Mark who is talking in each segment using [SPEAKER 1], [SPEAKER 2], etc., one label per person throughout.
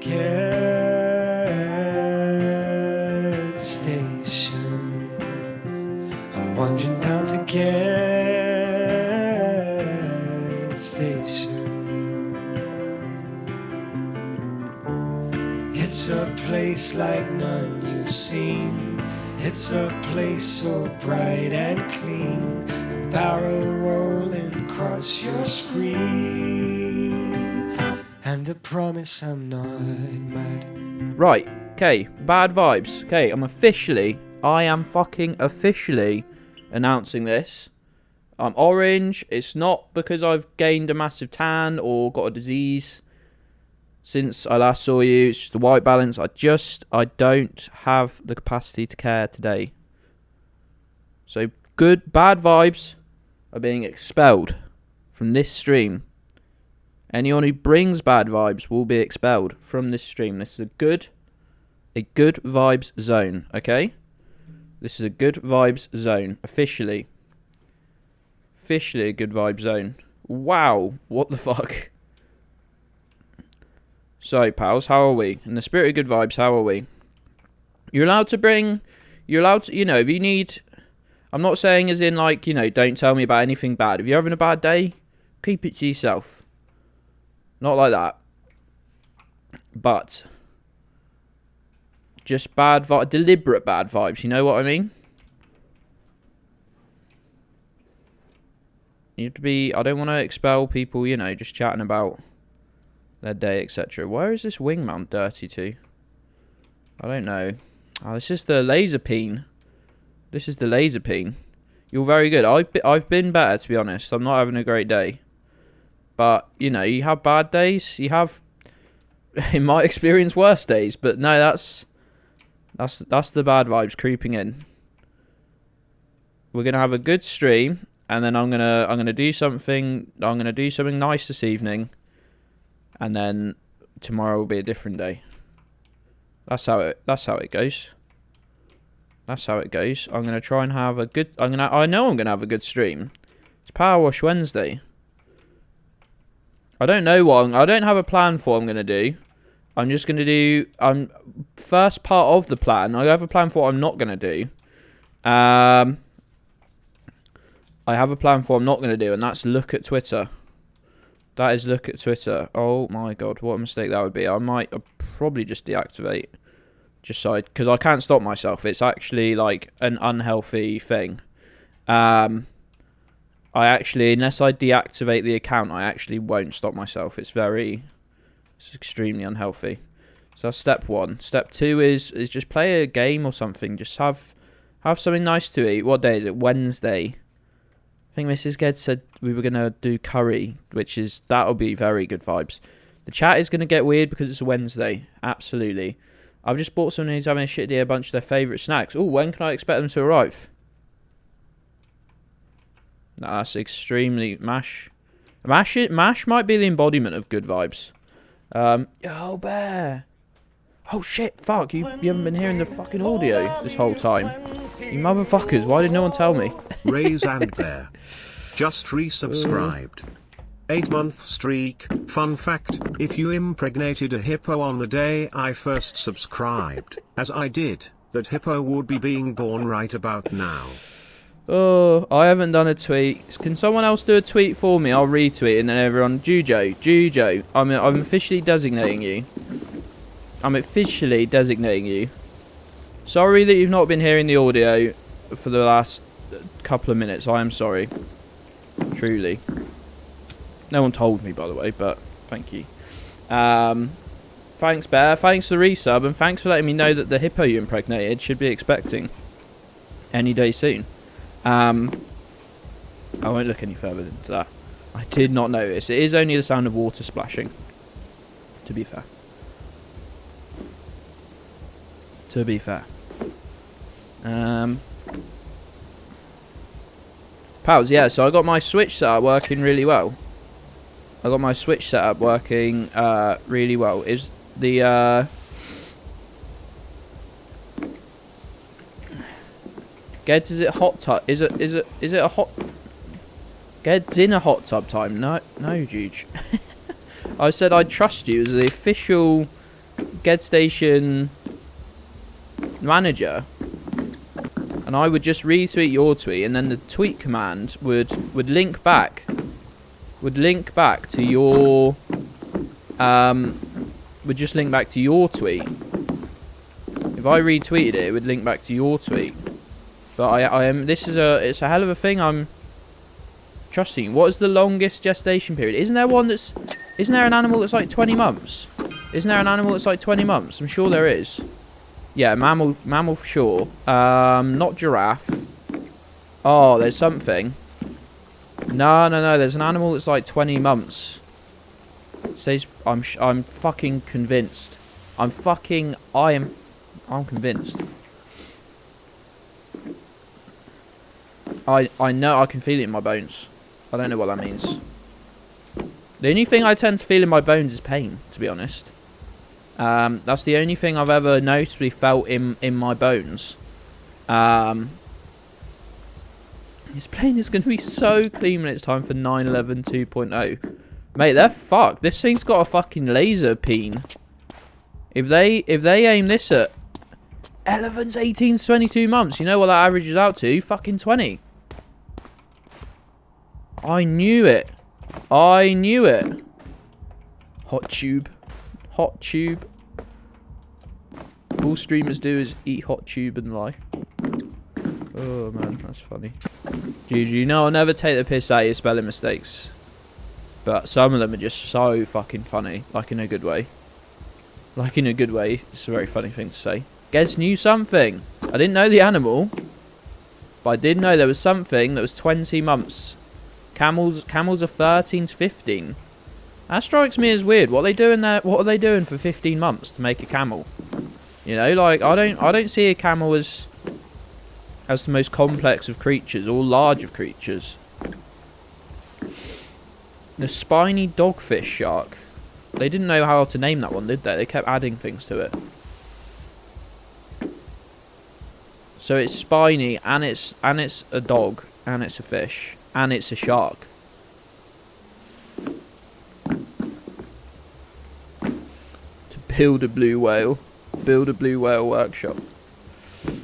[SPEAKER 1] O'Gedds station. I'm wandering down to Geddli station. It's a place like none you've seen. It's a place so bright and clean, and barrel rolling across your screen, and I promise I'm not mad.
[SPEAKER 2] Right, okay, bad vibes. Okay, I am fucking officially announcing this. I'm orange. It's not because I've gained a massive tan or got a disease since I last saw you. It's just the white balance. I don't have the capacity to care today. So bad vibes are being expelled from this stream. Anyone who brings bad vibes will be expelled from this stream. This is a good vibes zone, okay? This is a good vibes zone, officially. Officially a good vibes zone. Wow, what the fuck? So, pals, how are we? In the spirit of good vibes, how are we? You're allowed to, if you need... I'm not saying as in, like, don't tell me about anything bad. If you're having a bad day, keep it to yourself. Not like that. But just deliberate bad vibes, you know what I mean? You have to be... I don't want to expel people, just chatting about their day, etc. Where is this wing mount dirty to? I don't know. Oh, this is the laser peen. This is the laser peen. You're very good. I've been better, to be honest. I'm not having a great day. But, you have bad days. You have, in my experience, worse days. But no, that's the bad vibes creeping in. We're gonna have a good stream, and then I'm gonna do something. I'm gonna do something nice this evening, and then tomorrow will be a different day. That's how it goes. That's how it goes. I'm gonna try and have a good. I know I'm gonna have a good stream. It's PowerWash Wednesday. I don't know I don't have a plan for what I'm gonna do. I'm just gonna do. First part of the plan. I have a plan for what I'm not gonna do. I have a plan for what I'm not gonna do, and that's look at Twitter. That is look at Twitter. Oh my god, what a mistake that would be. I'll probably just deactivate. Just so because I can't stop myself. It's actually like an unhealthy thing. Unless I deactivate the account, I actually won't stop myself. It's extremely unhealthy. So that's step one. Step two is just play a game or something. Just have something nice to eat. What day is it? Wednesday. I think Mrs. O'Gedds said we were going to do curry, that'll be very good vibes. The chat is going to get weird because it's a Wednesday. Absolutely. I've just bought someone who's having a shit day a bunch of their favourite snacks. Oh, when can I expect them to arrive? No, that's extremely... Mash might be the embodiment of good vibes. Oh, bear. Oh, shit, fuck. You haven't been hearing the fucking audio this whole time. You motherfuckers, why did no one tell me?
[SPEAKER 3] Raise and bear. Just resubscribed. 8-month streak. Fun fact, if you impregnated a hippo on the day I first subscribed, as I did, that hippo would be being born right about now.
[SPEAKER 2] Oh, I haven't done a tweet. Can someone else do a tweet for me? I'll retweet and then everyone... Jujo, I'm officially designating you. I'm officially designating you. Sorry that you've not been hearing the audio for the last couple of minutes. I am sorry. Truly. No one told me, by the way, but thank you. Thanks, Bear. Thanks for the resub, and thanks for letting me know that the hippo you impregnated should be expecting any day soon. I won't look any further into that. I did not notice. It is only the sound of water splashing, to be fair. Pals, yeah, so I got my Switch setup working really well. Is the Gedds, is it hot tub? Is it a hot? Gedds in a hot tub time? No, Juge. I said I'd trust you as the official Ged Station manager, and I would just retweet your tweet, and then the tweet command would link back to your would just link back to your tweet. If I retweeted it, it would link back to your tweet. But I am. It's a hell of a thing. I'm trusting you. What is the longest gestation period? Isn't there an animal that's like 20 months? Isn't there an animal that's like 20 months? I'm sure there is. Yeah, mammal for sure. Not giraffe. Oh, there's something. No. There's an animal that's like 20 months. Says I'm fucking convinced. I'm convinced. I know, I can feel it in my bones. I don't know what that means. The only thing I tend to feel in my bones is pain, to be honest. That's the only thing I've ever noticeably felt in my bones. This plane is going to be so clean when it's time for 9/11 2.0. Mate, they're fucked. This thing's got a fucking laser peen. If they aim this at elephants 18 to 22 months, you know what that averages out to? Fucking 20. I knew it. Hot tube. All streamers do is eat hot tube and lie. Oh man, that's funny. Dude, you know I'll never take the piss out of your spelling mistakes. But some of them are just so fucking funny. Like in a good way. It's a very funny thing to say. Geds knew something. I didn't know the animal. But I did know there was something that was 20 months. Camels are 13 to 15. That strikes me as weird. What are they doing there? What are they doing for 15 months to make a camel? You know, like I don't see a camel as the most complex of creatures or large of creatures. The spiny dogfish shark. They didn't know how to name that one, did they? They kept adding things to it. So it's spiny, and it's a dog, and it's a fish, and it's a shark. To build a blue whale. Build a blue whale workshop.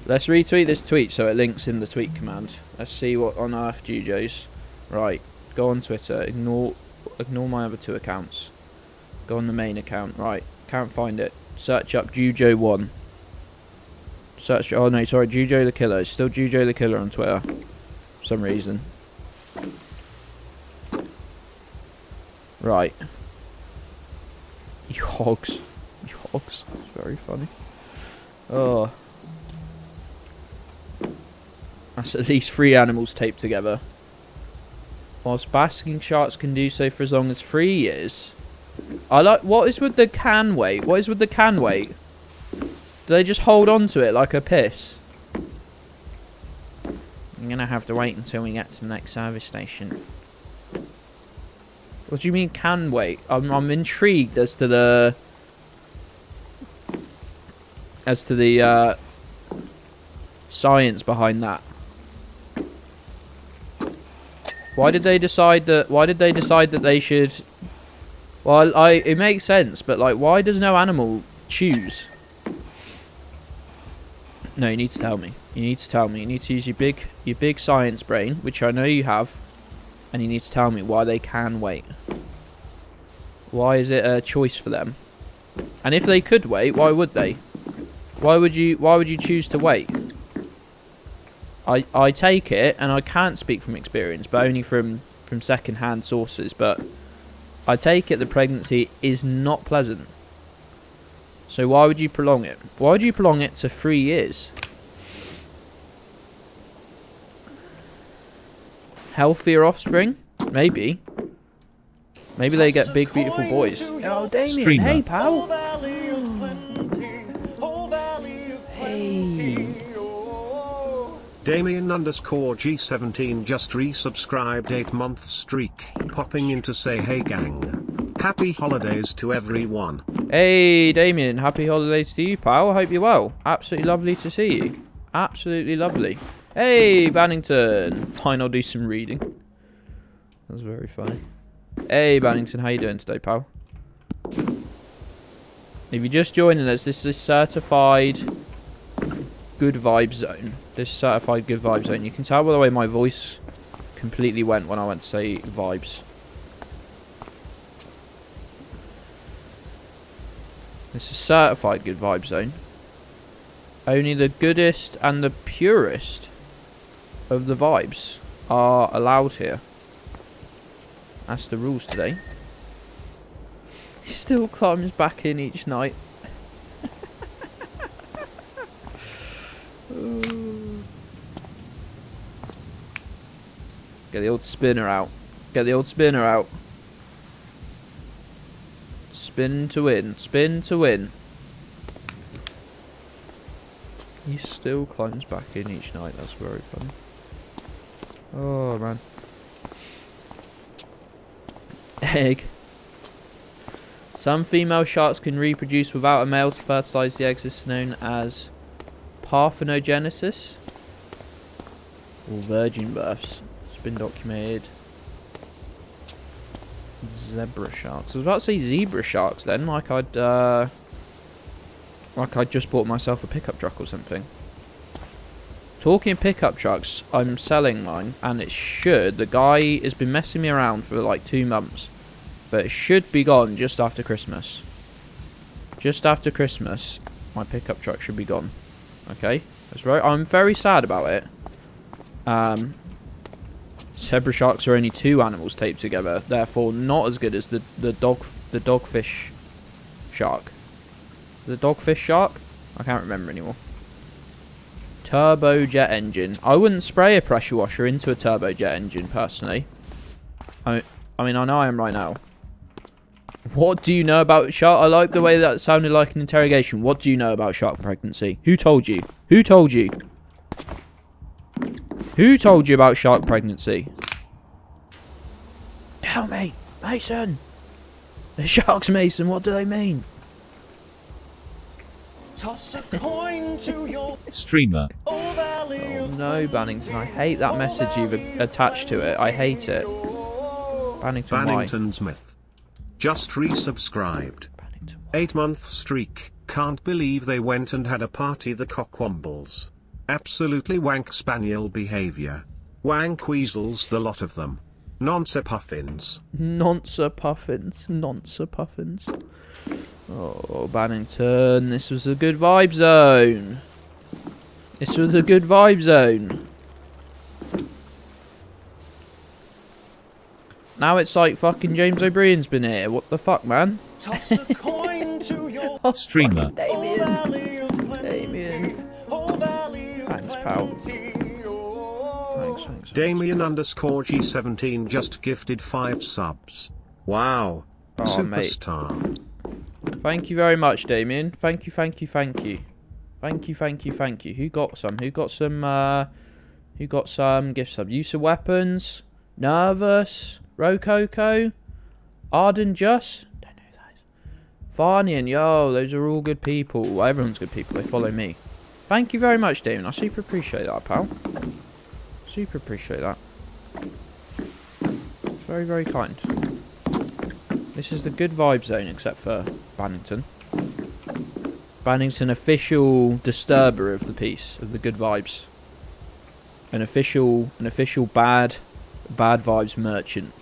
[SPEAKER 2] Let's retweet this tweet so it links in the tweet command. Let's see what on earth Jujo's. Right, go on Twitter. Ignore my other two accounts. Go on the main account. Right, can't find it. Search up Jujo1. Search. Oh no, sorry, Jujo the Killer. It's still Jujo the Killer on Twitter. For some reason. Right. You hogs. It's very funny. Oh. That's at least 3 animals taped together. Whilst basking sharks can do so for as long as 3 years. I like. What is with the can weight? Do they just hold on to it like a piss? I'm gonna have to wait until we get to the next service station. What do you mean can wait? I'm intrigued as to the science behind that. Why did they decide that they should? Well, it makes sense, but like, why does no animal choose? No, you need to tell me. You need to use your big science brain, which I know you have, and you need to tell me why they can wait. Why is it a choice for them? And if they could wait, why would they? Why would you choose to wait? I take it, and I can't speak from experience, but only from second-hand sources, but I take it the pregnancy is not pleasant. So why would you prolong it? Why would you prolong it to 3 years? Healthier offspring? Maybe. Maybe they get big, beautiful boys. Oh, Damien.
[SPEAKER 4] Streamer.
[SPEAKER 2] Hey, pal. Hey.
[SPEAKER 3] Damien_G17 just resubscribed 8-month streak, popping in to say hey gang. Happy holidays to everyone.
[SPEAKER 2] Hey, Damien. Happy holidays to you, pal. I hope you're well. Absolutely lovely to see you. Absolutely lovely. Hey, Bannington. Fine, I'll do some reading. That was very funny. Hey, Bannington. How you doing today, pal? If you're just joining us, this is certified good vibe zone. This is certified good vibe zone. You can tell by the way my voice completely went when I went to say vibes. This is certified good vibe zone. Only the goodest and the purest of the vibes are allowed here. That's the rules today. He still climbs back in each night. Get the old spinner out. Get the old spinner out. Spin to win. Spin to win. He still climbs back in each night. That's very funny. Oh, man. Egg. Some female sharks can reproduce without a male to fertilise the eggs. This is known as parthenogenesis or virgin births. It's been documented. Zebra sharks. I was about to say zebra sharks then, like I'd just bought myself a pickup truck or something. Talking pickup trucks, I'm selling mine, and it should. The guy has been messing me around for like 2 months, but it should be gone just after Christmas. Just after Christmas, my pickup truck should be gone. Okay, I'm very sad about it. Zebra sharks are only 2 animals taped together, therefore not as good as the dogfish shark. The dogfish shark? I can't remember anymore. Turbojet engine. I wouldn't spray a pressure washer into a turbojet engine personally. I mean, I know I am right now. What do you know about shark? I like the way that sounded like an interrogation. What do you know about shark pregnancy? Who told you? Who told you? Who told you about shark pregnancy? Tell me, Mason. The sharks, Mason. What do they mean?
[SPEAKER 1] Toss a coin to your
[SPEAKER 4] Streamer.
[SPEAKER 2] Oh no, Bannington. I hate that message you've attached to it. I hate it. Bannington, why?
[SPEAKER 3] Bannington's myth. Just resubscribed. 8-month streak. Can't believe they went and had a party, the cockwombles. Absolutely wank spaniel behaviour. Wank weasels, the lot of them. Nonce puffins.
[SPEAKER 2] Nonce puffins. Nonce puffins. Oh, Bannington, this was a good vibe zone. This was a good vibe zone. Now it's like fucking James O'Brien's been here. What the fuck, man?
[SPEAKER 1] toss a coin to your
[SPEAKER 4] Streamer.
[SPEAKER 2] Damien. Thanks, pal. Thanks.
[SPEAKER 3] Damien_G17 just gifted 5 subs. Wow.
[SPEAKER 2] Oh,
[SPEAKER 3] Superstar.
[SPEAKER 2] Mate. Thank you very much, Damien. Thank you. Who got some? Who got some gift subs? Use of weapons. Nervous. Rococo. Arden Just. Don't know those. Varnian. Yo, those are all good people. Well, everyone's good people. They follow me. Thank you very much, Damien. I super appreciate that, pal. Super appreciate that. Very, very kind. This is the good vibe zone, except for Bannington. Bannington, official disturber of the peace, of the good vibes. An official bad vibes merchant.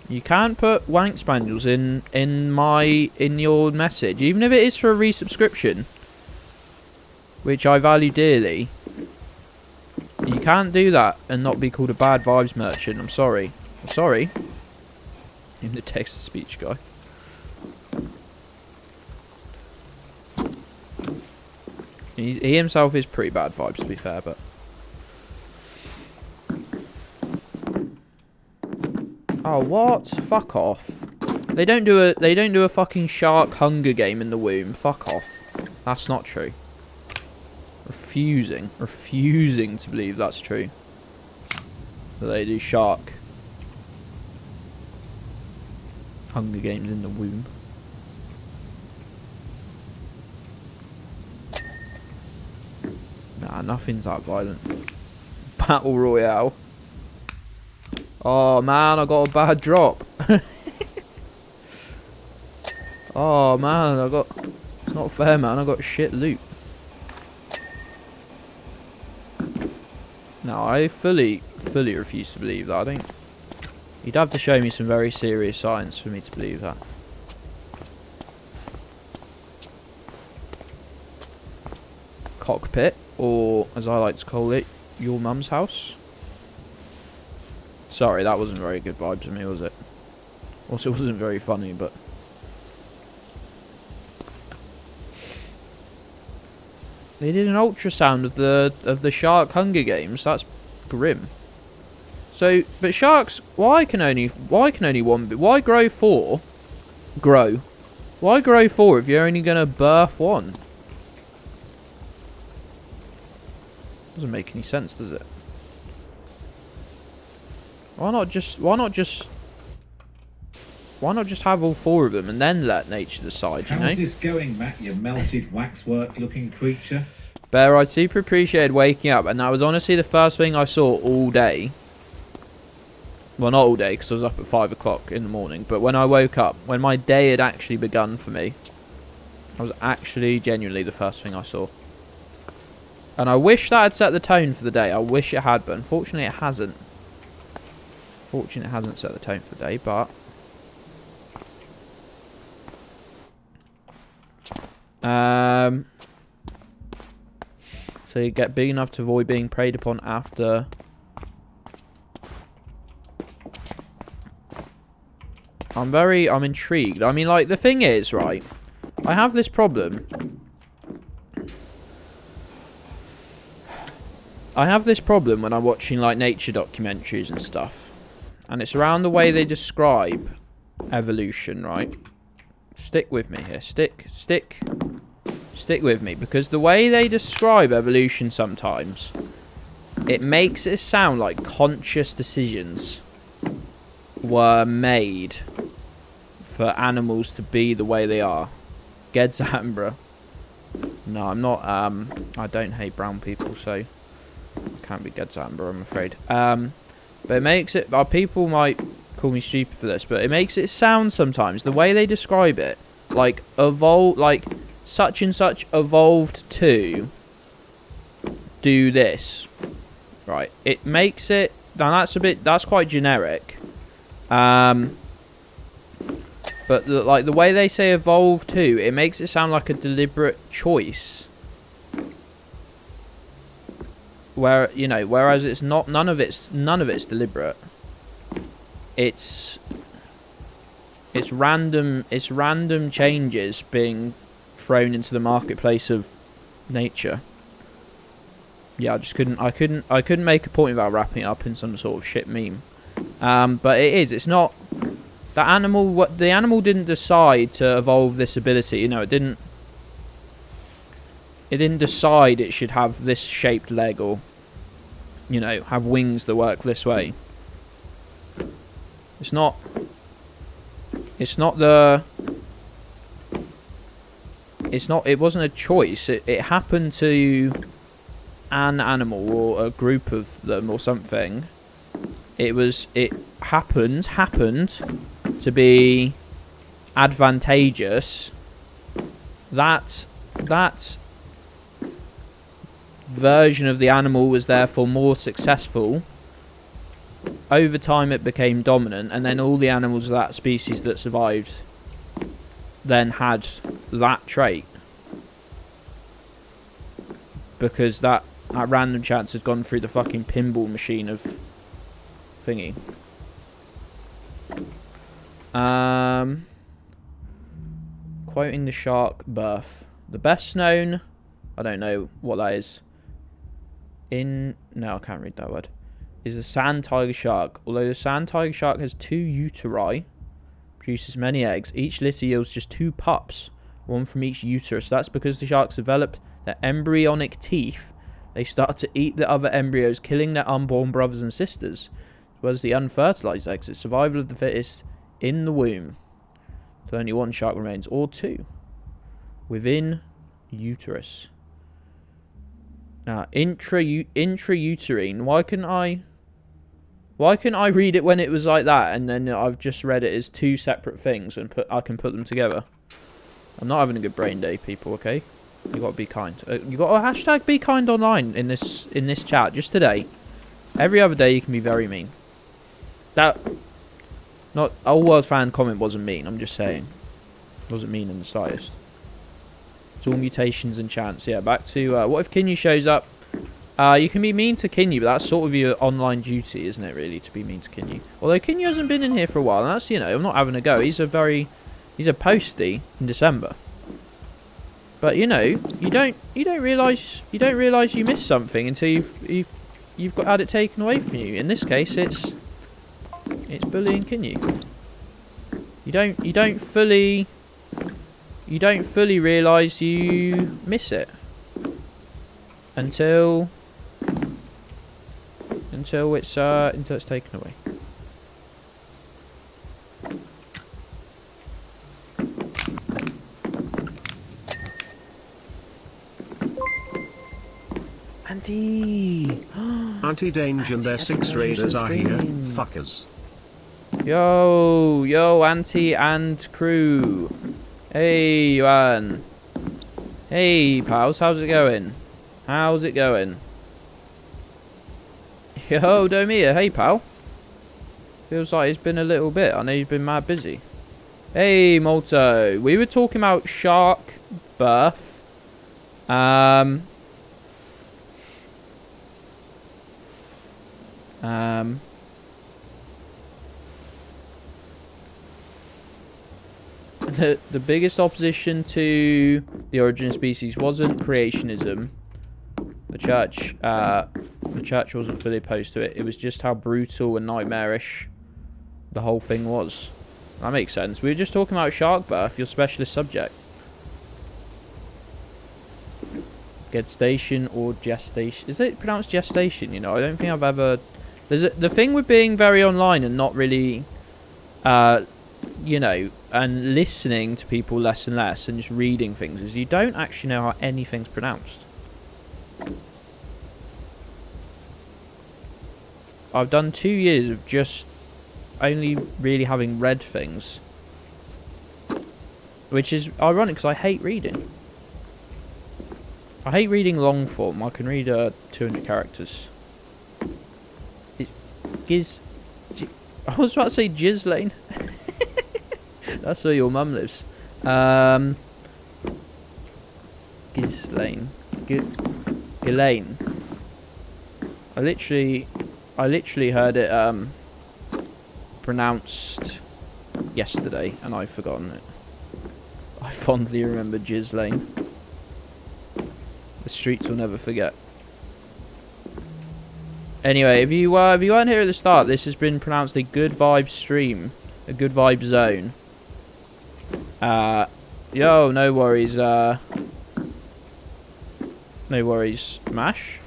[SPEAKER 2] You can't put wank spaniels in your message, even if it is for a resubscription, which I value dearly. You can't do that and not be called a bad vibes merchant. I'm sorry. In the text-to-speech guy. He himself is pretty bad vibes, to be fair, but. Oh, what? Fuck off. They don't do a fucking shark Hunger Game in the womb. Fuck off. That's not true. Refusing to believe that's true. That they do shark Hunger Games in the womb. Nah, nothing's that violent. Battle Royale. Oh man, I got a bad drop. Oh man, I got... It's not fair, man. I got shit loot. No, I fully refuse to believe that. I think you'd have to show me some very serious signs for me to believe that. Cockpit, or as I like to call it, your mum's house. Sorry, that wasn't very good vibes to me, was it? Also, it wasn't very funny, but... They did an ultrasound of the shark Hunger Games. That's grim. So, but sharks, why can only one? Why grow four? Why grow four if you're only gonna birth one? Doesn't make any sense, does it? Why not just have all four of them and then let nature decide, you know?
[SPEAKER 4] How's this going, Matt, you melted waxwork-looking creature?
[SPEAKER 2] Bear, I super appreciated waking up, and that was honestly the first thing I saw all day. Well, not all day, because I was up at 5 o'clock in the morning, but when I woke up, when my day had actually begun for me, that was actually genuinely the first thing I saw. And I wish that had set the tone for the day. I wish it had, but unfortunately it hasn't. Fortunately, it hasn't set the tone for the day, but... So you get big enough to avoid being preyed upon after... I'm intrigued. I mean, like, the thing is, right, I have this problem. I have this problem when I'm watching, like, nature documentaries and stuff. And it's around the way they describe evolution, right? Stick with me here. Stick with me. Because the way they describe evolution sometimes, it makes it sound like conscious decisions were made for animals to be the way they are. Geddli O'Gedds. No, I'm not, I don't hate brown people, so I can't be Geddli O'Gedds, I'm afraid. But it makes it, people might call me stupid for this, but it makes it sound sometimes, the way they describe it, like, like, such and such evolved to do this. Right, it makes it, now that's quite generic. But like the way they say evolve to, it makes it sound like a deliberate choice. Where, you know, whereas it's not, none of it's deliberate. It's random changes being thrown into the marketplace of nature. Yeah, I couldn't make a point without wrapping it up in some sort of shit meme. But it's not, the animal didn't decide to evolve this ability, you know, it didn't decide it should have this shaped leg, or, you know, have wings that work this way. It wasn't a choice. It happened to an animal or a group of them or something. It happened to be advantageous. That version of the animal was therefore more successful. Over time it became dominant, and then all the animals of that species that survived then had that trait, because that random chance had gone through the fucking pinball machine of thingy. Quoting the shark birth. The best known, I don't know what that is. No, I can't read that word. Is the sand tiger shark. Although the sand tiger shark has 2 uteri, produces many eggs, each litter yields just 2 pups, one from each uterus. That's because the sharks developed their embryonic teeth. They start to eat the other embryos, killing their unborn brothers and sisters, as well as the unfertilized eggs. It's survival of the fittest in the womb. So only 1 shark remains, or 2, within uterus. Now, intrauterine. Why couldn't I read it when it was like that, and then I've just read it as 2 separate things and I can put them together? I'm not having a good brain day, people. Okay, you got to be kind. You got to hashtag be kind online in this chat. Just today. Every other day you can be very mean. That not all world fan comment wasn't mean. I'm just saying, it wasn't mean in the slightest. It's all mutations and chance. Yeah, back to what if Kinyu shows up? You can be mean to Kinyu, but that's sort of your online duty, isn't it? Really, to be mean to Kinyu. Although Kinyu hasn't been in here for a while, and that's, you know, I'm not having a go. He's a postie in December. But you know, you don't realise you missed something until you've had it taken away from you. In this case, it's bullying Kinyu. You don't fully realise you miss it until it's taken away. Auntie!
[SPEAKER 3] Auntie Danger and their 6 raiders are here, fuckers.
[SPEAKER 2] Yo, Auntie and crew. Hey, Yuan. Hey, pals, how's it going? How's it going? Yo, Domia, hey, pal. Feels like it's been a little bit. I know you've been mad busy. Hey, Molto. We were talking about shark birth. The biggest opposition to the origin of species wasn't creationism. The church wasn't fully opposed to it. It was just how brutal and nightmarish the whole thing was. That makes sense. We were just talking about shark birth, your specialist subject. Gestation or gestation. Is it pronounced gestation? You know, I don't think I've ever... the thing with being very online and not really... you know, and listening to people less and less and just reading things is you don't actually know how anything's pronounced. I've done 2 years of just only really having read things, which is ironic because I hate reading. I hate reading long form. I can read 200 characters. It's I was about to say Ghislaine. That's where your mum lives. Ghislaine. Ghislaine. I literally heard it pronounced yesterday and I've forgotten it. I fondly remember Ghislaine. The streets will never forget. Anyway, if you weren't here at the start, this has been pronounced a good vibe stream. A good vibe zone. Yo, no worries, no worries, Mash.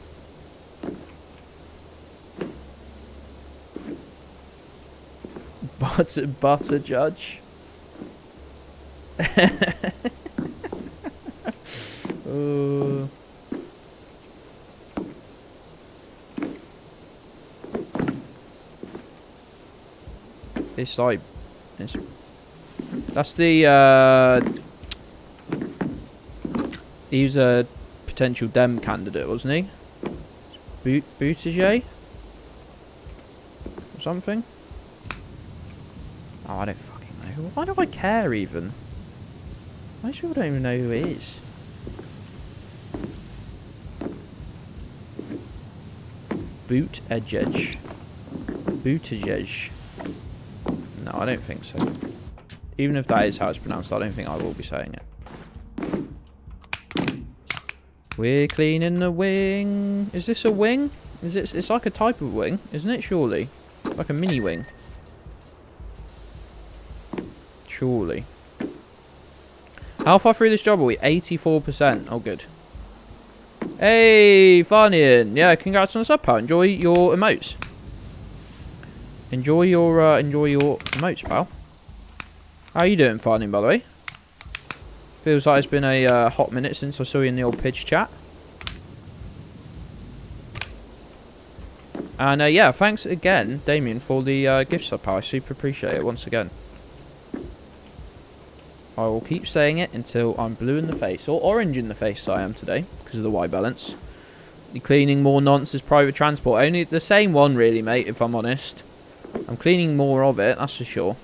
[SPEAKER 2] Butter judge. It's like that's the he was a potential Dem candidate, wasn't he? Buttigieg or something. Oh, I don't fucking know. Why do I care even? Most people don't even know who it is. Buttigieg. No, I don't think so. Even if that is how it's pronounced, I don't think I will be saying it. We're cleaning the wing. Is this a wing? Is it? It's like a type of wing, isn't it? Surely, like a mini wing. Surely. How far through this job are we? 84%. Oh, good. Hey, Farnian. Yeah, congrats on the sub, pal. Enjoy your emotes. Enjoy your emotes, pal. How you doing, Farnian, by the way? Feels like it's been a hot minute since I saw you in the old pitch chat. And yeah, thanks again, Damien, for the gift sub, pal. I super appreciate it once again. I will keep saying it until I'm blue in the face, or orange in the face I am today, because of the white balance. You're cleaning more nonsense private transport. Only the same one, really, mate, if I'm honest. I'm cleaning more of it, that's for sure.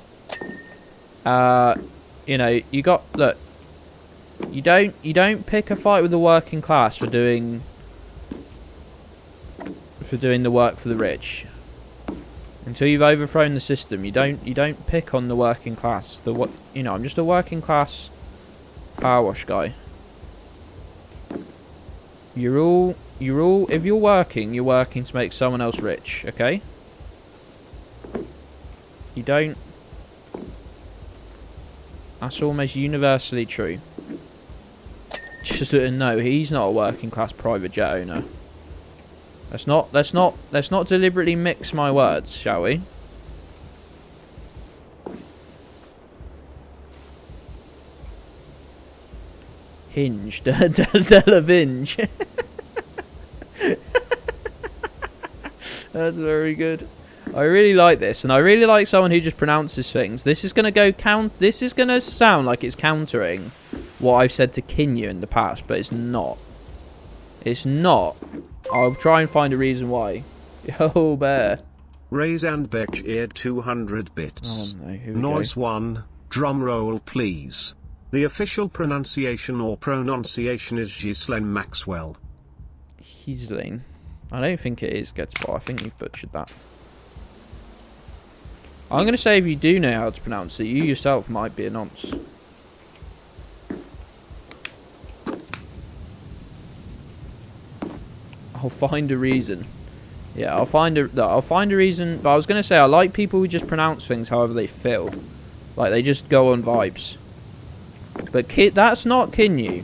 [SPEAKER 2] You know, you got... Look. You don't pick a fight with the working class for doing the work for the rich. Until you've overthrown the system, you don't pick on the working class. You know, I'm just a working class PowerWash guy. You're all if you're working to make someone else rich, okay? You don't. That's almost universally true. Just no, he's not a working class private jet owner. Let's not deliberately mix my words, shall we? Hinge, Della Vinge. That's very good. I really like this, and I really like someone who just pronounces things. This is gonna This is gonna sound like it's countering what I've said to Kinyu in the past, but it's not. It's not. I'll try and find a reason why. Yo, bear.
[SPEAKER 3] Raise and Beck eared 200 bits.
[SPEAKER 2] Oh no, here we
[SPEAKER 3] Noise
[SPEAKER 2] go.
[SPEAKER 3] 1, drum roll please. The official pronunciation or pronunciation is Ghislaine Maxwell.
[SPEAKER 2] Ghislaine. I don't think it is Geddli. I think you've butchered that. I'm going to say if you do know how to pronounce it, you yourself might be a nonce. I'll find a reason. Yeah, I'll find a reason. But I was going to say, I like people who just pronounce things however they feel. Like, they just go on vibes. But that's not Kinyu.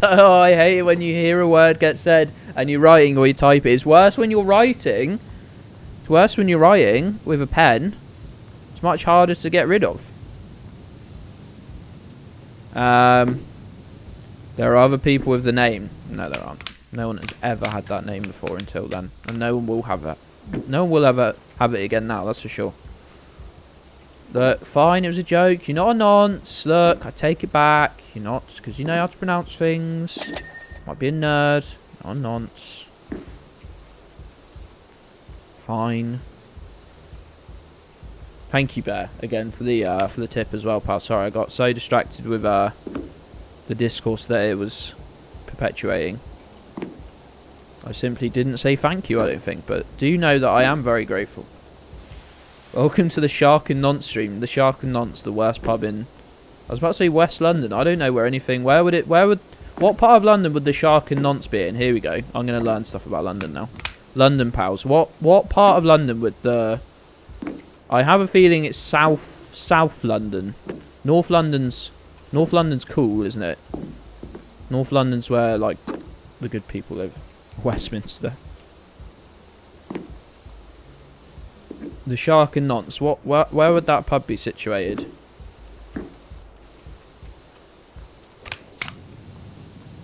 [SPEAKER 2] Oh, I hate it when you hear a word get said and you're writing or you type it. It's worse when you're writing. It's worse when you're writing with a pen. It's much harder to get rid of. There are other people with the name. No, there aren't. No one has ever had that name before until then. And no one will have it. No one will ever have it again now, that's for sure. Look, fine, it was a joke. You're not a nonce. Look, I take it back. You're not, because you know how to pronounce things. Might be a nerd. Not a nonce. Fine. Thank you, Bear, again for the tip as well, pal. Sorry, I got so distracted with the discourse that it was perpetuating. I simply didn't say thank you, I don't think, but do know that I am very grateful. Welcome to the Shark and Nonce stream. The Shark and Nonce, the worst pub in... I was about to say West London. I don't know where anything... What part of London would the Shark and Nonce be in? Here we go. I'm going to learn stuff about London now. London, pals. What part of London would the... I have a feeling it's South London. North London's cool, isn't it? North London's where, like, the good people live. Westminster. The Shark and Nonce. Where would that pub be situated?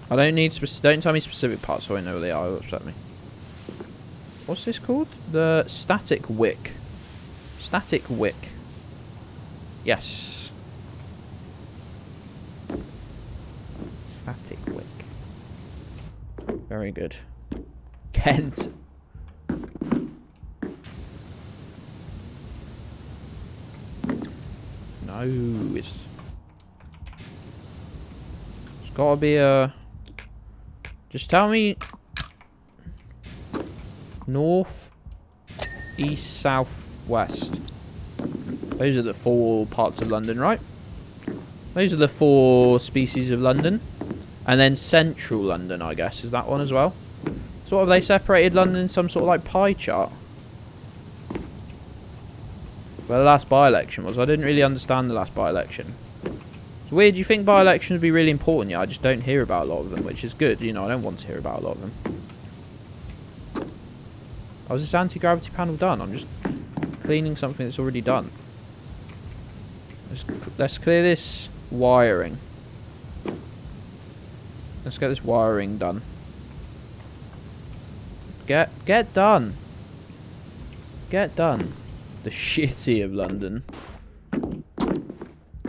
[SPEAKER 2] I don't need don't tell me specific parts so I know where they are. It'll upset me. What's this called? The Static Wick. Static Wick. Yes. Static Wick. Very good. Kent. No, it's gotta be a... Just tell me... North, east, south, west. Those are the 4 parts of London, right? Those are the 4 species of London. And then central London, I guess, is that one as well? So what, have they separated London in some sort of like pie chart? Well, the last by-election was. I didn't really understand the last by-election. It's weird, you think by-elections would be really important, yeah? I just don't hear about a lot of them, which is good. You know, I don't want to hear about a lot of them. Oh, is this anti-gravity panel done? I'm just cleaning something that's already done. Let's clear this wiring. Let's get this wiring done. Get done. Get done. The shitty of London.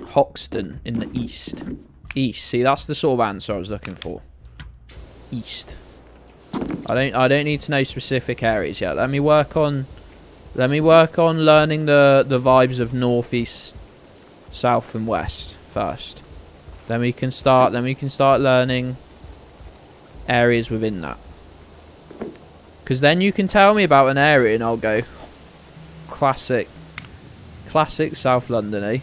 [SPEAKER 2] Hoxton in the east. East. See, that's the sort of answer I was looking for. East. I don't need to know specific areas yet. Let me work on learning the vibes of north, east, south and west first. Then we can start learning areas within that. Because then you can tell me about an area and I'll go classic South London, eh?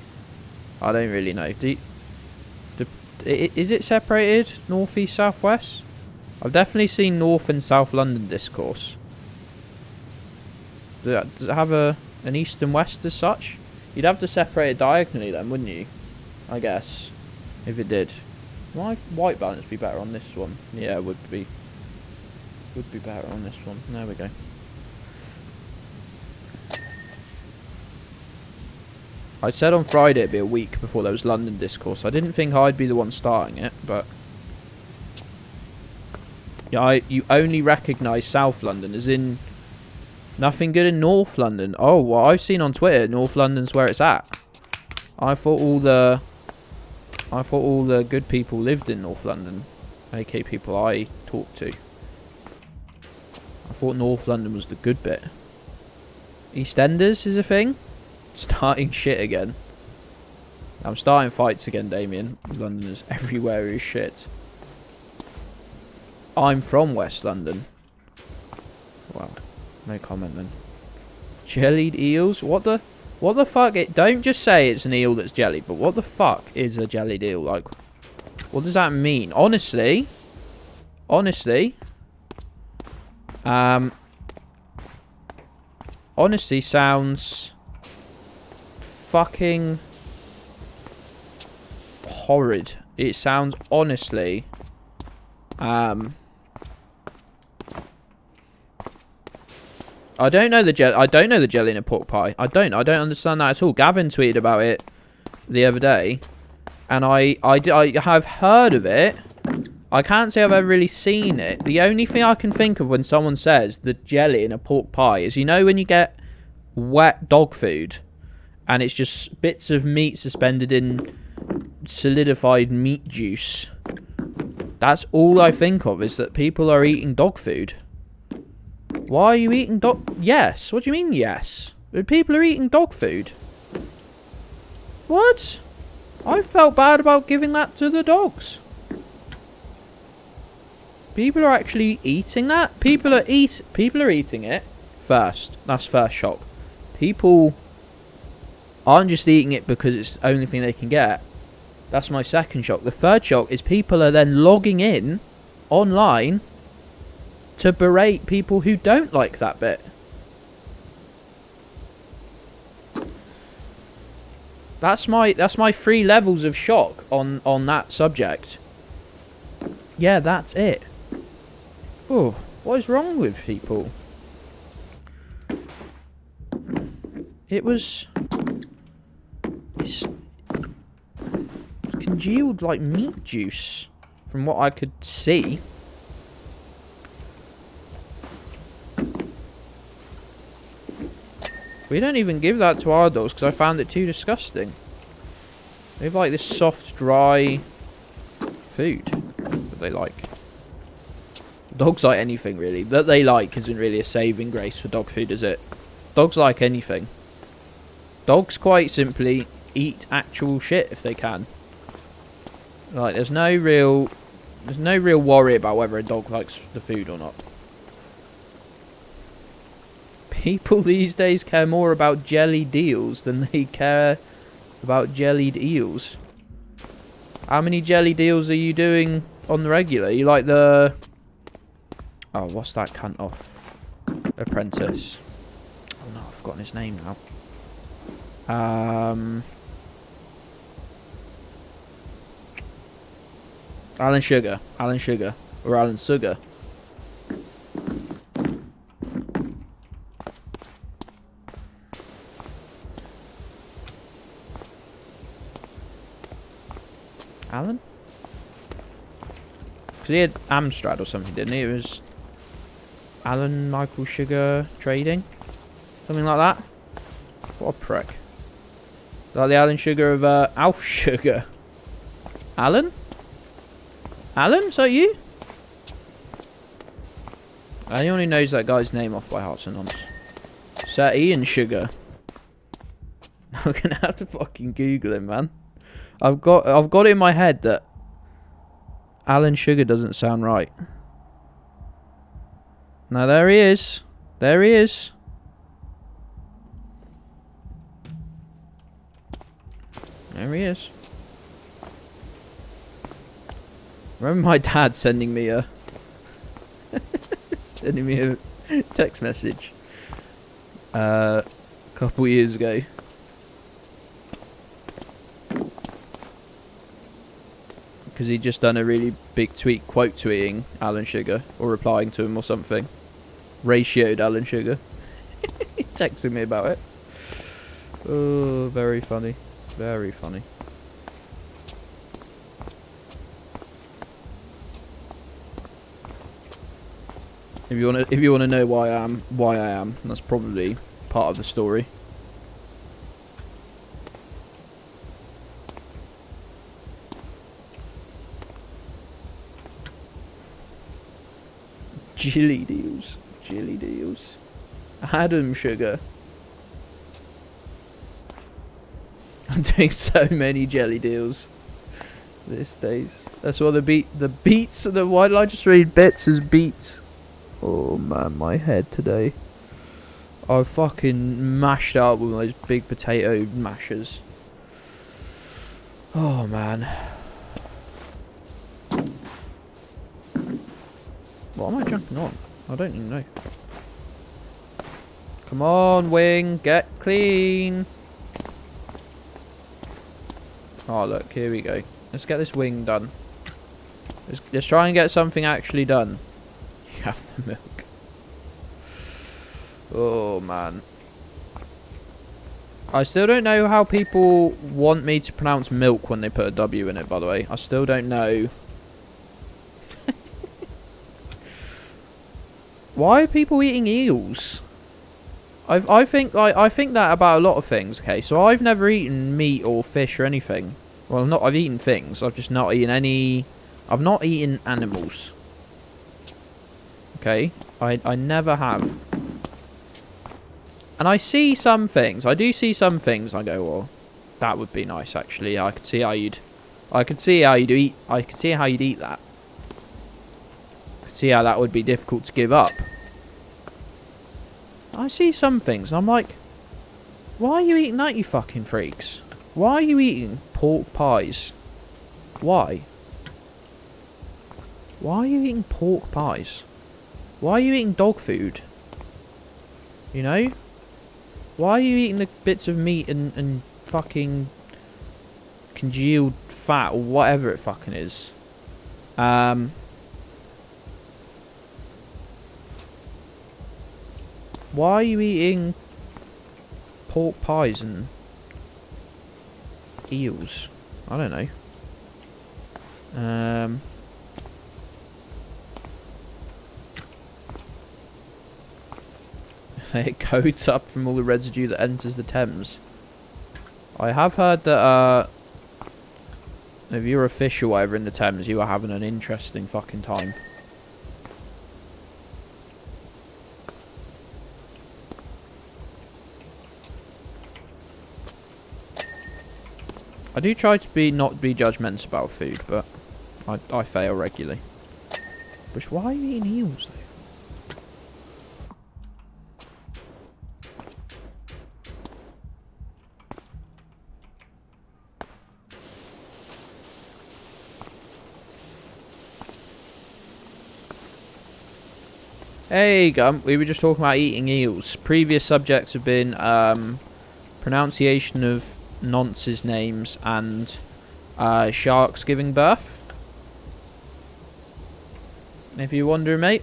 [SPEAKER 2] I don't really know. Is it separated north, east, south, west? I've definitely seen North and South London discourse. Does it have an east and west as such? You'd have to separate it diagonally then, wouldn't you? I guess. If it did. Might white balance be better on this one? Yeah, it would be. Would be better on this one. There we go. I said on Friday it'd be a week before there was London discourse. I didn't think I'd be the one starting it, but... Yeah, you only recognise South London, as in... Nothing good in North London. Oh, well, I've seen on Twitter, North London's where it's at. I thought all the good people lived in North London. aka people I talked to. I thought North London was the good bit. EastEnders is a thing? Starting shit again. I'm starting fights again, Damien. Londoners everywhere is shit. I'm from West London. Well, no comment then. Jellied eels? What the fuck? Don't just say it's an eel that's jellied, but what the fuck is a jellied eel? Like, what does that mean? Honestly, sounds fucking horrid. It sounds honestly, I don't know the jelly in a pork pie. I don't understand that at all. Gavin tweeted about it the other day, and I have heard of it. I can't say I've ever really seen it. The only thing I can think of when someone says the jelly in a pork pie is, you know, when you get wet dog food and it's just bits of meat suspended in solidified meat juice. That's all I think of, is that people are eating dog food. Why are you eating dog... Yes. What do you mean, yes? People are eating dog food. What? I felt bad about giving that to the dogs. People are actually eating that? People are eating it first. That's first shock. People aren't just eating it because it's the only thing they can get. That's my second shock. The third shock is people are then logging in online to berate people who don't like that bit. That's my 3 levels of shock on that subject. Yeah, that's it. Oh, what is wrong with people? It's congealed like meat juice, from what I could see. We don't even give that to our dogs because I found it too disgusting. They have like this soft, dry food that they like. Dogs like anything really. That they like isn't really a saving grace for dog food, is it? Dogs like anything. Dogs quite simply eat actual shit if they can. Like, there's no real worry about whether a dog likes the food or not. People these days care more about jellied eels than they care about jellied eels. How many jellied eels are you doing on the regular? You like the... Oh, what's that cunt off? Apprentice. Oh no, I've forgotten his name now. Alan Sugar. Or Alan Sugar. Alan? Because he had Amstrad or something, didn't he? It was... Alan Michael Sugar Trading? Something like that? What a prick. Is that the Alan Sugar of Alf Sugar? Alan? Alan? Is that you? Anyone who knows that guy's name off by heart and nonce. Is that Ian Sugar? I'm gonna have to fucking Google him, man. I've got it in my head that Alan Sugar doesn't sound right. Now there he is. There he is. There he is. Remember my dad sending me a text message a couple years ago. Because he'd just done a really big tweet quote tweeting Alan Sugar, or replying to him or something. Ratioed Alan Sugar. He texted me about it. Oh, very funny. Very funny. If you wanna know why I am, that's probably part of the story. Jilly deals. Jilly deals. Adam Sugar. I'm doing so many jelly deals these days. That's what the beats. Why did I just read bits as beats? Oh man, my head today. I fucking mashed up with those big potato mashers. Oh man. What am I jumping on? I don't even know. Come on, Wing, get clean. Oh look, here we go. Let's get this wing done. Let's try and get something actually done. You have the milk. Oh man. I still don't know how people want me to pronounce milk when they put a W in it, by the way. I still don't know. Why are people eating eels? I think that about a lot of things. Okay, so I've never eaten meat or fish or anything. Well, I've eaten things. I've just not eaten any. I've not eaten animals. Okay, I never have. And I see some things. I do see some things. I go, well, that would be nice actually. I could see how you'd eat. I could see how you'd eat that. See how that would be difficult to give up. I see some things and I'm like, why are you eating that, you fucking freaks? Why are you eating pork pies? Why? Why are you eating pork pies? Why are you eating dog food? You know? Why are you eating the bits of meat and fucking congealed fat or whatever it fucking is? Why are you eating pork pies and eels? I don't know. It coats up from all the residue that enters the Thames. I have heard that if you're a fish or whatever in the Thames, you are having an interesting fucking time. I do try to not be judgmental about food, but I fail regularly. But why are you eating eels though? Hey Gump, we were just talking about eating eels. Previous subjects have been pronunciation of nonce's names and sharks giving birth. If you're wondering, mate.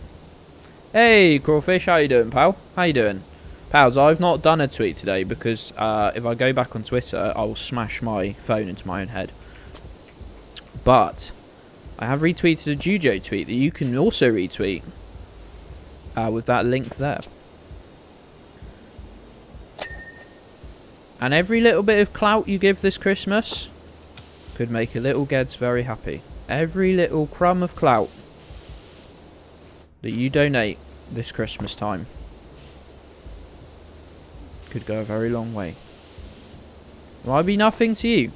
[SPEAKER 2] Hey Crawfish, how you doing, pal? How you doing? Pals, I've not done a tweet today because if I go back on Twitter, I will smash my phone into my own head. But I have retweeted a Jujo tweet that you can also retweet. with that link there. And every little bit of clout you give this Christmas could make a little Gedds very happy. Every little crumb of clout that you donate this Christmas time could go a very long way. It might be nothing to you.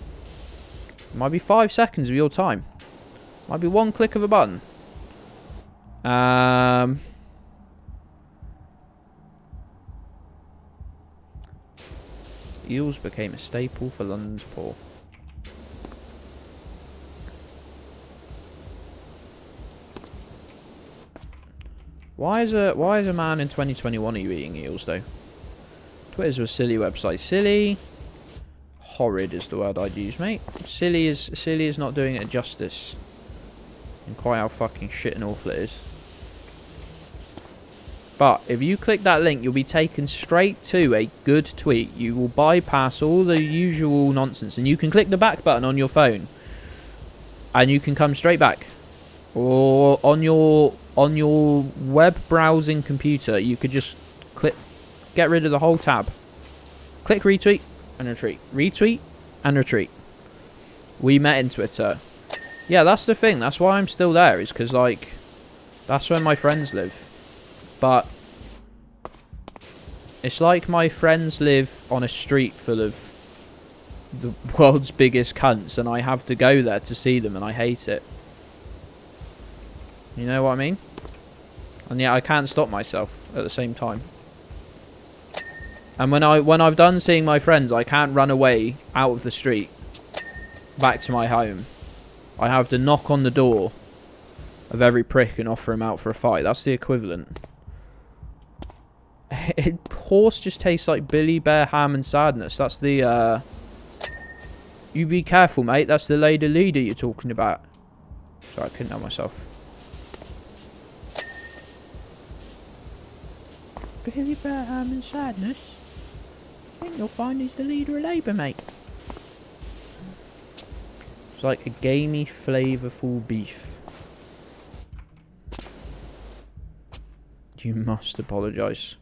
[SPEAKER 2] It might be 5 seconds of your time. It might be one click of a button. Eels became a staple for London's poor. Why is a man in 2021 are you eating eels though? Twitter's a silly website. Silly, horrid is the word I'd use, mate. Silly is not doing it justice. And quite how fucking shit and awful it is. But if you click that link, you'll be taken straight to a good tweet. You will bypass all the usual nonsense, and you can click the back button on your phone, and you can come straight back. Or on your web browsing computer, you could just get rid of the whole tab. Click retweet and retreat. Retweet and retreat. We met in Twitter. Yeah, that's the thing. That's why I'm still there. Is because like that's where my friends live. But it's like my friends live on a street full of the world's biggest cunts, and I have to go there to see them, and I hate it. You know what I mean? And yet I can't stop myself at the same time. And when I've done seeing my friends, I can't run away out of the street back to my home. I have to knock on the door of every prick and offer him out for a fight. That's the equivalent. Horse just tastes like Billy Bear ham and sadness. That's the you be careful, mate. That's the lady leader you're talking about. Sorry, I couldn't help myself. Billy Bear ham and sadness. I think you'll find he's the leader of Labour, mate. It's like a gamey, flavourful beef. You must apologise.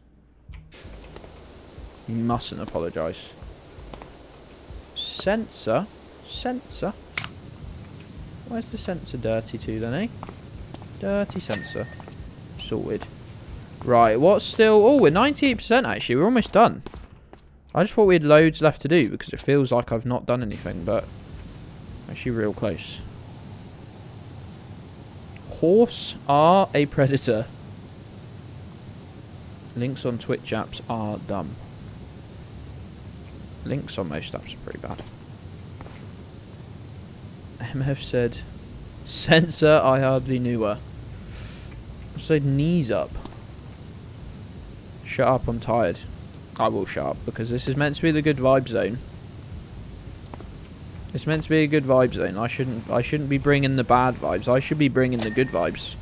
[SPEAKER 2] You mustn't apologise. Censor? Censor? Where's the censor dirty to then, eh? Dirty censor. Sorted. Right, what's still... Oh, we're 98% actually. We're almost done. I just thought we had loads left to do because it feels like I've not done anything, but... Actually real close. Horse are a predator. Links on Twitch apps are dumb. Links on most apps are pretty bad. MF said, censor, I hardly knew her. I said knees up. Shut up, I'm tired. I will shut up because this is meant to be the good vibe zone. It's meant to be a good vibe zone. I shouldn't be bringing the bad vibes. I should be bringing the good vibes.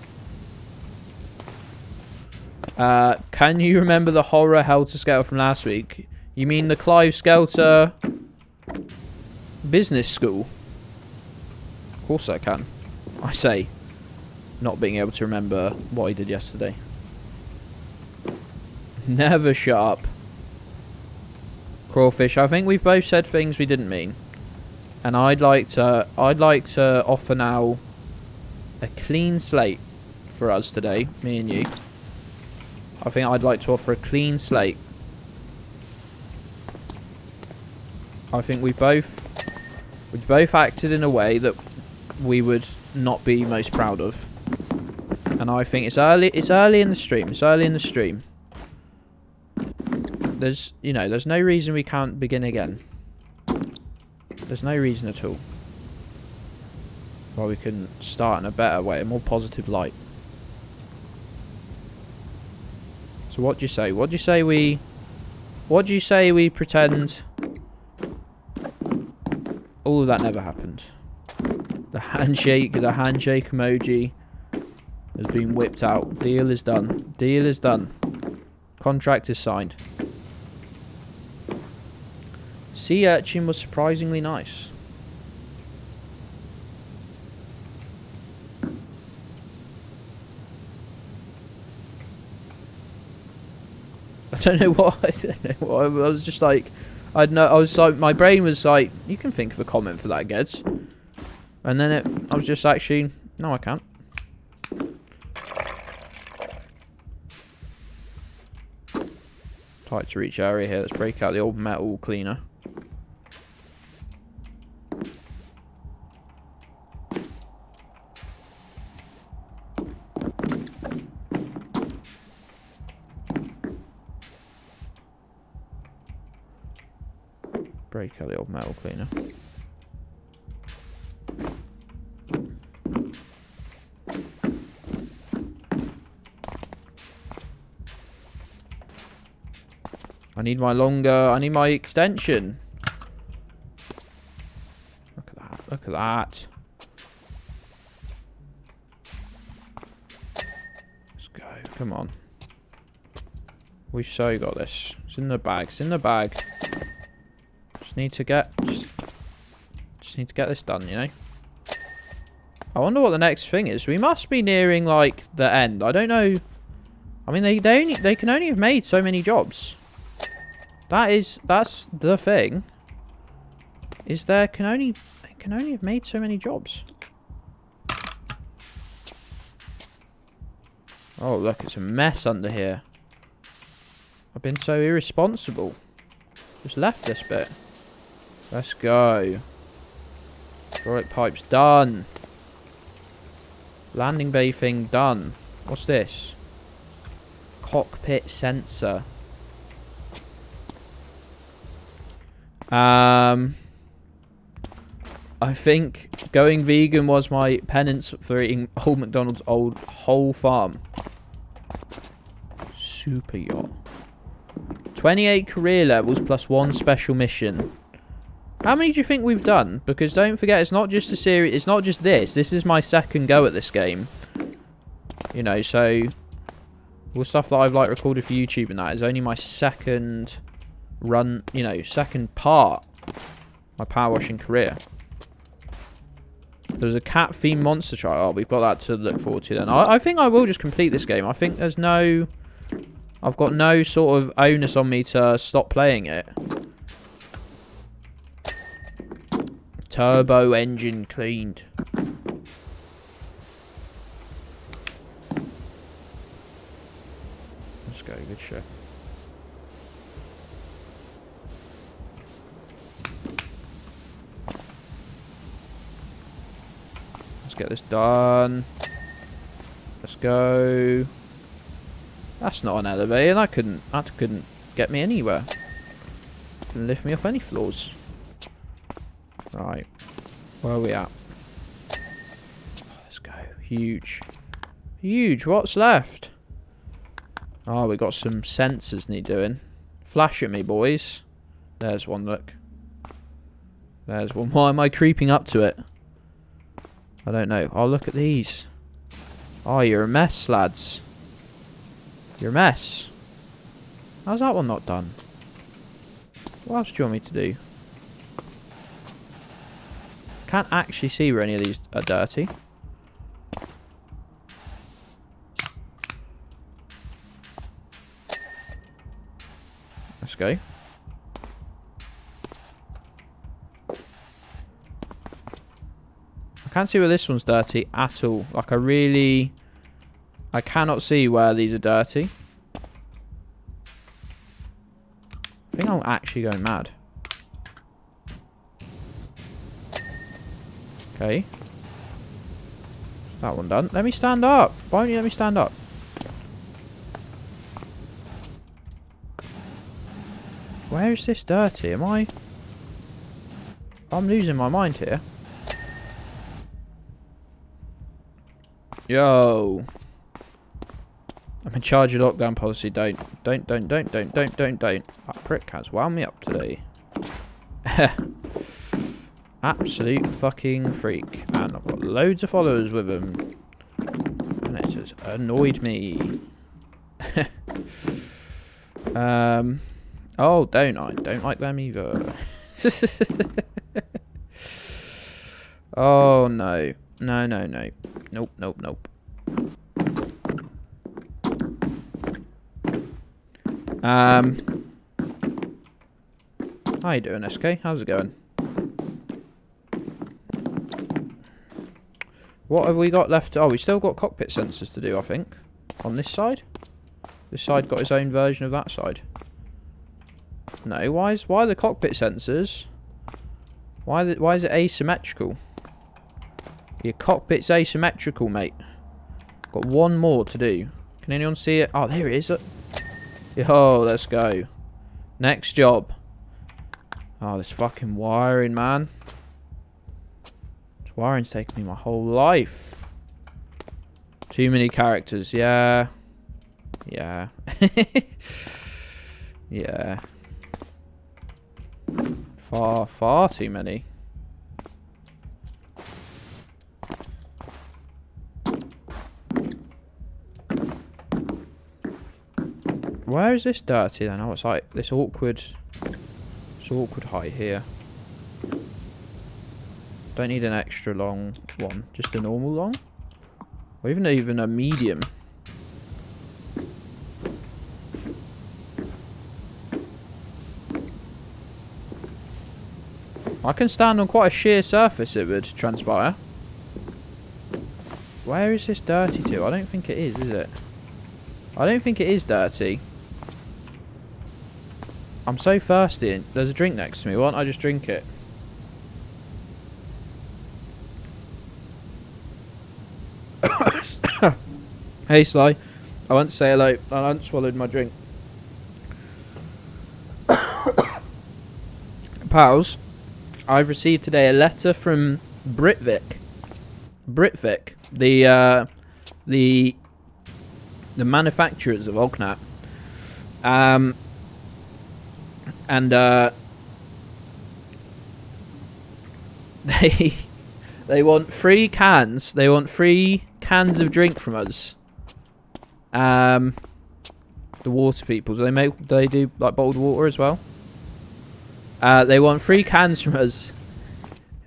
[SPEAKER 2] Can you remember the horror Helter Skelter from last week? You mean the Clive Skelter business school? Of course I can. I say, not being able to remember what I did yesterday. Never shut up. Crawfish, I think we've both said things we didn't mean. And I'd like to offer now a clean slate for us today, me and you. I think I'd like to offer a clean slate. I think we've both acted in a way that we would not be most proud of. And I think it's early in the stream. It's early in the stream. There's no reason we can't begin again. There's no reason at all why we can start in a better way, a more positive light. So what do you say? What do you say we pretend all of that never happened? The handshake emoji has been whipped out. Deal is done. Deal is done. Contract is signed. Sea urchin was surprisingly nice. I don't know what. I don't know what. I was just like, I was like, my brain was like, you can think of a comment for that, Gedds. And then I was just actually, no, I can't. Tight to reach area here. Let's break out the old metal cleaner. Break out the old metal cleaner. I need my extension. Look at that, look at that. Let's go, come on. We've so got this. It's in the bag, it's in the bag. Just need to get this done, you know. I wonder what the next thing is. We must be nearing like the end. I don't know. I mean, they can only have made so many jobs. That's the thing. Is they can only have made so many jobs. Oh look, it's a mess under here. I've been so irresponsible. Just left this bit. Let's go. Hydraulic pipes done. Landing bay thing done. What's this? Cockpit sensor. I think going vegan was my penance for eating old McDonald's whole farm. Super yacht. 28 career levels plus 1 special mission. How many do you think we've done? Because don't forget, it's not just a series. It's not just this. This is my second go at this game. You know, so all the stuff that I've like recorded for YouTube and that is only my second run. You know, second part. My power washing career. There's a cat themed monster trial. Oh, we've got that to look forward to then. I think I will just complete this game. I think there's no. I've got no sort of onus on me to stop playing it. Turbo engine cleaned. Let's go, good shit. Let's get this done. Let's go. That's not an elevator. That couldn't get me anywhere. Couldn't lift me off any floors. Right, where are we at? Oh, let's go. Huge. Huge. What's left? Oh, we got some sensors need doing. Flash at me, boys. There's one, look. There's one. Why am I creeping up to it? I don't know. Oh, look at these. Oh, you're a mess, lads. You're a mess. How's that one not done? What else do you want me to do? Can't actually see where any of these are dirty. Let's go. I can't see where this one's dirty at all. Like I cannot see where these are dirty. I think I'm actually going mad. Okay. That one done. Let me stand up. Why don't you let me stand up? Where is this dirty? I'm losing my mind here. Yo. I'm in charge of lockdown policy. Don't. That prick has wound me up today. Absolute fucking freak. And I've got loads of followers with him. And it has annoyed me. Oh, don't I? Don't like them either. Oh, no. No. Nope. How you doing, SK? How's it going? What have we got left? Oh, we still got cockpit sensors to do, I think. On this side? This side got its own version of that side. No, why are the cockpit sensors? Why is it asymmetrical? Your cockpit's asymmetrical, mate. Got one more to do. Can anyone see it? Oh, there it is. Yo, let's go. Next job. Oh, this fucking wiring, man. This wiring's taken me my whole life. Too many characters. Yeah. Yeah. Yeah. Far too many. Where is this dirty then? Oh, it's like this awkward height here. Don't need an extra long one, just a normal long, or even a medium. I can stand on quite a sheer surface, it would transpire. Where is this dirty to? I don't think it is it? I don't think it is dirty. I'm so thirsty. There's a drink next to me. Why don't I just drink it? Hey, Sly. I went to say hello. I unswallowed my drink. Pals, I've received today a letter from Britvic. The manufacturers of Ognat. They want free cans. They want free cans of drink from us. The water people. Do they do like bottled water as well? They want free cans from us.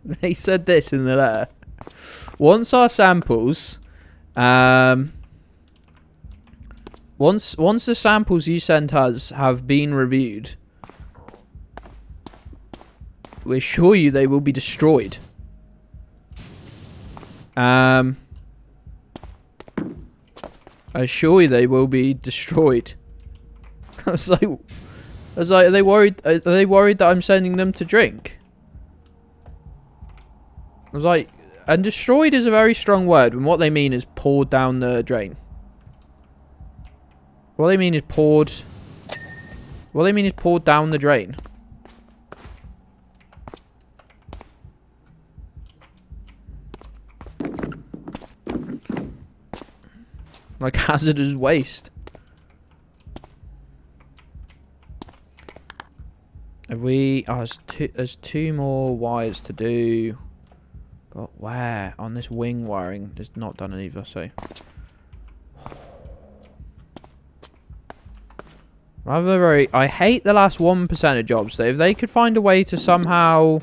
[SPEAKER 2] They said this in the letter. Once our samples, once the samples you sent us have been reviewed, we assure you they will be destroyed. I assure you they will be destroyed. I was like, are they worried? Are they worried that I'm sending them to drink? I was like, and destroyed is a very strong word, and what they mean is poured down the drain. What they mean is poured. What they mean is poured down the drain. Like hazardous waste. Have we... Oh, there's two more wires to do. But where? On this wing wiring. It's not done either, so... Rather very... I hate the last 1% of jobs, though. If they could find a way to somehow...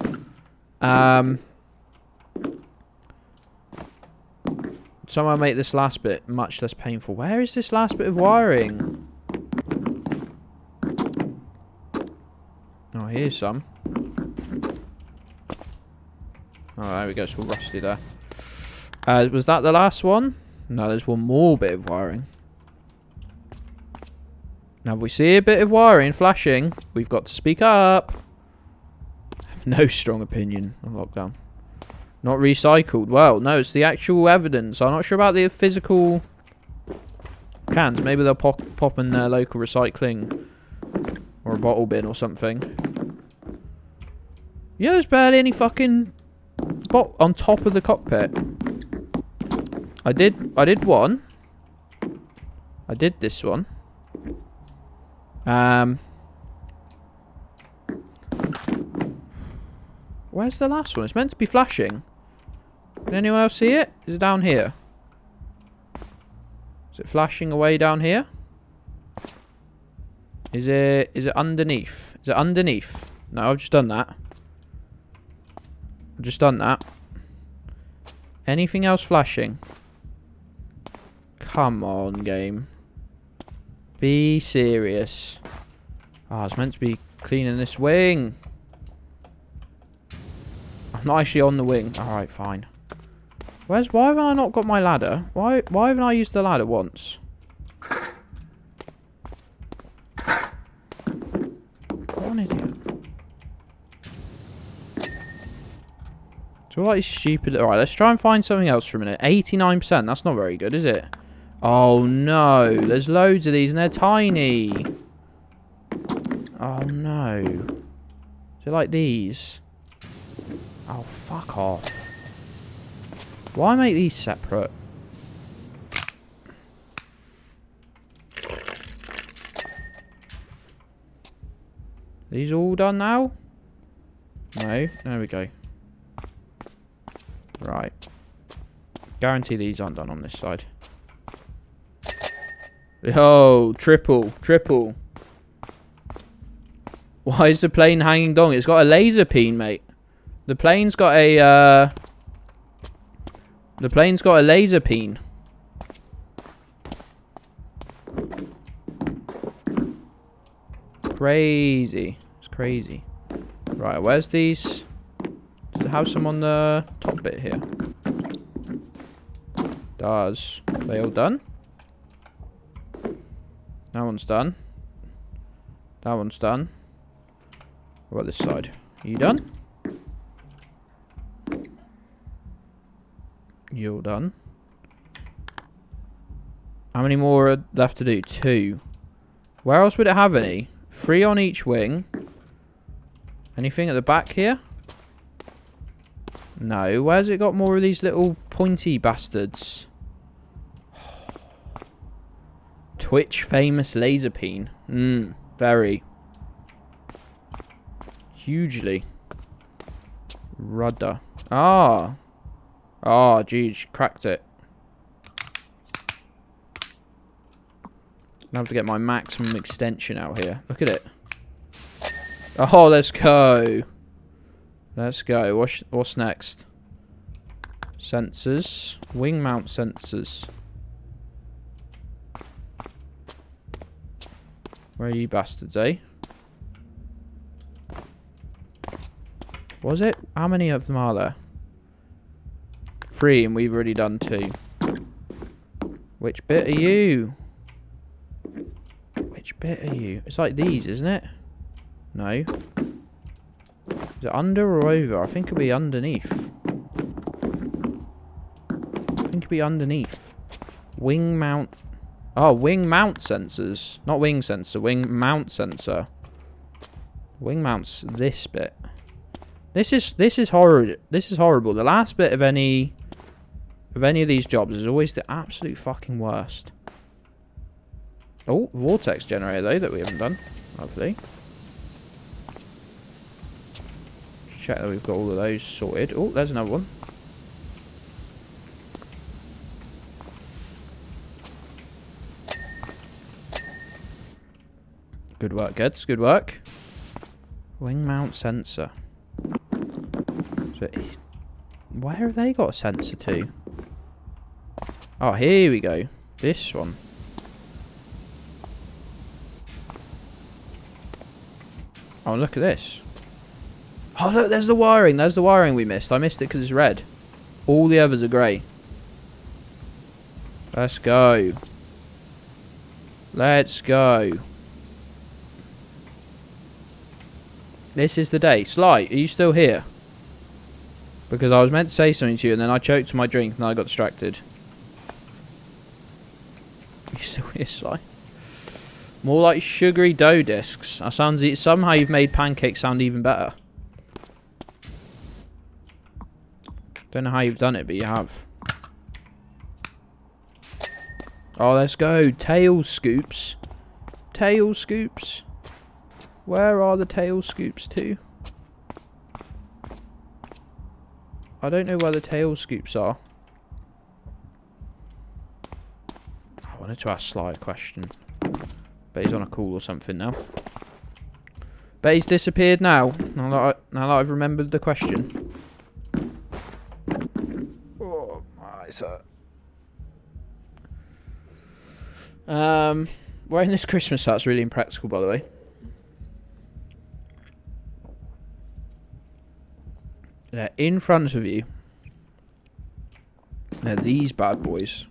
[SPEAKER 2] somehow make this last bit much less painful. Where is this last bit of wiring? Oh, here's some. Oh, there we go. It's all rusty there. Was that the last one? No, there's one more bit of wiring. Now, if we see a bit of wiring flashing, we've got to speak up. I have no strong opinion on lockdown. Not recycled. Well, no, it's the actual evidence. I'm not sure about the physical cans. Maybe they'll pop in their local recycling or a bottle bin or something. Yeah, there's barely any fucking on top of the cockpit. I did one. I did this one. Where's the last one? It's meant to be flashing. Can anyone else see it? Is it down here? Is it flashing away down here? Is it underneath? Is it underneath? No, I've just done that. I've just done that. Anything else flashing? Come on, game. Be serious. Oh, I was meant to be cleaning this wing. I'm not actually on the wing. Alright, fine. Why haven't I not got my ladder? Why haven't I used the ladder once? What an idiot. So all like stupid. Alright, let's try and find something else for a minute. 89%, that's not very good, is it? Oh no, there's loads of these and they're tiny. Oh no. Is it like these? Oh, fuck off. Why make these separate? These all done now? No. There we go. Right. Guarantee these aren't done on this side. Oh, triple. Why is the plane hanging dong? It's got a laser peen, mate. The plane's got a, laser peen. Crazy. It's crazy. Right, where's these? Does it have some on the top bit here? Does. Are they all done? That one's done. That one's done. What about this side? Are you done? You all done? How many more are left to do? 2. Where else would it have any? 3 on each wing. Anything at the back here? No. Where's it got more of these little pointy bastards? Twitch famous laser peen. Very. Hugely. Rudder. Ah. Oh, geez, cracked it. I have to get my maximum extension out here. Look at it. Oh, let's go. Let's go. What's next? Sensors. Wing mount sensors. Where are you bastards, eh? Was it? How many of them are there? 3, and we've already done 2. Which bit are you? Which bit are you? It's like these, isn't it? No. Is it under or over? I think it'll be underneath. I think it'll be underneath. Wing mount. Oh, wing mount sensors. Not wing sensor, wing mount sensor. Wing mounts this bit. This is horrible. This is horrible. The last bit of any of these jobs is always the absolute fucking worst. Oh, vortex generator though that we haven't done. Lovely. Check that we've got all of those sorted. Oh, there's another one. Good work, Gedds. Good work. Wing mount sensor. So, where have they got a sensor to? Oh, here we go. This one. Oh, look at this. Oh, look, there's the wiring. There's the wiring we missed. I missed it because it's red. All the others are grey. Let's go. Let's go. This is the day. Sly, are you still here? Because I was meant to say something to you and then I choked my drink and I got distracted. Are you still here, Sly? More like sugary dough discs. That sounds. Somehow you've made pancakes sound even better. Don't know how you've done it, but you have. Oh, let's go. Tail scoops. Tail scoops. Where are the tail scoops to? I don't know where the tail scoops are. I wanted to ask Sly a question. Bet he's on a call or something now. Bet he's disappeared now. Now that I've remembered the question. Oh, my sir. Wearing this Christmas hat's really impractical, by the way. They're in front of you. They're these bad boys.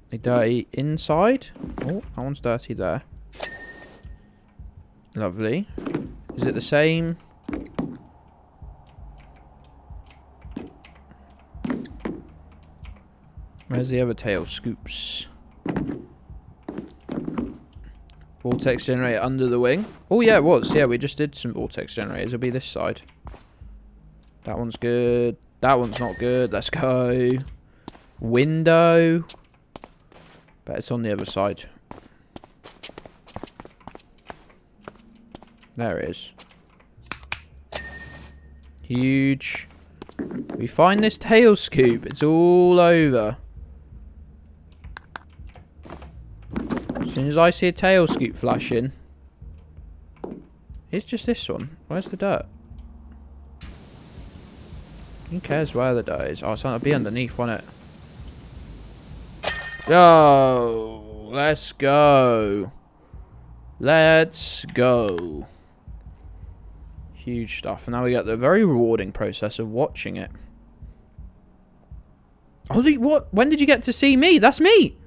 [SPEAKER 2] They dirty inside. Oh, that one's dirty there. Lovely. Is it the same? Where's the other tail scoops? Vortex generator under the wing. Oh yeah, it was. Yeah, we just did some vortex generators. It'll be this side. That one's good. That one's not good. Let's go. Window. Bet it's on the other side. There it is. Huge. We find this tail scoop. It's all over. As soon as I see a tail scoop flashing. It's just this one. Where's the dirt? Who cares where the dirt is? Oh, it's going to be underneath, won't it? Go! Let's go. Let's go. Huge stuff. And now we get the very rewarding process of watching it. Oh, what? When did you get to see me? That's me!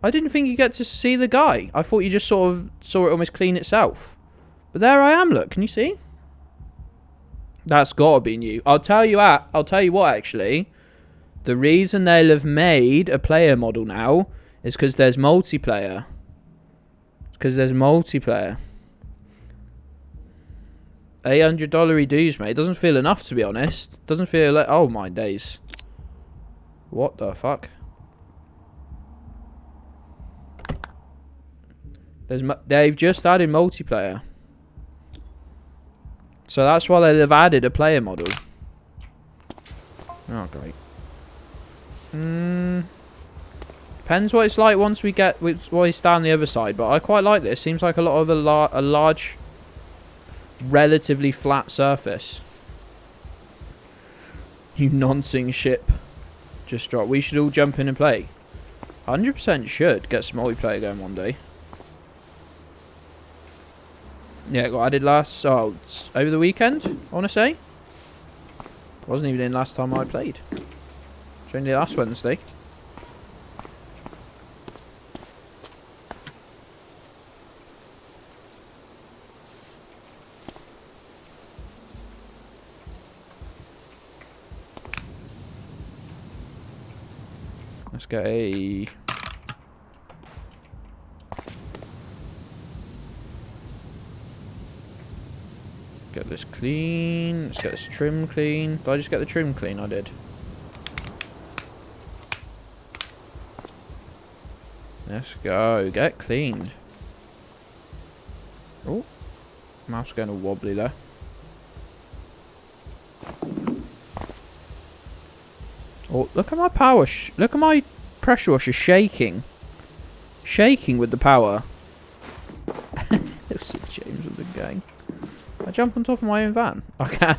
[SPEAKER 2] I didn't think you get to see the guy. I thought you just sort of saw it almost clean itself. But there I am, look. Can you see? That's gotta be new. I'll tell you what, actually. The reason they'll have made a player model now is because there's multiplayer. Because there's multiplayer. $800 dues, mate. Doesn't feel enough, to be honest. Doesn't feel like... Oh, my days. What the fuck? They've just added multiplayer. So that's why they've added a player model. Oh, great. Depends what it's like once we get... While we stand on the other side. But I quite like this. Seems like a lot of a large... relatively flat surface. You nonsense ship. Just drop. We should all jump in and play. 100% should get some multiplayer going one day. Yeah, it got added over the weekend, I want to say. Wasn't even in last time I played. It's only last Wednesday. Let's get a... Get this clean. Let's get this trim clean. Did I just get the trim clean? I did. Let's go. Get cleaned. Oh. Mouse going all wobbly there. Oh, look at my power. Look at my pressure washer shaking. Shaking with the power. St. James with the gang. I jump on top of my own van. I can.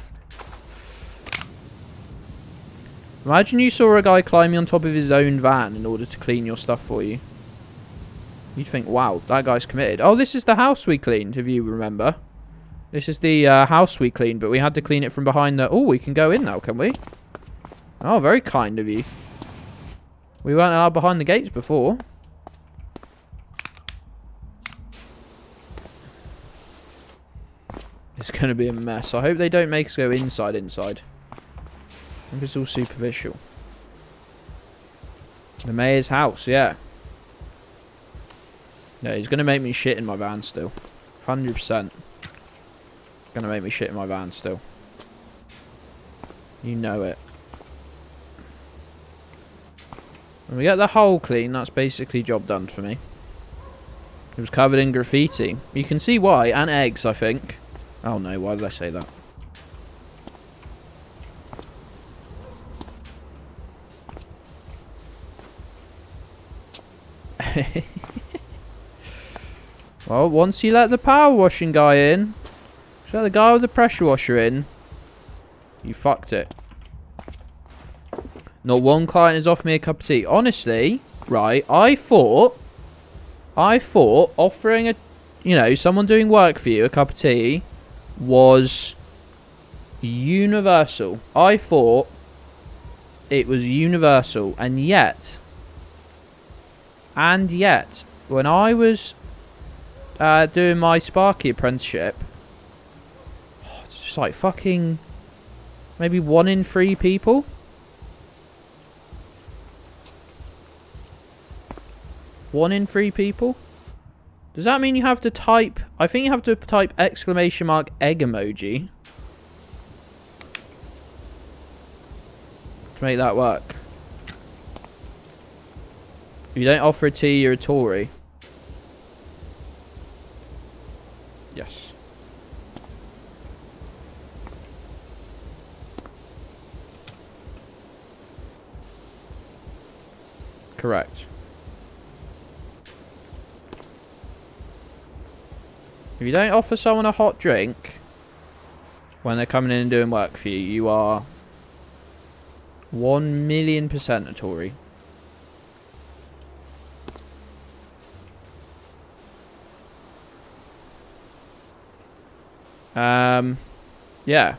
[SPEAKER 2] Imagine you saw a guy climbing on top of his own van in order to clean your stuff for you. You'd think, wow, that guy's committed. Oh, this is the house we cleaned, if you remember. This is the house we cleaned, but we had to clean it from behind the... Oh, we can go in now, can we? Oh, very kind of you. We weren't allowed behind the gates before. It's going to be a mess. I hope they don't make us go inside. I think it's all superficial. The mayor's house, yeah. Yeah, he's going to make me shit in my van still. 100%. Going to make me shit in my van still. You know it. When we get the hole clean, that's basically job done for me. It was covered in graffiti. You can see why, and eggs, I think. Oh no, why did I say that? Well, once you let the power washing guy in, let the guy with the pressure washer in, you fucked it. Not one client has offered me a cup of tea. Honestly, right, I thought offering someone doing work for you a cup of tea was Universal. I thought it was universal, and yet, when I was doing my Sparky apprenticeship, it's just like fucking maybe 1 in 3 people. One in 3 people? Does that mean you have to type... I think you have to type exclamation mark egg emoji to make that work. If you don't offer a tea, you're a Tory. Yes. Correct. If you don't offer someone a hot drink when they're coming in and doing work for you, you are 1,000,000% a Tory. Yeah.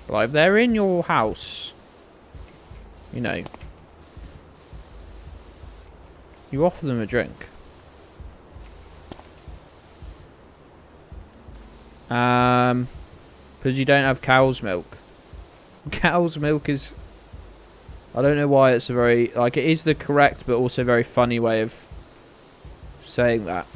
[SPEAKER 2] Like, if they're in your house, you know, you offer them a drink. Because you don't have cow's milk. Cow's milk is... I don't know why it's a very... Like, it is the correct but also very funny way of saying that.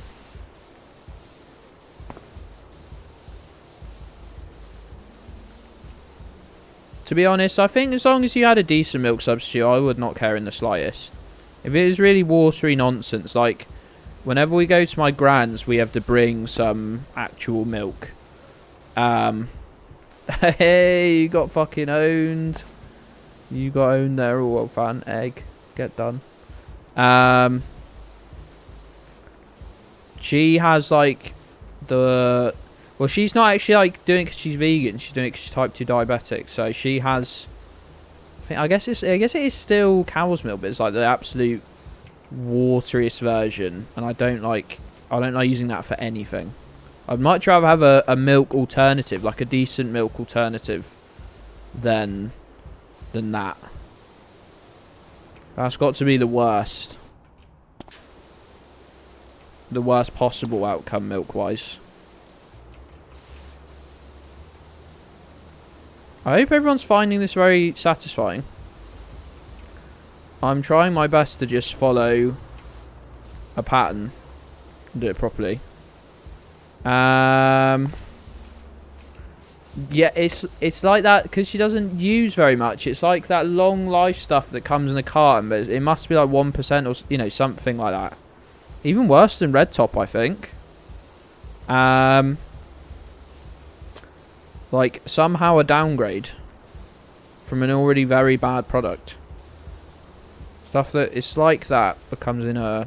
[SPEAKER 2] To be honest, I think as long as you had a decent milk substitute, I would not care in the slightest. If it is really watery nonsense, like, whenever we go to my grand's, we have to bring some actual milk. Hey, you got fucking owned. You got owned there, all well, fan. Egg. Get done. She has, like, the... Well, she's not actually, like, doing it because she's vegan. She's doing it because she's type 2 diabetic. So she has... I guess it is still cow's milk, but it's, like, the absolute wateriest version. And I don't like using that for anything. I'd much rather have a milk alternative, like a decent milk alternative, than that. That's got to be the worst. The worst possible outcome milk-wise. I hope everyone's finding this very satisfying. I'm trying my best to just follow a pattern and do it properly. Yeah, it's like that because she doesn't use very much. It's like that long life stuff that comes in a carton, but it must be like 1% or, you know, something like that. Even worse than Red Top, I think. Like, somehow a downgrade from an already very bad product. Stuff that it's like that becomes in a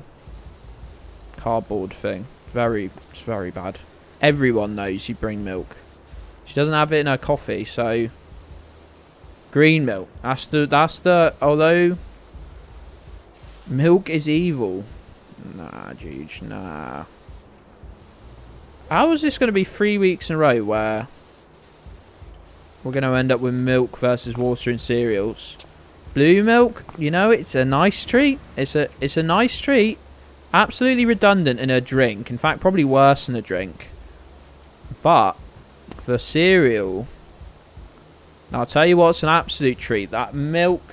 [SPEAKER 2] cardboard thing. It's very bad. Everyone knows you bring milk. She doesn't have it in her coffee, so green milk. That's the although milk is evil. Nah, Juge, nah. How is this going to be 3 weeks in a row where we're going to end up with milk versus water and cereals? Blue milk, you know, it's a nice treat. It's a nice treat. Absolutely redundant in a drink. In fact, probably worse than a drink. But for cereal, now I'll tell you what's an absolute treat. That milk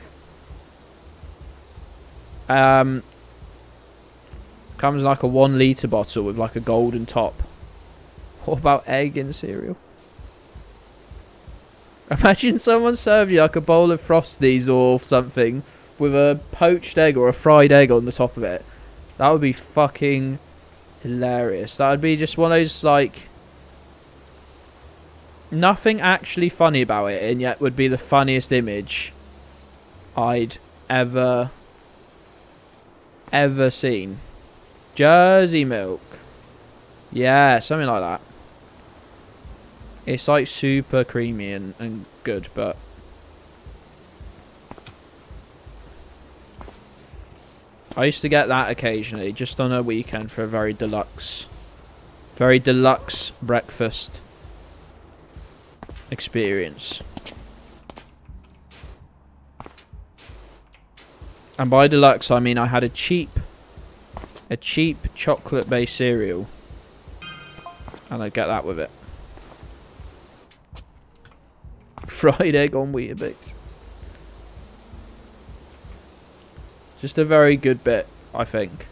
[SPEAKER 2] comes in like a 1 litre bottle with like a golden top. What about egg in cereal? Imagine someone served you like a bowl of Frosties or something with a poached egg or a fried egg on the top of it. That would be fucking hilarious. That would be just one of those, like, nothing actually funny about it, and yet would be the funniest image I'd ever seen. Jersey milk. Yeah, something like that. It's like super creamy and good, but I used to get that occasionally, just on a weekend for a very deluxe breakfast experience. And by deluxe, I mean I had a cheap chocolate-based cereal, and I'd get that with it. Fried egg on Weetabix. Just a very good bit, I think.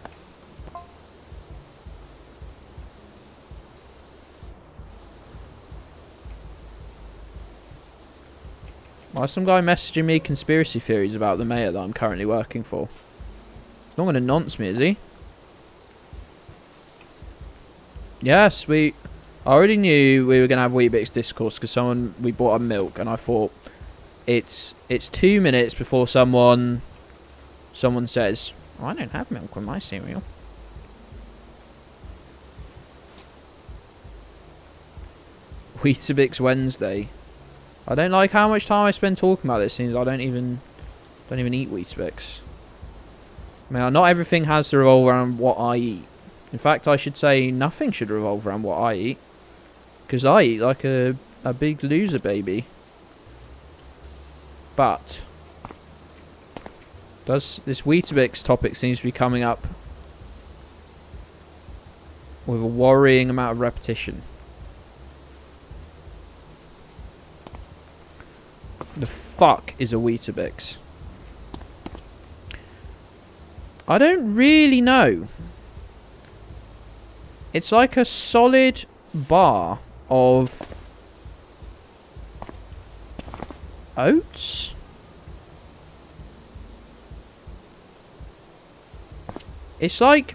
[SPEAKER 2] Why is some guy messaging me conspiracy theories about the mayor that I'm currently working for? He's not going to nonce me, is he? Yes, I already knew we were going to have Weetabix discourse because we bought a milk, and I thought it's 2 minutes before someone says, oh, I don't have milk with my cereal. Weetabix Wednesday. I don't like how much time I spend talking about this, since I don't even eat Weetabix. I mean, not everything has to revolve around what I eat. In fact, I should say nothing should revolve around what I eat, because I eat like a big loser baby. But this Weetabix topic seems to be coming up with a worrying amount of repetition. The fuck is a Weetabix? I don't really know. It's like a solid bar of oats? It's like...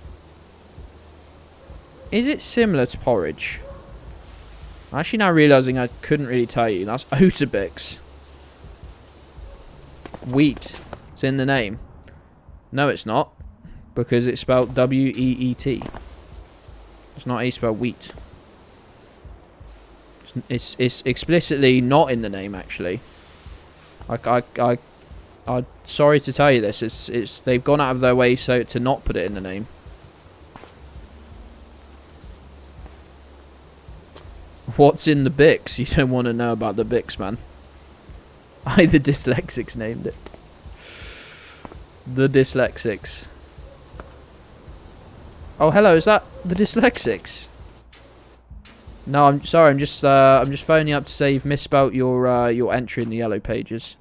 [SPEAKER 2] Is it similar to porridge? I'm actually now realising I couldn't really tell you. That's Oatabix. Wheat. It's in the name. No, it's not. Because it's spelled W-E-E-T. It's not how you spell wheat. It's explicitly not in the name, actually. I'm sorry to tell you this. They've gone out of their way to not put it in the name. What's in the Bix? You don't want to know about the Bix, man. The dyslexics named it. The dyslexics. Oh, hello. Is that the dyslexics? No, I'm sorry. I'm just phoning up to say you've misspelt your entry in the yellow pages.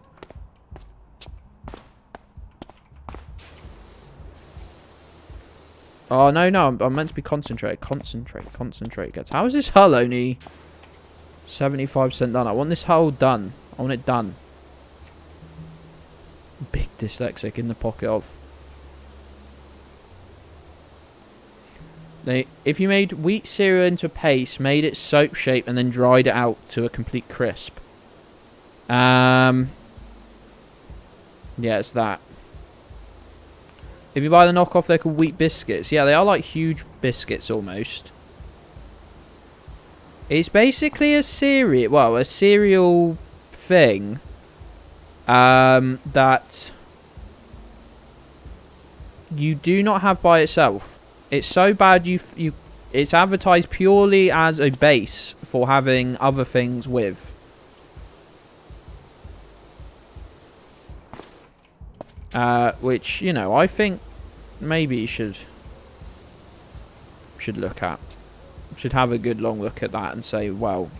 [SPEAKER 2] Oh no, I'm meant to be concentrate. Concentrate. Guys. How is this hull only 75% done? I want this hull done. I want it done. Big dyslexic in the pocket of. If you made wheat cereal into a paste, made it soap shape, and then dried it out to a complete crisp. Yeah, it's that. If you buy the knockoff, they're called wheat biscuits. Yeah, they are like huge biscuits almost. It's basically a cereal, well, a cereal thing that you do not have by itself. It's so bad it's advertised purely as a base for having other things with. Which, you know, I think maybe you should look at. Should have a good long look at that and say, well,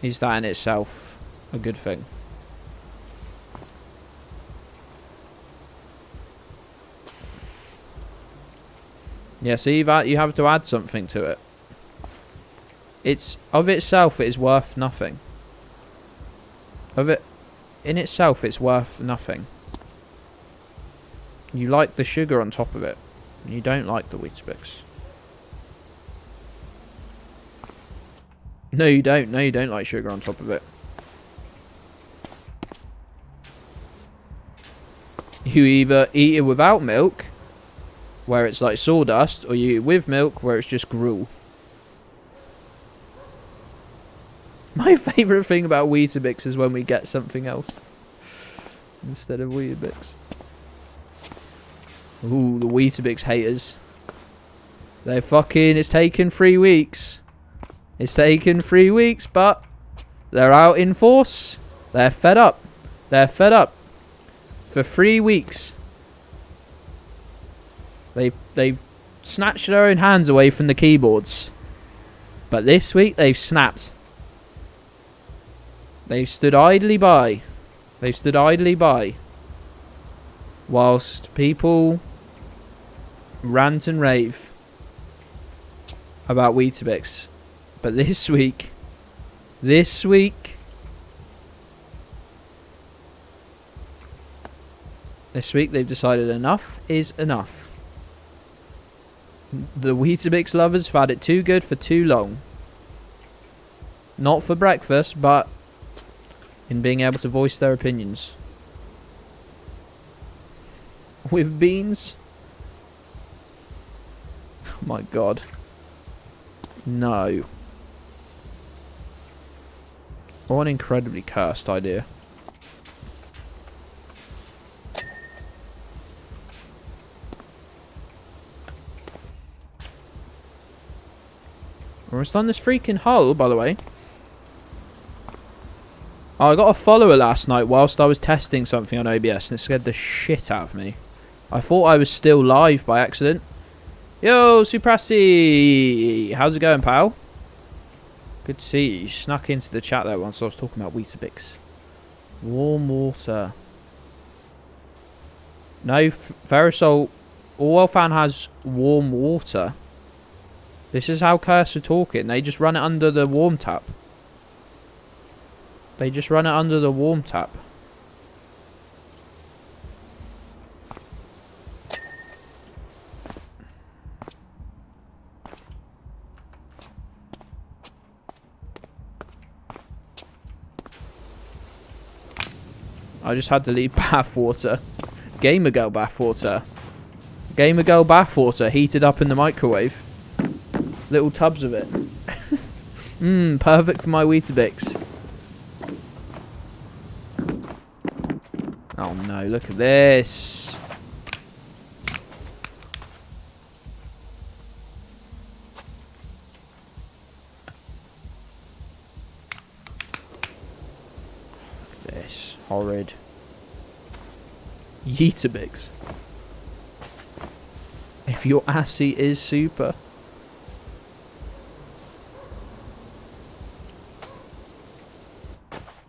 [SPEAKER 2] is that in itself a good thing? Yeah, so you have to add something to it. It's of itself, it is worth nothing. In itself, it's worth nothing. You like the sugar on top of it. You don't like the Weetabix. No, you don't. No, you don't like sugar on top of it. You either eat it without milk, where it's like sawdust, or you eat it with milk, where it's just gruel. My favourite thing about Weetabix is when we get something else instead of Weetabix. Ooh, the Weetabix haters. They're fucking... It's taken 3 weeks. It's taken 3 weeks, but they're out in force. They're fed up. They're fed up. For 3 weeks. They've snatched their own hands away from the keyboards. But this week, they've snapped. They've stood idly by. They've stood idly by. Whilst people rant and rave about Weetabix. But this week, they've decided enough is enough. The Weetabix lovers have had it too good for too long. Not for breakfast, but in being able to voice their opinions. With beans? Oh my god. No. What an incredibly cursed idea. We're almost on this freaking hull, by the way. Oh, I got a follower last night whilst I was testing something on OBS, and it scared the shit out of me. I thought I was still live by accident. Yo, Suprasi! How's it going, pal? Good to see you. You snuck into the chat there once I was talking about Weetabix. Warm water. No, Ferrosol. Orwell fan has warm water. This is how Curse are talking. They just run it under the warm tap. They just run it under the warm tap. I just had to leave bathwater. Gamer girl bathwater. Gamer girl bathwater heated up in the microwave. Little tubs of it. Perfect for my Weetabix. Oh no, look at this. This horrid Yeetabix. If your assy is super.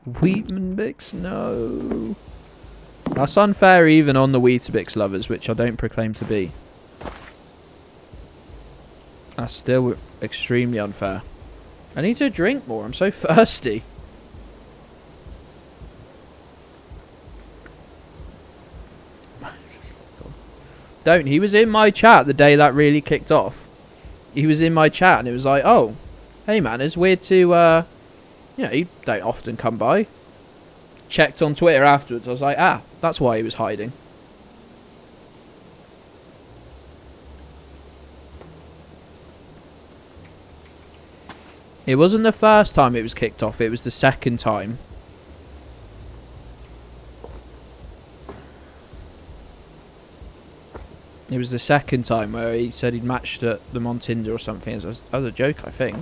[SPEAKER 2] Wheatman Bix? No. That's unfair even on the Weetabix lovers, which I don't proclaim to be. That's still extremely unfair. I need to drink more. I'm so thirsty. Don't. He was in my chat the day that really kicked off. He was in my chat and it was like, oh, hey man, it's weird to, you know, you don't often come by. Checked on Twitter afterwards. I was like, ah, that's why he was hiding. It wasn't the first time it was kicked off. It was the second time. It was the second time where he said he'd matched them on Tinder or something. It was a joke, I think.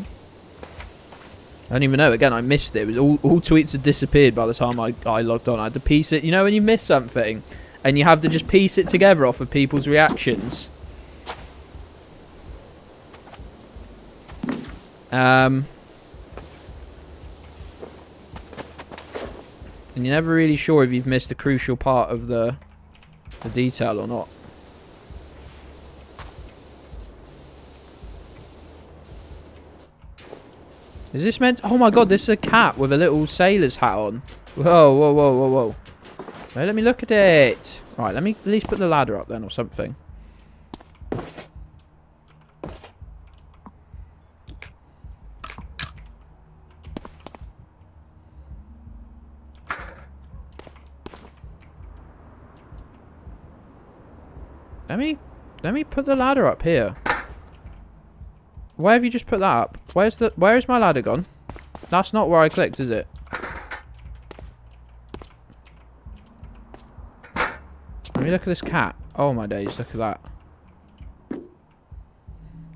[SPEAKER 2] I don't even know. Again, I missed it. It was all tweets had disappeared by the time I logged on. I had to piece it. You know when you miss something and you have to just piece it together off of people's reactions? And you're never really sure if you've missed a crucial part of the detail or not. Is this meant... Oh my god, this is a cat with a little sailor's hat on. Whoa, whoa, whoa, whoa, whoa. Right, let me look at it. Right, let me at least put the ladder up then or something. Let me put the ladder up here. Where have you just put that up? Where is my ladder gone? That's not where I clicked, is it? Let me look at this cat. Oh my days, look at that.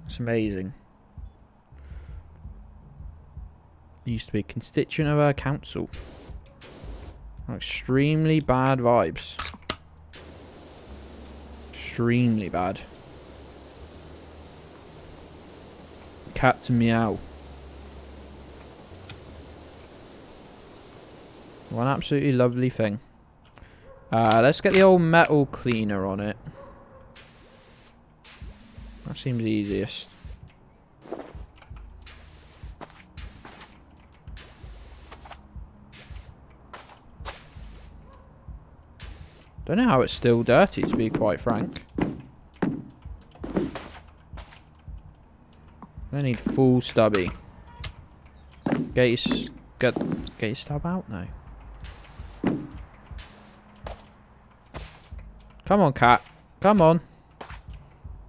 [SPEAKER 2] It's amazing. Used to be a constituent of our council. Extremely bad vibes. Extremely bad. Cat to meow. One absolutely lovely thing. Let's get the old metal cleaner on it. That seems the easiest. Don't know how it's still dirty, to be quite frank. I need full stubby. Get your stub out now. Come on, cat. Come on.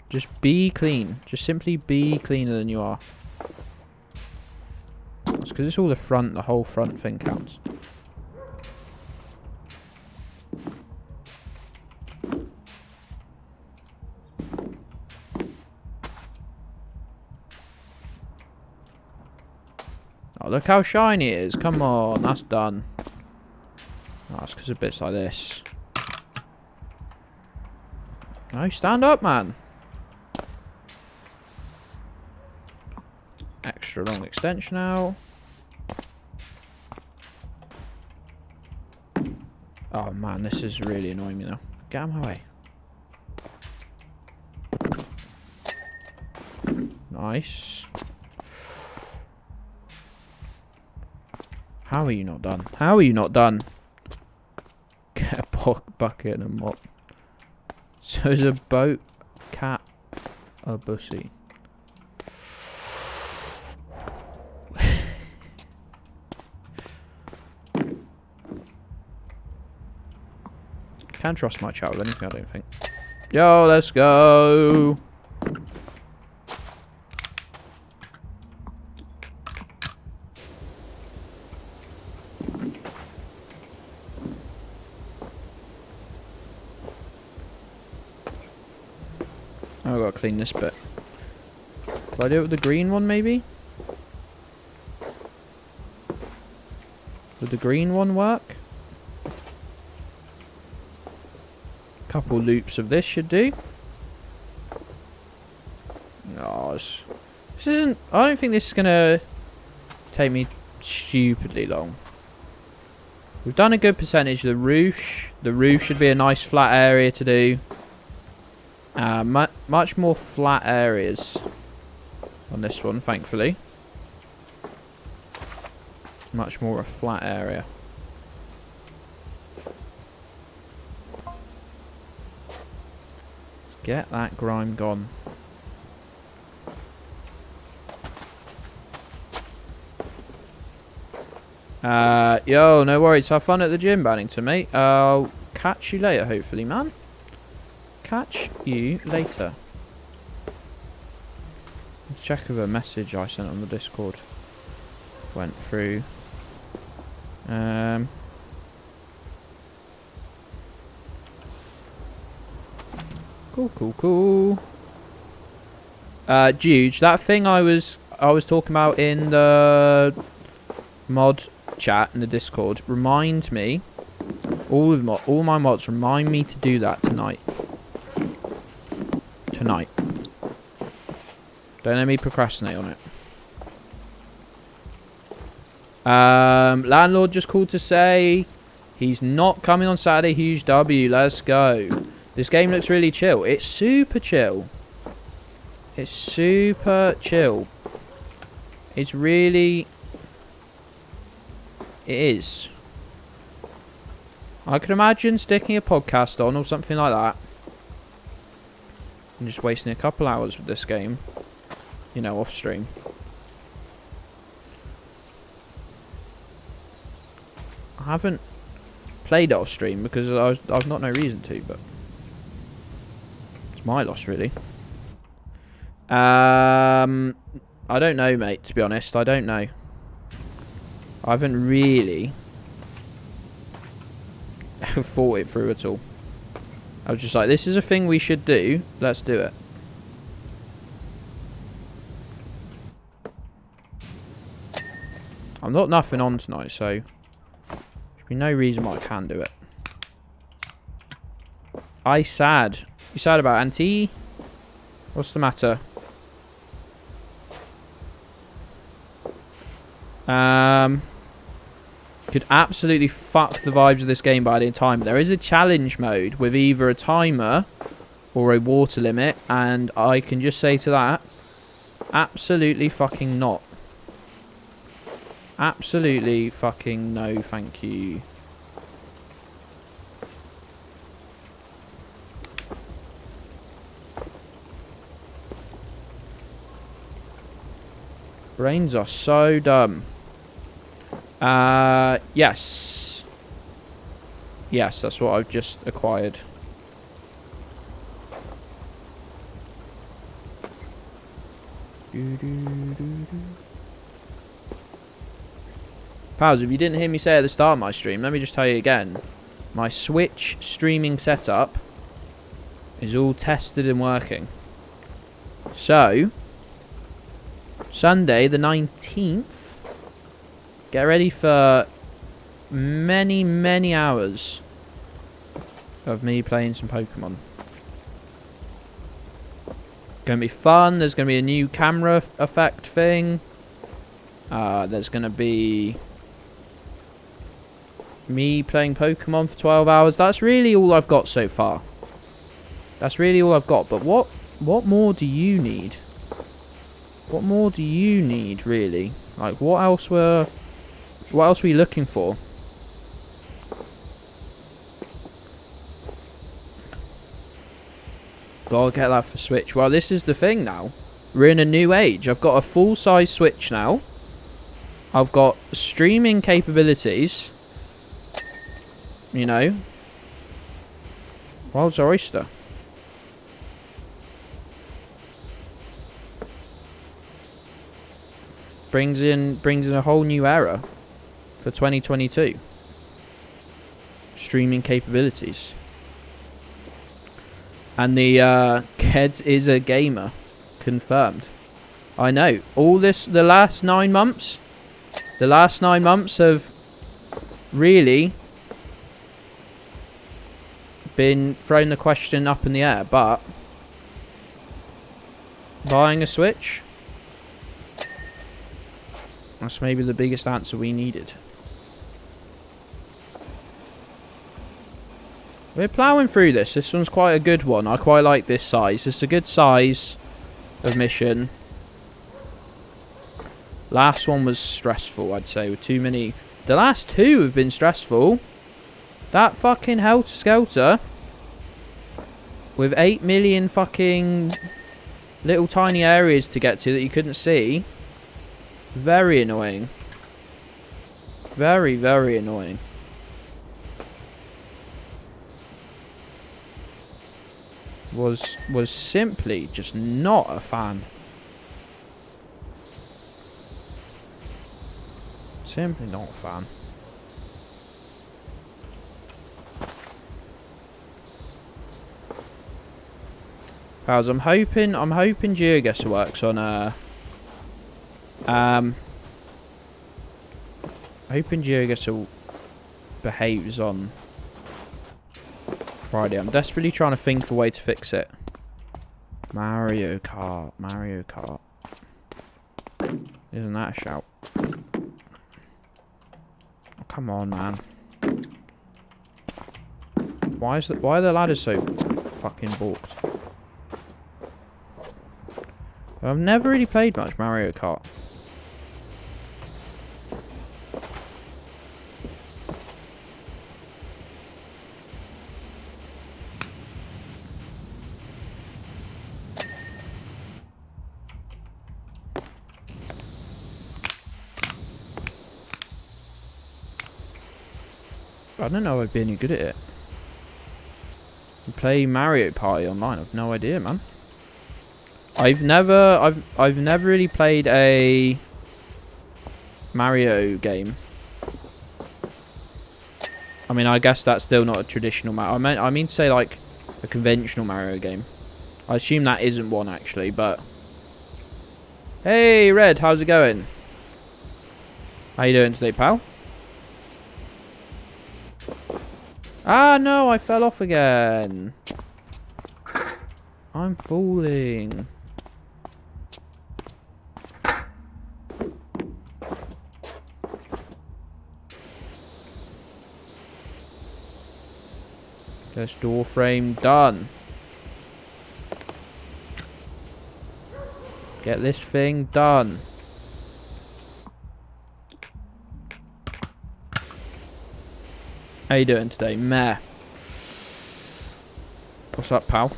[SPEAKER 2] Just be clean. Just simply be cleaner than you are. That's because it's all the front. The whole front thing counts. Oh, look how shiny it is. Come on, that's done. Oh, that's because of bits like this. No, stand up, man. Extra long extension out. Oh man, this is really annoying me now. Get out of my way. Nice. How are you not done? How are you not done? Get a bucket and a mop. So is a boat, cat, a bussy. Can't trust much out of anything, I don't think. Yo, let's go. Oh, I've got to clean this bit. Do I do it with the green one, maybe? Would the green one work? Couple loops of this should do. Oh, this isn't... I don't think this is going to take me stupidly long. We've done a good percentage. The roof should be a nice flat area to do. Much more flat areas on this one, thankfully. Much more a flat area. Get that grime gone. Yo, no worries. Have fun at the gym, Bannington, mate. I'll catch you later, hopefully, man. Catch you later. Let's check if a message I sent on the Discord went through. Cool. Juge, that thing I was talking about in the mod chat in the Discord, remind me, all my mods, remind me to do that tonight. Don't let me procrastinate on it. Landlord just called to say he's not coming on Saturday. Huge W. Let's go. This game looks really chill. It's super chill. It's really... It is. I could imagine sticking a podcast on or something like that. And just wasting a couple hours with this game. You know, off stream. I haven't played it off stream because I've not no reason to, but it's my loss, really. I don't know, mate, to be honest. I don't know. I haven't really thought it through at all. I was just like, this is a thing we should do. Let's do it. I'm not nothing on tonight, so there's be no reason why I can't do it. I sad. You sad about Auntie? What's the matter? Could absolutely fuck the vibes of this game by adding a timer. There is a challenge mode with either a timer or a water limit, and I can just say to that, absolutely fucking not. Absolutely fucking no, thank you. Brains are so dumb. Yes. Yes, that's what I've just acquired. Pals, if you didn't hear me say at the start of my stream, let me just tell you again. My Switch streaming setup is all tested and working. So, Sunday the 19th, get ready for many, many hours of me playing some Pokemon. Gonna be fun. There's gonna be a new camera effect thing. There's gonna be me playing Pokemon for 12 hours. That's really all I've got so far. That's really all I've got. But what more do you need? What more do you need, really? Like, what else were you looking for? Gotta get that for Switch. Well, this is the thing now. We're in a new age. I've got a full-size Switch now. I've got streaming capabilities. You know. World's our oyster. Brings in a whole new era for 2022. Streaming capabilities. And the O'Gedds is a gamer. Confirmed. I know. All this, the last 9 months have really been throwing the question up in the air, but buying a Switch, that's maybe the biggest answer we needed. We're ploughing through this. This one's quite a good one. I quite like this size. It's a good size of mission. Last one was stressful, I'd say, with too many. The last two have been stressful. That fucking Helter Skelter with 8 million fucking little tiny areas to get to that you couldn't see. Very annoying. Very, very annoying. Was simply just not a fan. Simply not a fan. Pals, I'm hoping Geoguessr works on hoping Geoguessr behaves on Friday. I'm desperately trying to think of a way to fix it. Mario Kart. Isn't that a shout? Oh, come on, man. Why are the ladders so fucking balked? I've never really played much Mario Kart. I don't know if I'd be any good at it. You play Mario Party online? I've no idea, man. I've never really played a Mario game. I mean, I guess that's still not a traditional Mario. I mean to say, like, A conventional Mario game. I assume that isn't one actually, but... Hey, Red, how's it going? How you doing today, pal? Ah, no, I fell off again. I'm falling. This door frame done. Get this thing done. How you doing today? Meh. What's up, pal?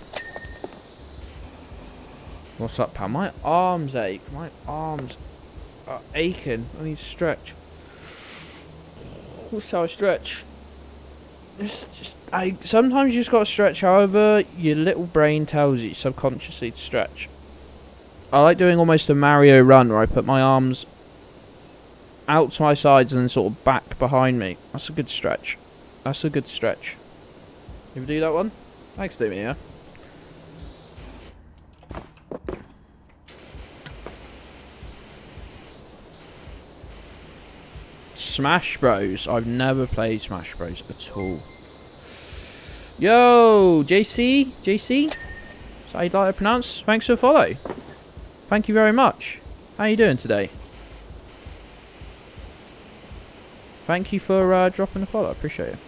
[SPEAKER 2] What's up, pal? My arms ache. My arms are aching. I need to stretch. What's how I stretch? Sometimes you just gotta stretch however your little brain tells you subconsciously to stretch. I like doing almost a Mario run where I put my arms out to my sides and then sort of back behind me. That's a good stretch. That's a good stretch. You ever do that one? Thanks, Demi, yeah? Smash Bros. I've never played Smash Bros. At all. Yo, JC? JC? Is that how you'd like to pronounce? Thanks for the follow. Thank you very much. How you doing today? Thank you for dropping the follow. I appreciate it.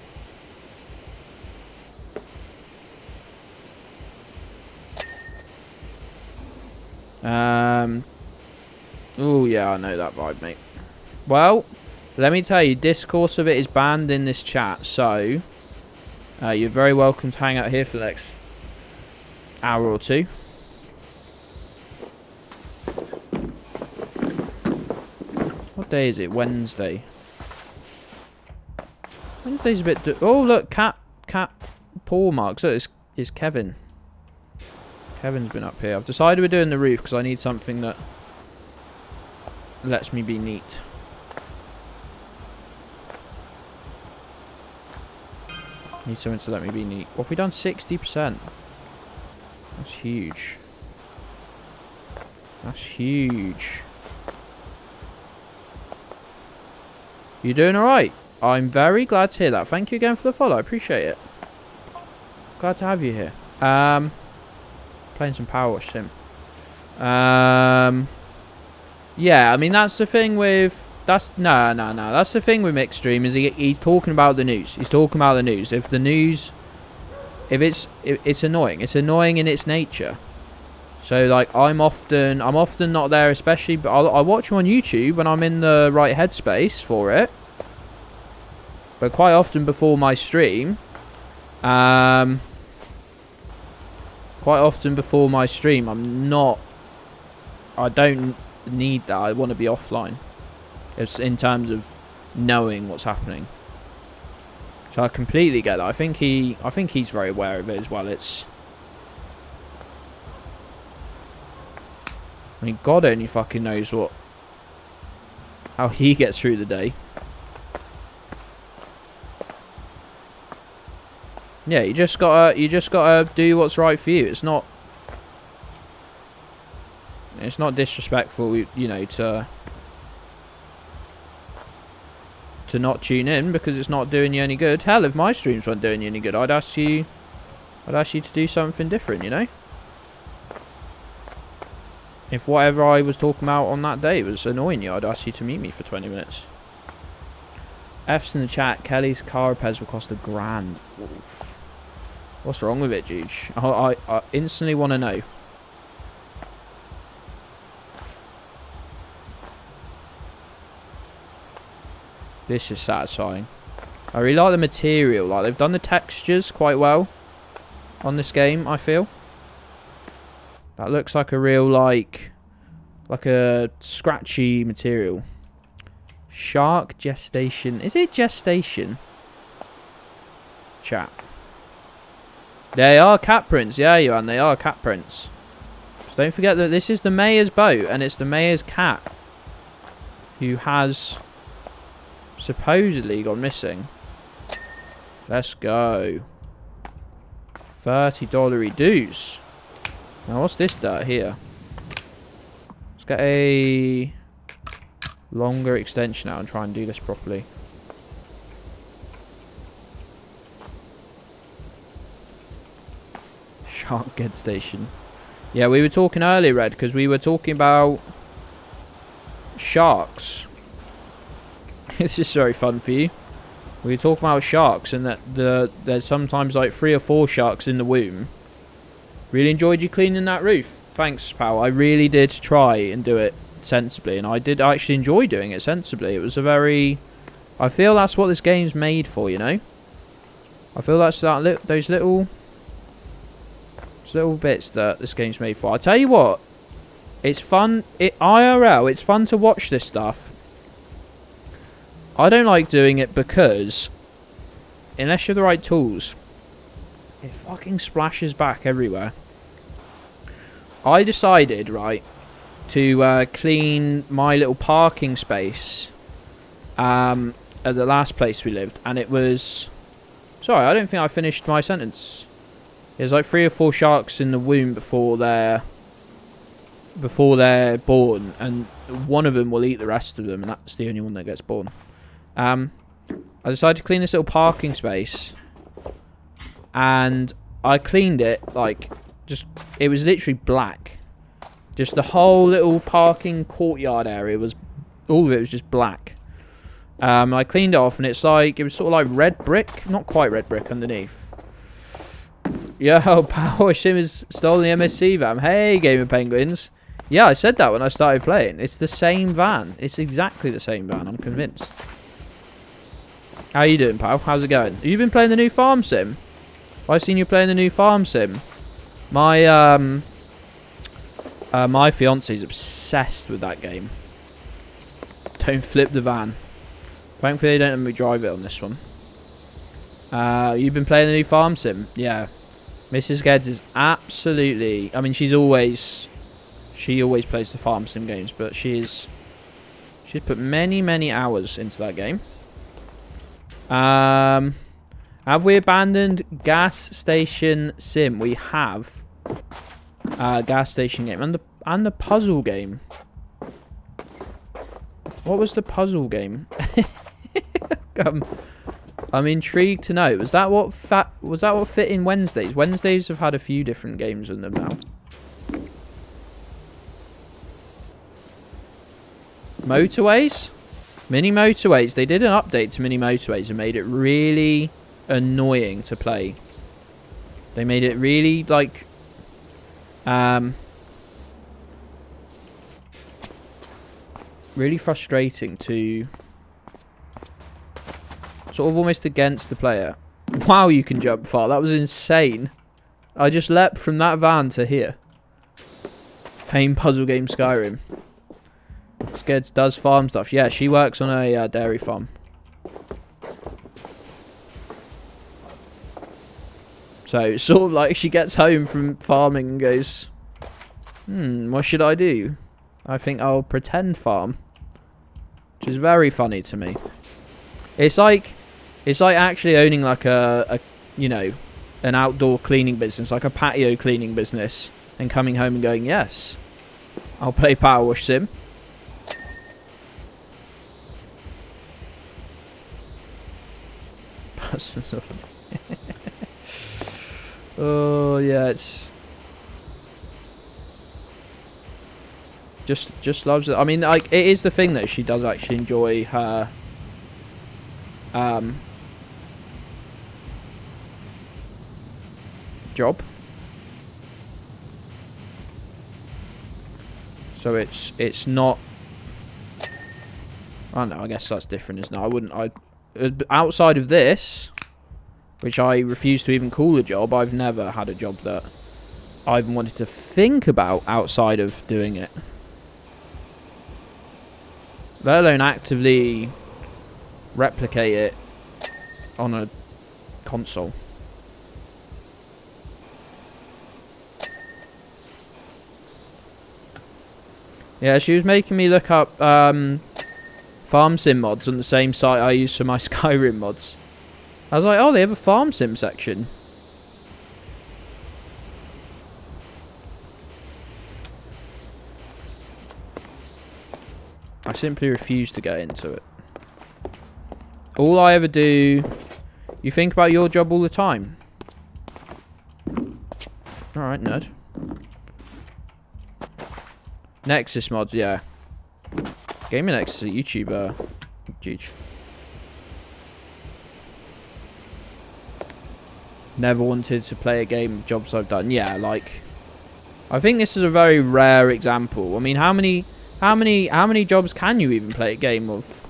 [SPEAKER 2] Oh yeah, I know that vibe, mate. Well, let me tell you, discourse of it is banned in this chat, so you're very welcome to hang out here for the next hour or two. What day is it? Wednesday. Wednesday's a bit... oh, look, cat paw marks. So it's Kevin. Kevin's been up here. I've decided we're doing the roof because I need something that lets me be neat. Need something to let me be neat. What have we done? 60%. That's huge. That's huge. You doing alright? I'm very glad to hear that. Thank you again for the follow. I appreciate it. Glad to have you here. Playing some PowerWash sim. Yeah, I mean that's the thing with that's the thing with Mixed Stream is he's talking about the news. He's talking about the news. If the news, it's annoying. It's annoying in its nature. So like I'm often not there, especially. But I watch him on YouTube when I'm in the right headspace for it. But quite often before my stream, I'm not. I don't need that. I want to be offline. It's in terms of knowing what's happening. So I completely get that. I think he's very aware of it as well. I mean, God only fucking knows how he gets through the day. Yeah, you just gotta do what's right for you. It's not disrespectful, you know, to not tune in because it's not doing you any good. Hell, if my streams weren't doing you any good, I'd ask you to do something different, you know? If whatever I was talking about on that day was annoying you, I'd ask you to meet me for 20 minutes. F's in the chat. Kelly's car repairs will cost $1,000. Oof. What's wrong with it, dude? I instantly want to know. This is satisfying. I really like the material. Like they've done the textures quite well on this game, I feel. That looks like a real like a scratchy material. Shark gestation. Is it gestation? Chat. They are cat prints. Yeah, Johan, they are cat prints. So don't forget that this is the mayor's boat and it's the mayor's cat who has supposedly gone missing. Let's go. $30 dues. Now, what's this dirt here? Let's get a longer extension out and try and do this properly. Shark Ged Station. Yeah, we were talking earlier, Red, because we were talking about sharks. This is very fun for you. We were talking about sharks and that there's sometimes like 3 or 4 sharks in the womb. Really enjoyed you cleaning that roof. Thanks, pal. I really did try and do it sensibly, and I did actually enjoy doing it sensibly. It was a very... I feel that's what this game's made for, you know? I feel that's those little bits that this game's made for. I tell you what, it's fun. IRL, it's fun to watch this stuff. I don't like doing it because, unless you have the right tools, it fucking splashes back everywhere. I decided, right, to clean my little parking space at the last place we lived, and it was... Sorry, I don't think I finished my sentence. There's like 3 or 4 sharks in the womb before they're born, and one of them will eat the rest of them, and that's the only one that gets born. I decided to clean this little parking space, and I cleaned it like it was literally black. Just the whole little parking courtyard area was, all of it was just black. I cleaned it off, and it was sort of like red brick, not quite red brick underneath. Yo, PowerWash Sim has stolen the MSC van. Hey, Gamer Penguins. Yeah, I said that when I started playing. It's the same van. It's exactly the same van, I'm convinced. How you doing, pal? How's it going? Have you been playing the new farm sim? I've seen you playing the new farm sim. My my fiance's obsessed with that game. Don't flip the van. Thankfully, they don't let me drive it on this one. You've been playing the new farm sim? Yeah. Mrs. Gedds is absolutely... I mean, she always plays the farm sim games, but she's put many, many hours into that game. Have we abandoned gas station sim? We have. Gas station game and the puzzle game. What was the puzzle game? I'm intrigued to know. Was that what fit in Wednesdays? Wednesdays have had a few different games in them now. Motorways? Mini motorways. They did an update to mini motorways and made it really annoying to play. They made it really like really frustrating to sort of almost against the player. Wow, you can jump far. That was insane. I just leapt from that van to here. Famed puzzle game Skyrim. Gedds does farm stuff. Yeah, she works on a dairy farm. So it's sort of like she gets home from farming and goes, what should I do? I think I'll pretend farm. Which is very funny to me. It's like actually owning like a you know, an outdoor cleaning business, like a patio cleaning business, and coming home and going, yes, I'll play PowerWash Sim. Oh yeah, it's just loves it. I mean, like, it is the thing that she does actually enjoy her job. So it's not. I don't know. I guess that's different, isn't it? Outside of this, which I refuse to even call a job, I've never had a job that I even wanted to think about outside of doing it. Let alone actively replicate it on a console. Yeah, she was making me look up farm sim mods on the same site I use for my Skyrim mods. I was like, oh, they have a farm sim section. I simply refuse to get into it. All I ever do... You think about your job all the time? Alright, nerd. Nexus mods, yeah. Gaming Nexus is a YouTuber. Jeez. Never wanted to play a game of jobs I've done. Yeah, like... I think this is a very rare example. I mean, how many jobs can you even play a game of?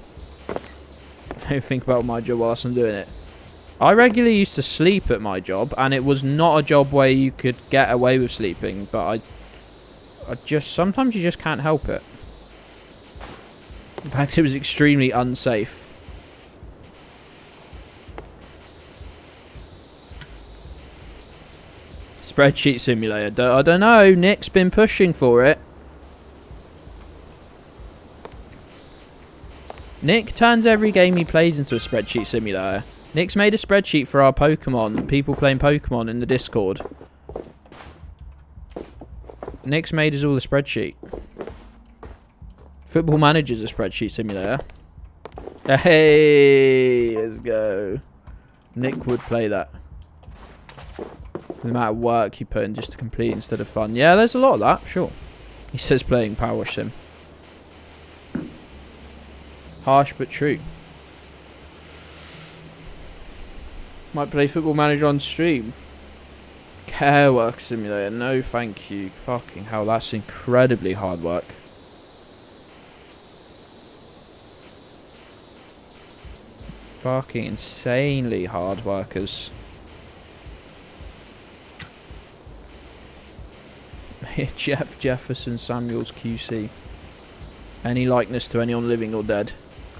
[SPEAKER 2] Don't think about my job whilst I'm doing it. I regularly used to sleep at my job, and it was not a job where you could get away with sleeping, but I just... Sometimes you just can't help it. In fact, it was extremely unsafe. Spreadsheet simulator. I don't know. Nick's been pushing for it. Nick turns every game he plays into a spreadsheet simulator. Nick's made a spreadsheet for our Pokemon. People playing Pokemon in the Discord. Nick's made us all a spreadsheet. Football Manager's a spreadsheet simulator. Hey, let's go. Nick would play that. The amount of work you put in just to complete instead of fun. Yeah, there's a lot of that, sure. He says playing PowerWash Sim. Harsh but true. Might play Football Manager on stream. Care Work Simulator. No, thank you. Fucking hell, that's incredibly hard work. Fucking insanely hard workers. Jeff Jefferson Samuels QC. Any likeness to anyone living or dead?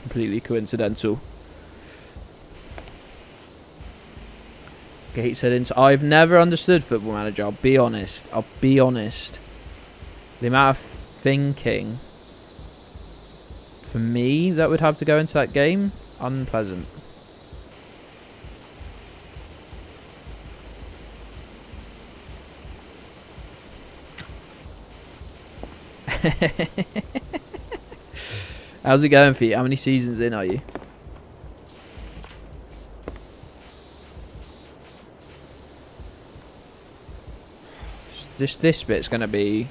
[SPEAKER 2] Completely coincidental. Gates said into... I've never understood Football Manager. I'll be honest. The amount of thinking for me that would have to go into that game, unpleasant. How's it going for you? How many seasons in are you? This bit's gonna be...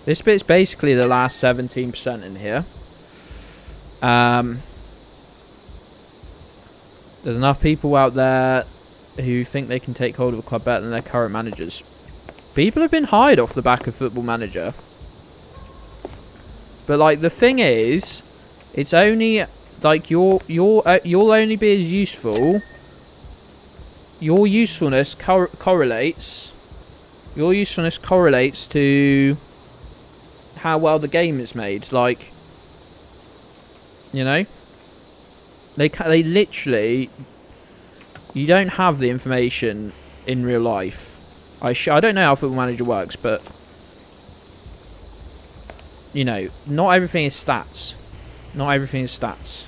[SPEAKER 2] This bit's basically the last 17% in here. There's enough people out there who think they can take hold of a club better than their current managers. People have been hired off the back of Football Manager. But like the thing is, it's only like you'll only be as useful. Your usefulness correlates. Your usefulness correlates to how well the game is made. Like, you know, they literally, you don't have the information in real life. I don't know how Football Manager works, but you know, not everything is stats. Not everything is stats.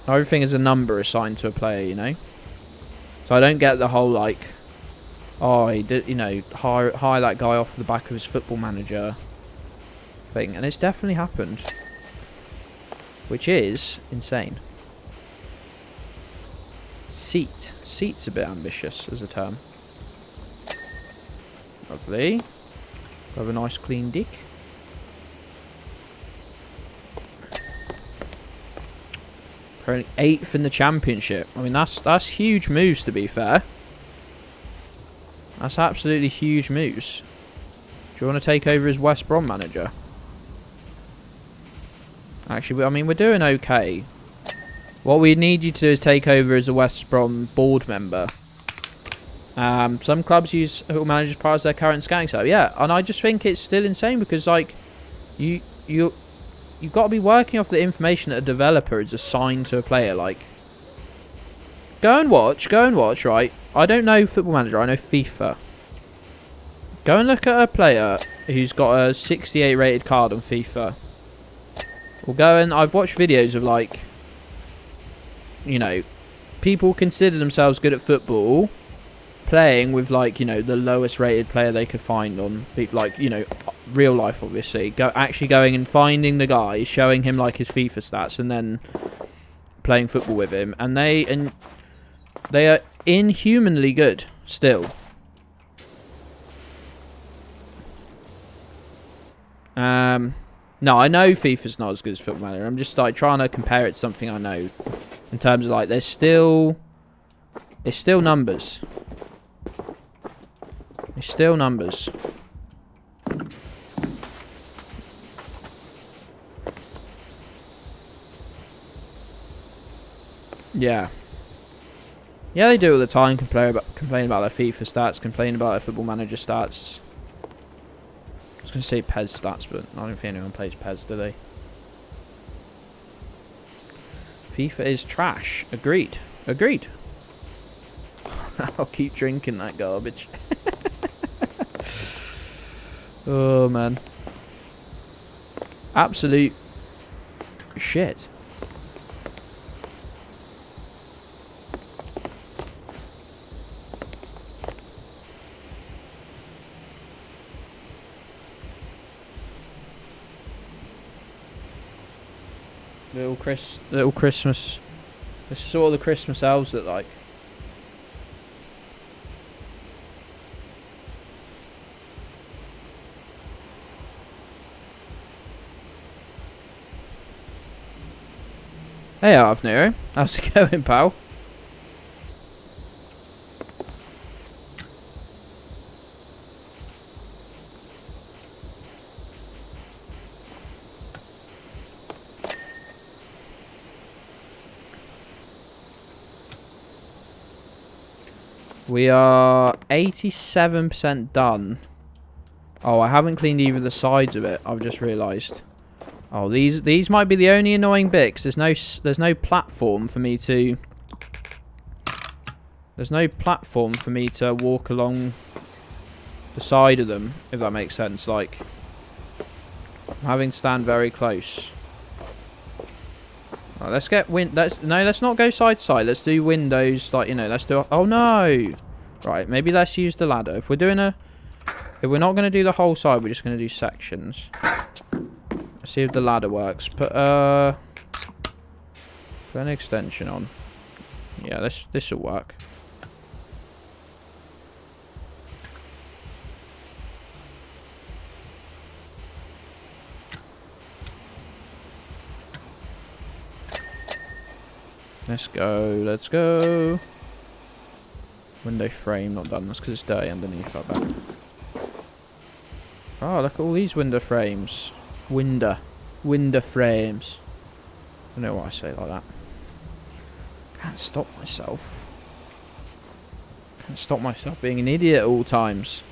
[SPEAKER 2] Not everything is a number assigned to a player, you know. So I don't get the whole like, oh, he did, you know, hire that guy off the back of his Football Manager thing, and it's definitely happened, which is insane. Seat's a bit ambitious as a term. Lovely. Have a nice clean dick. Currently 8th in the championship. I mean, that's huge moves, to be fair. That's absolutely huge moves. Do you want to take over as West Brom manager? Actually, I mean, we're doing okay. What we need you to do is take over as a West Brom board member. Some clubs use Football Manager as part of their current scanning setup. Yeah, and I just think it's still insane because, like, you've got to be working off the information that a developer is assigned to a player. Like, go and watch, right? I don't know Football Manager, I know FIFA. Go and look at a player who's got a 68 rated card on FIFA. Or go and... I've watched videos of, like, you know, people consider themselves good at football playing with, like, you know, the lowest rated player they could find on FIFA. Like, you know, real life, obviously. Actually going and finding the guy, showing him like his FIFA stats, and then playing football with him. And they are inhumanly good still. No, I know FIFA's not as good as Football Manager. I'm just like trying to compare it to something I know. In terms of like, it's still numbers. It's still numbers. Yeah. Yeah, they do all the time. Complain about their FIFA stats. Complain about their Football Manager stats. I was going to say PES stats, but I don't think anyone plays PES, do they? FIFA is trash. Agreed. Agreed. I'll keep drinking that garbage. Oh, man. Absolute shit. Little Christmas. This is what the Christmas elves look like. Hey, Avnero. How's it going, pal? We are 87% done. Oh, I haven't cleaned either of the sides of it. I've just realised. Oh, these might be the only annoying bit, 'cause there's no platform for me to. There's no platform for me to walk along the side of them, if that makes sense. Like, I'm having to stand very close. Right, let's get let's not go side to side. Let's do windows, like, you know, let's do oh no. Right, maybe let's use the ladder. If we're not going to do the whole side, we're just going to do sections. Let's see if the ladder works. Put an extension on. Yeah, this will work. Let's go, let's go. Window frame not done. That's because it's dirty underneath, I bet. Oh, look at all these window frames. Window frames. I don't know why I say it like that. Can't stop myself. Can't stop myself being an idiot at all times.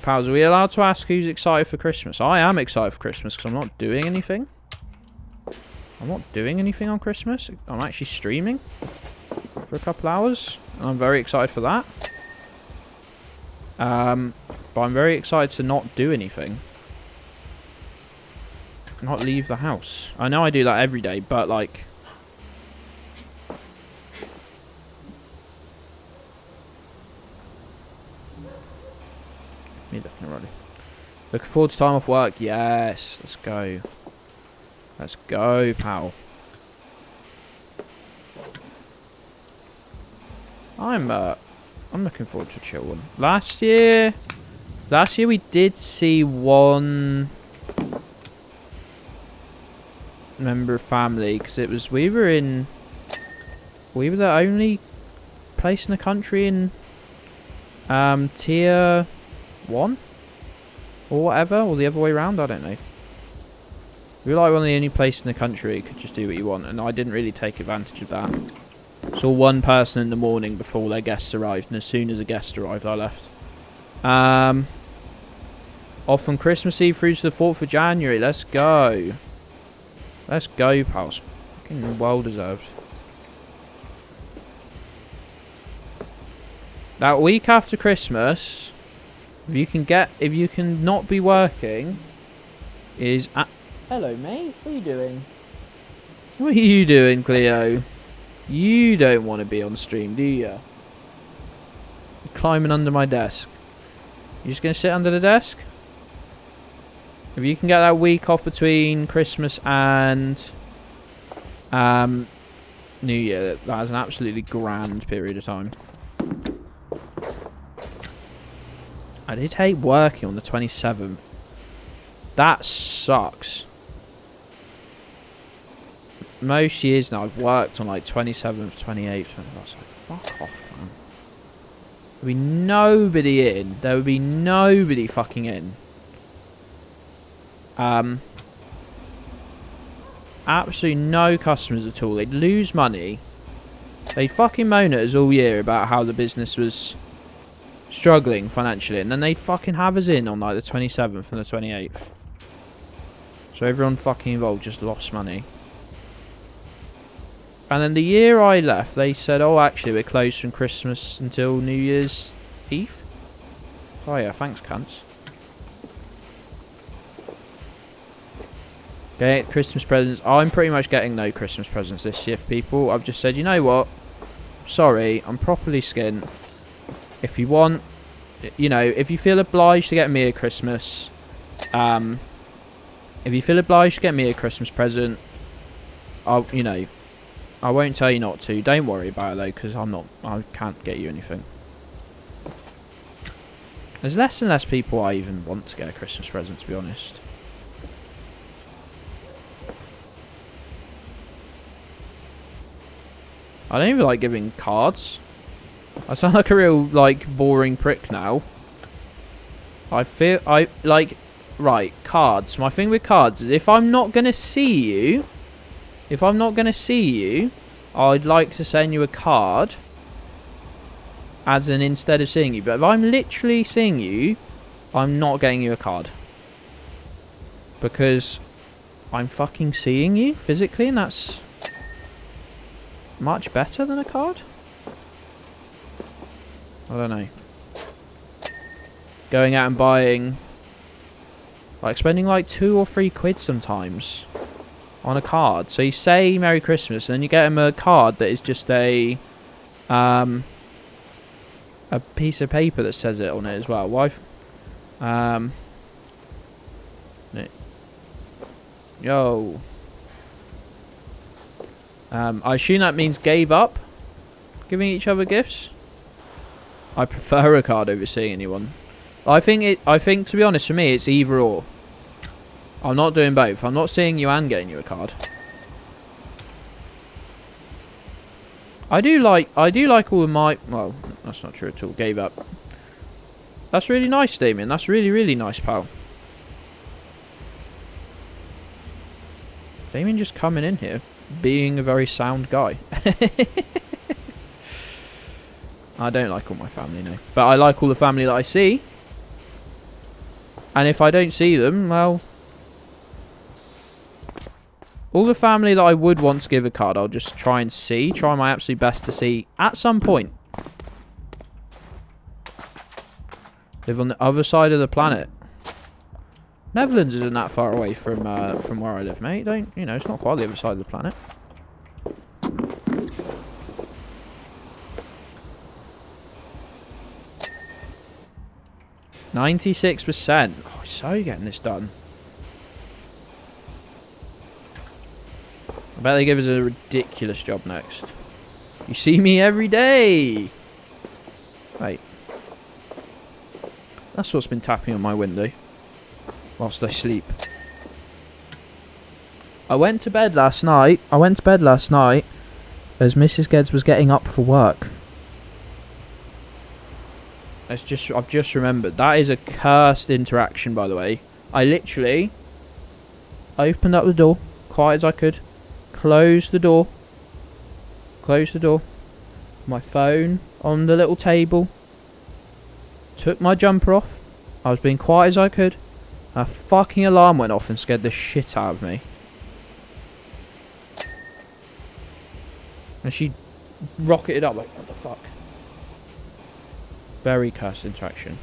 [SPEAKER 2] Pals, are we allowed to ask who's excited for Christmas? I am excited for Christmas because I'm not doing anything. I'm not doing anything on Christmas. I'm actually streaming for a couple hours. And I'm very excited for that. But I'm very excited to not do anything. Not leave the house. I know I do that every day, but like... Looking forward to time off work. Yes, let's go. Let's go, pal. I'm looking forward to a chill one. Last year we did see one member of family, because it was we were the only place in the country in tier 1 or whatever, or the other way around, I don't know. We were like one of the only places in the country you could just do what you want, and I didn't really take advantage of that. Saw one person in the morning before their guests arrived, and as soon as the guests arrived, I left. Off from Christmas Eve through to the 4th of January. Let's go. Let's go, pals. Fucking well deserved. That week after Christmas, if you can not be working, is at... Hello, mate. What are you doing? What are you doing, Cleo? You don't want to be on stream, do you? You're climbing under my desk. You just gonna sit under the desk? If you can get that week off between Christmas and New Year, that is an absolutely grand period of time. I did hate working on the 27th. That sucks. Most years now I've worked on like 27th, 28th, and I was like, fuck off, man. There'd be nobody in. There would be nobody fucking in. Absolutely no customers at all. They'd lose money. They'd fucking moan at us all year about how the business was struggling financially, and then they'd fucking have us in on like the 27th and the 28th. So everyone fucking involved just lost money. And then the year I left, they said, oh, actually, we're closed from Christmas until New Year's Eve. Oh, yeah, thanks, cunts. Okay, Christmas presents. I'm pretty much getting no Christmas presents this year, people. I've just said, you know what? Sorry, I'm properly skint. If you want, you know, if you feel obliged to get me a Christmas, if you feel obliged to get me a Christmas present, I'll, you know, I won't tell you not to. Don't worry about it though, because I can't get you anything. There's less and less people I even want to get a Christmas present, to be honest. I don't even like giving cards. I sound like a real, like, boring prick now. Right, cards. My thing with cards is if I'm not going to see you, I'd like to send you a card, as in instead of seeing you. But if I'm literally seeing you, I'm not getting you a card. Because I'm fucking seeing you physically, and that's much better than a card. I don't know. Going out and buying, like, spending like £2 or £3 sometimes on a card. So you say Merry Christmas, and then you get them a card that is just a piece of paper that says it on it as well. Why? Yo. I assume that means gave up giving each other gifts. I prefer a card over seeing anyone. I think to be honest, for me, it's either or. I'm not doing both. I'm not seeing you and getting you a card. I do like all of my... Well, that's not true at all. Gave up. That's really nice, Damien. That's really, really nice, pal. Damien just coming in here, being a very sound guy. I don't like all my family, no. But I like all the family that I see. And if I don't see them, well... all the family that I would want to give a card, I'll just try and see. Try my absolute best to see at some point. Live on the other side of the planet. Netherlands isn't that far away from where I live, mate. Don't, you know, it's not quite the other side of the planet. %96%. Oh, so getting this done. I bet they give us a ridiculous job next. You see me every day. Wait. That's what's been tapping on my window whilst I sleep. I went to bed last night as Mrs. Gedds was getting up for work. I've just remembered. That is a cursed interaction, by the way. I literally opened up the door, quiet as I could, closed the door, my phone on the little table, took my jumper off, I was being quiet as I could, a fucking alarm went off and scared the shit out of me. And she rocketed up like, what the fuck? Very cursed interaction.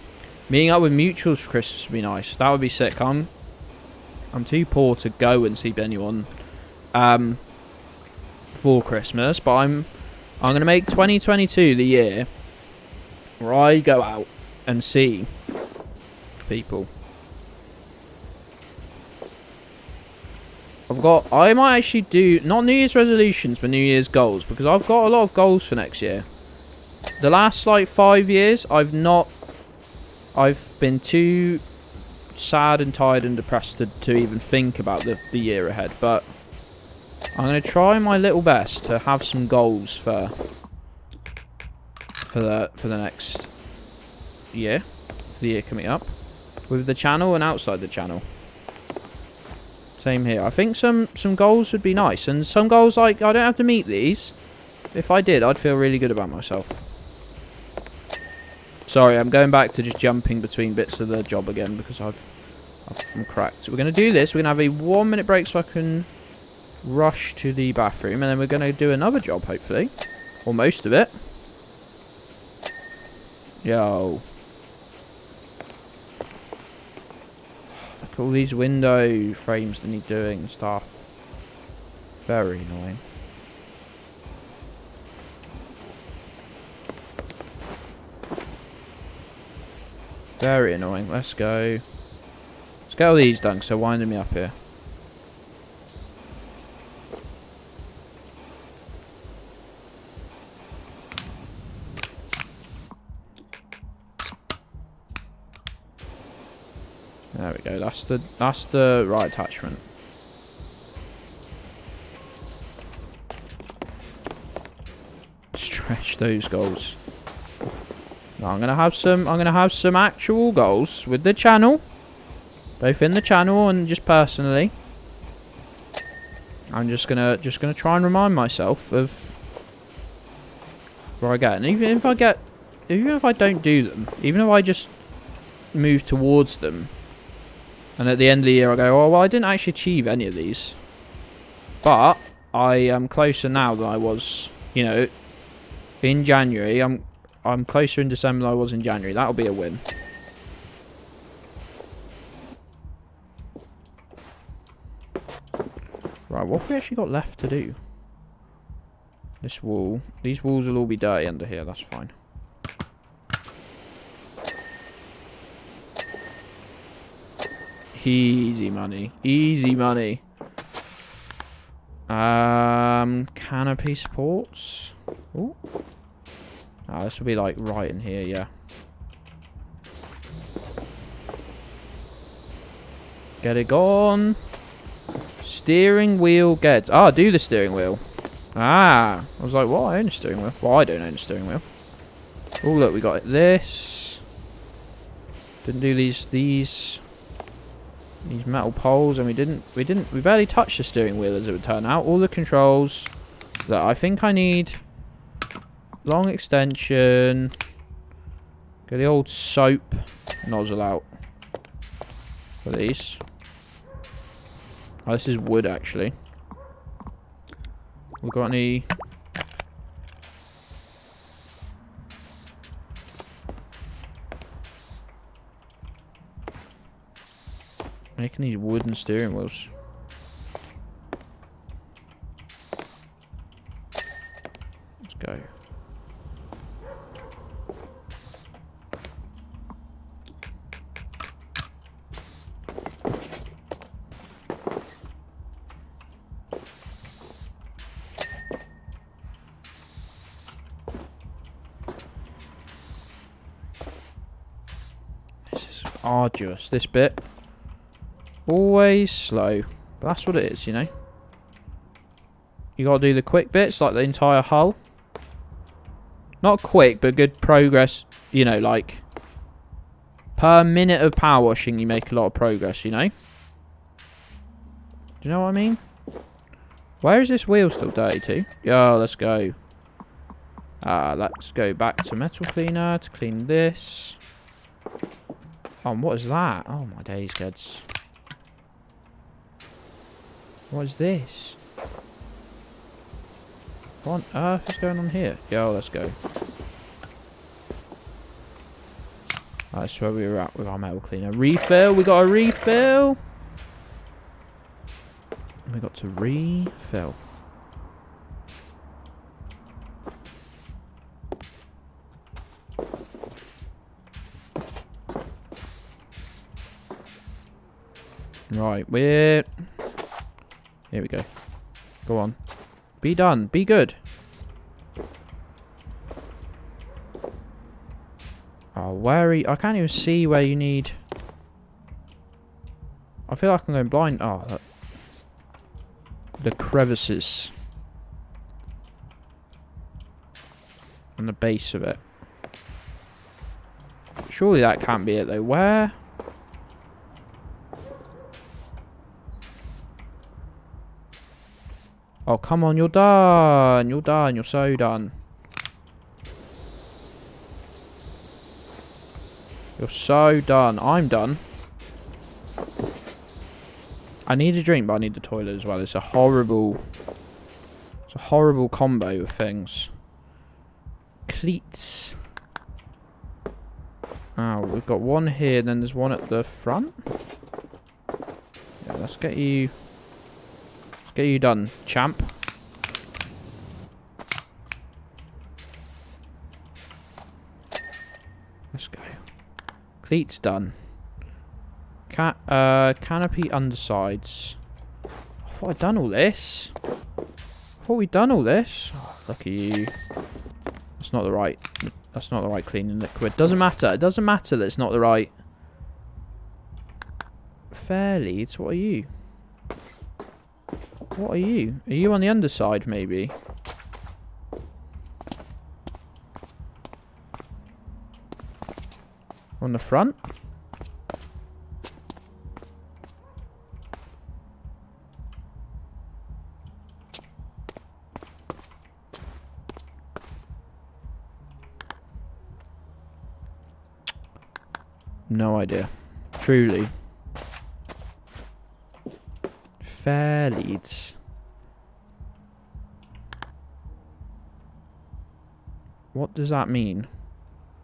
[SPEAKER 2] Meeting up with mutuals for Christmas would be nice. That would be sick. I'm too poor to go and see anyone for Christmas, but I'm gonna make 2022 the year where I go out and see people. I might actually do, not New Year's resolutions, but New Year's goals, because I've got a lot of goals for next year. The last, like, 5 years, I've been too sad and tired and depressed to even think about the year ahead, but I'm going to try my little best to have some goals for the next year, for the year coming up, with the channel and outside the channel. Same here. I think some goals would be nice, and some goals, like, I don't have to meet these. If I did, I'd feel really good about myself. Sorry, I'm going back to just jumping between bits of the job again because I'm cracked. We're going to do this. We're going to have a 1 minute break so I can rush to the bathroom, and then we're going to do another job, hopefully. Or most of it. Yo. Look at all these window frames that need doing and stuff. Very annoying. Very annoying. Let's go. Let's get all these done, so winding me up here. There we go. That's the right attachment. Stretch those goals. Now I'm gonna have some actual goals with the channel, both in the channel and just personally. I'm just gonna try and remind myself of where I get, and even if I don't do them, even if I just move towards them, and at the end of the year I go, oh well, I didn't actually achieve any of these, but I am closer now than I was, you know, in January. I'm closer in December than I was in January. That'll be a win. Right, what have we actually got left to do? This wall. These walls will all be dirty under here. That's fine. Easy money. Easy money. Canopy supports. Ooh. Oh, this will be like right in here, yeah. Get it gone. Steering wheel Gedds. Ah, do the steering wheel. Ah, I was like, what? I own a steering wheel. Well, I don't own a steering wheel. Oh, look, we got this. Didn't do these metal poles, and we barely touched the steering wheel, as it would turn out. All the controls that I think I need. Long extension. Get the old soap nozzle out for these. Oh, this is wood, actually. We got any? Making these wooden steering wheels. Let's go. Arduous, this bit. Always slow. But that's what it is, you know. You gotta do the quick bits, like the entire hull. Not quick, but good progress, you know, like per minute of power washing you make a lot of progress, you know. Do you know what I mean? Where is this wheel still dirty to? Yeah, let's go. Let's go back to metal cleaner to clean this. Oh, what is that? Oh my days, kids. What is this? What on earth is going on here? Yo, let's go. That's where we were at with our metal cleaner. Refill, we got a refill. We got to refill. Right, we're... Here we go. Go on. Be done. Be good. Oh, where are you? I can't even see where you need... I feel like I'm going blind. Oh, look. The crevices. On the base of it. Surely that can't be it though. Where? Oh, come on. You're done. You're done. You're so done. You're so done. I'm done. I need a drink, but I need the toilet as well. It's a horrible combo of things. Cleats. Oh, we've got one here, then there's one at the front. Yeah, let's get you done, champ. Let's go. Cleats done. Canopy undersides. I thought I'd done all this. I thought we'd done all this. Oh, look at you. That's not the right. That's not the right cleaning liquid. Doesn't matter. It doesn't matter that it's not the right. Fairly, it's what are you? What are you? Are you on the underside, maybe? On the front? No idea. Truly. Fair leads. What does that mean?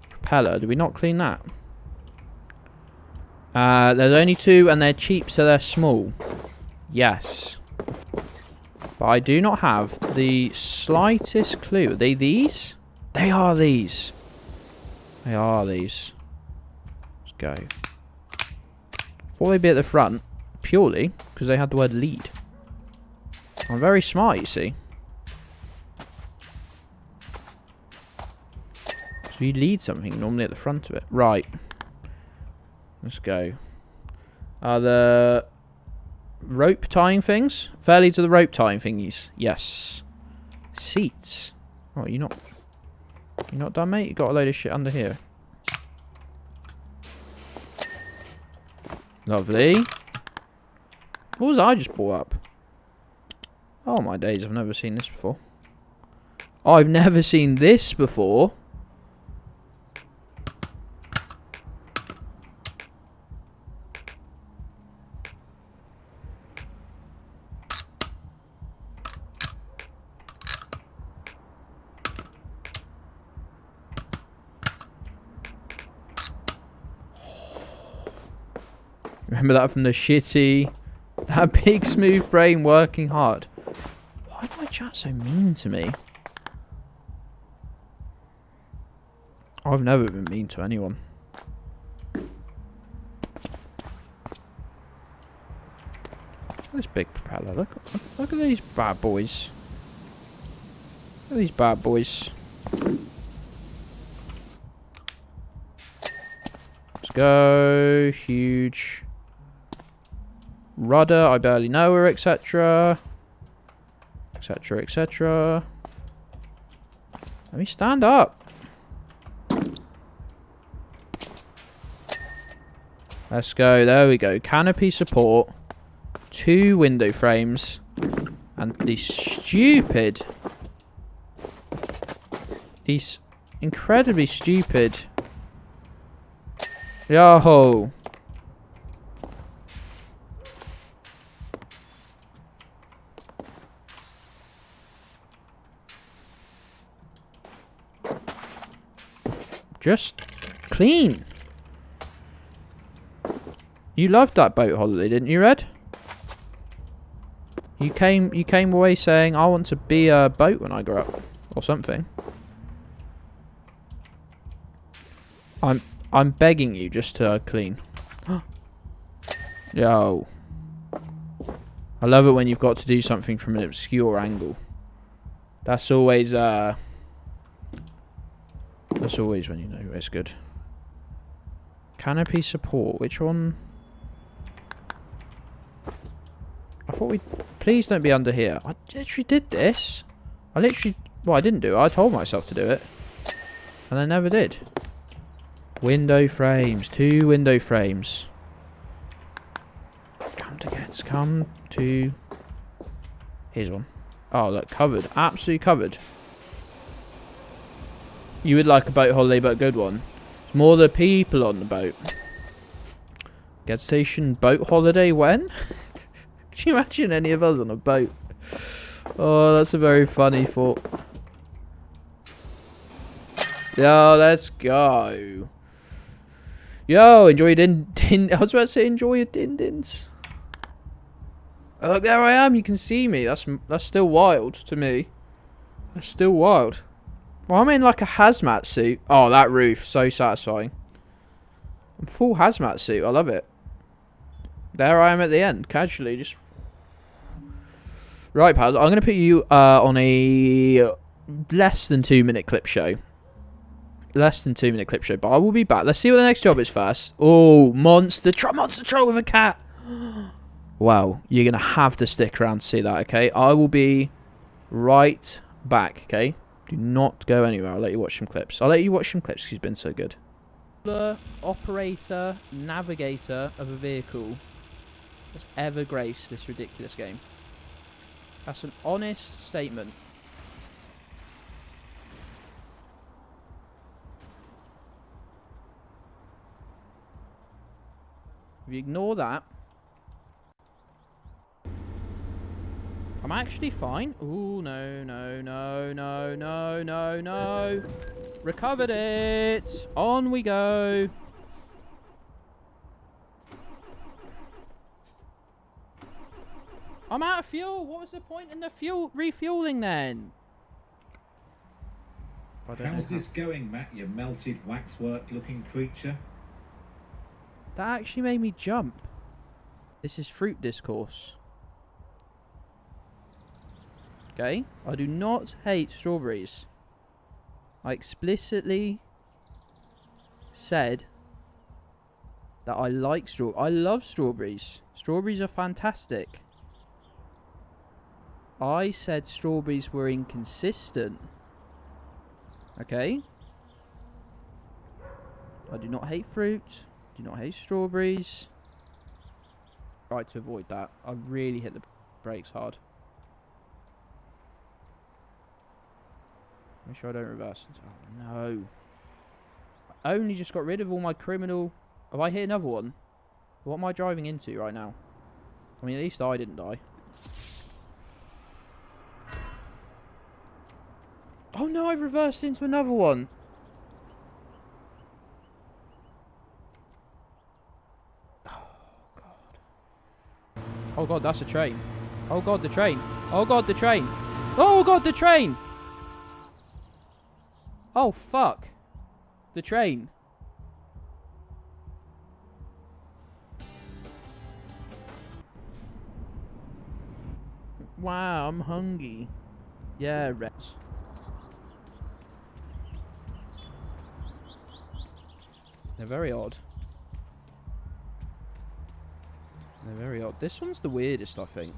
[SPEAKER 2] Propeller. Did we not clean that? There's only two and they're cheap, so they're small. Yes. But I do not have the slightest clue. Are they these? They are these. They are these. Let's go. Thought they'd be at the front, purely because they had the word lead. I'm very smart, you see. So you lead something normally at the front of it. Right. Let's go. The rope tying things? Fairly to the rope tying thingies. Yes. Seats. Oh, you're not done, mate? You got a load of shit under here. Lovely. What was I just brought up? Oh my days, I've never seen this before. I've never seen this before. Remember that from the shitty... That big smooth brain working hard. Why do my chat so mean to me? I've never been mean to anyone. This big propeller. Look at these bad boys. Look at these bad boys. Let's go. Huge. Rudder, I barely know her, etc. Etc, etc. Let me stand up. Let's go, there we go. Canopy support. 2 window frames. And these stupid... These incredibly stupid... Yo! Just clean. You loved that boat holiday, didn't you, Red? You came away saying, I want to be a boat when I grow up. Or something. I'm begging you just to clean. Yo. I love it when you've got to do something from an obscure angle. That's always when you know it's good. Canopy support. Which one? I thought we... Please don't be under here. I literally did this. I literally... Well, I didn't do it. I told myself to do it. And I never did. Window frames. 2 window frames. Come to Gedds. Come to... Here's one. Oh, look. Covered. Absolutely covered. You would like a boat holiday, but a good one. It's more the people on the boat. Gedds Station boat holiday when? Can you imagine any of us on a boat? Oh, that's a very funny thought. Yo, let's go. Yo, enjoy your din. I was about to say enjoy your din-dins. Oh, look, there I am. You can see me. That's still wild to me. That's still wild. Well, I'm in like a hazmat suit. Oh, that roof. So satisfying. I'm full hazmat suit. I love it. There I am at the end. Casually, just... Right, pals. I'm going to put you on a less than 2 minute clip show. Less than 2 minute clip show. But I will be back. Let's see what the next job is first. Oh, monster troll with a cat. Wow. You're going to have to stick around to see that, okay? I will be right back, okay? Do not go anywhere. I'll let you watch some clips. I'll let you watch some clips because he's been so good. The operator, navigator of a vehicle has ever graced this ridiculous game. That's an honest statement. If you ignore that, I'm actually fine. Ooh, no, no, no, no, no, no, no. Recovered it. On we go. I'm out of fuel. What was the point in the refueling then?
[SPEAKER 4] How's this going, Matt, you melted waxwork-looking creature?
[SPEAKER 2] That actually made me jump. This is fruit discourse. Okay? I do not hate strawberries. I explicitly said that I like strawberries. I love strawberries. Strawberries are fantastic. I said strawberries were inconsistent. Okay? I do not hate fruit. Do not hate strawberries. Try to avoid that. I really hit the brakes hard. Make sure I don't reverse. Oh no. I only just got rid of all my criminal... Have I hit another one? What am I driving into right now? I mean, at least I didn't die. Oh no, I've reversed into another one. Oh god. Oh god, that's a train. Oh god, the train. Oh god, the train. Oh god, the train. Oh fuck. The train. Wow, I'm hungry. Yeah, rats. They're very odd. They're very odd. This one's the weirdest, I think.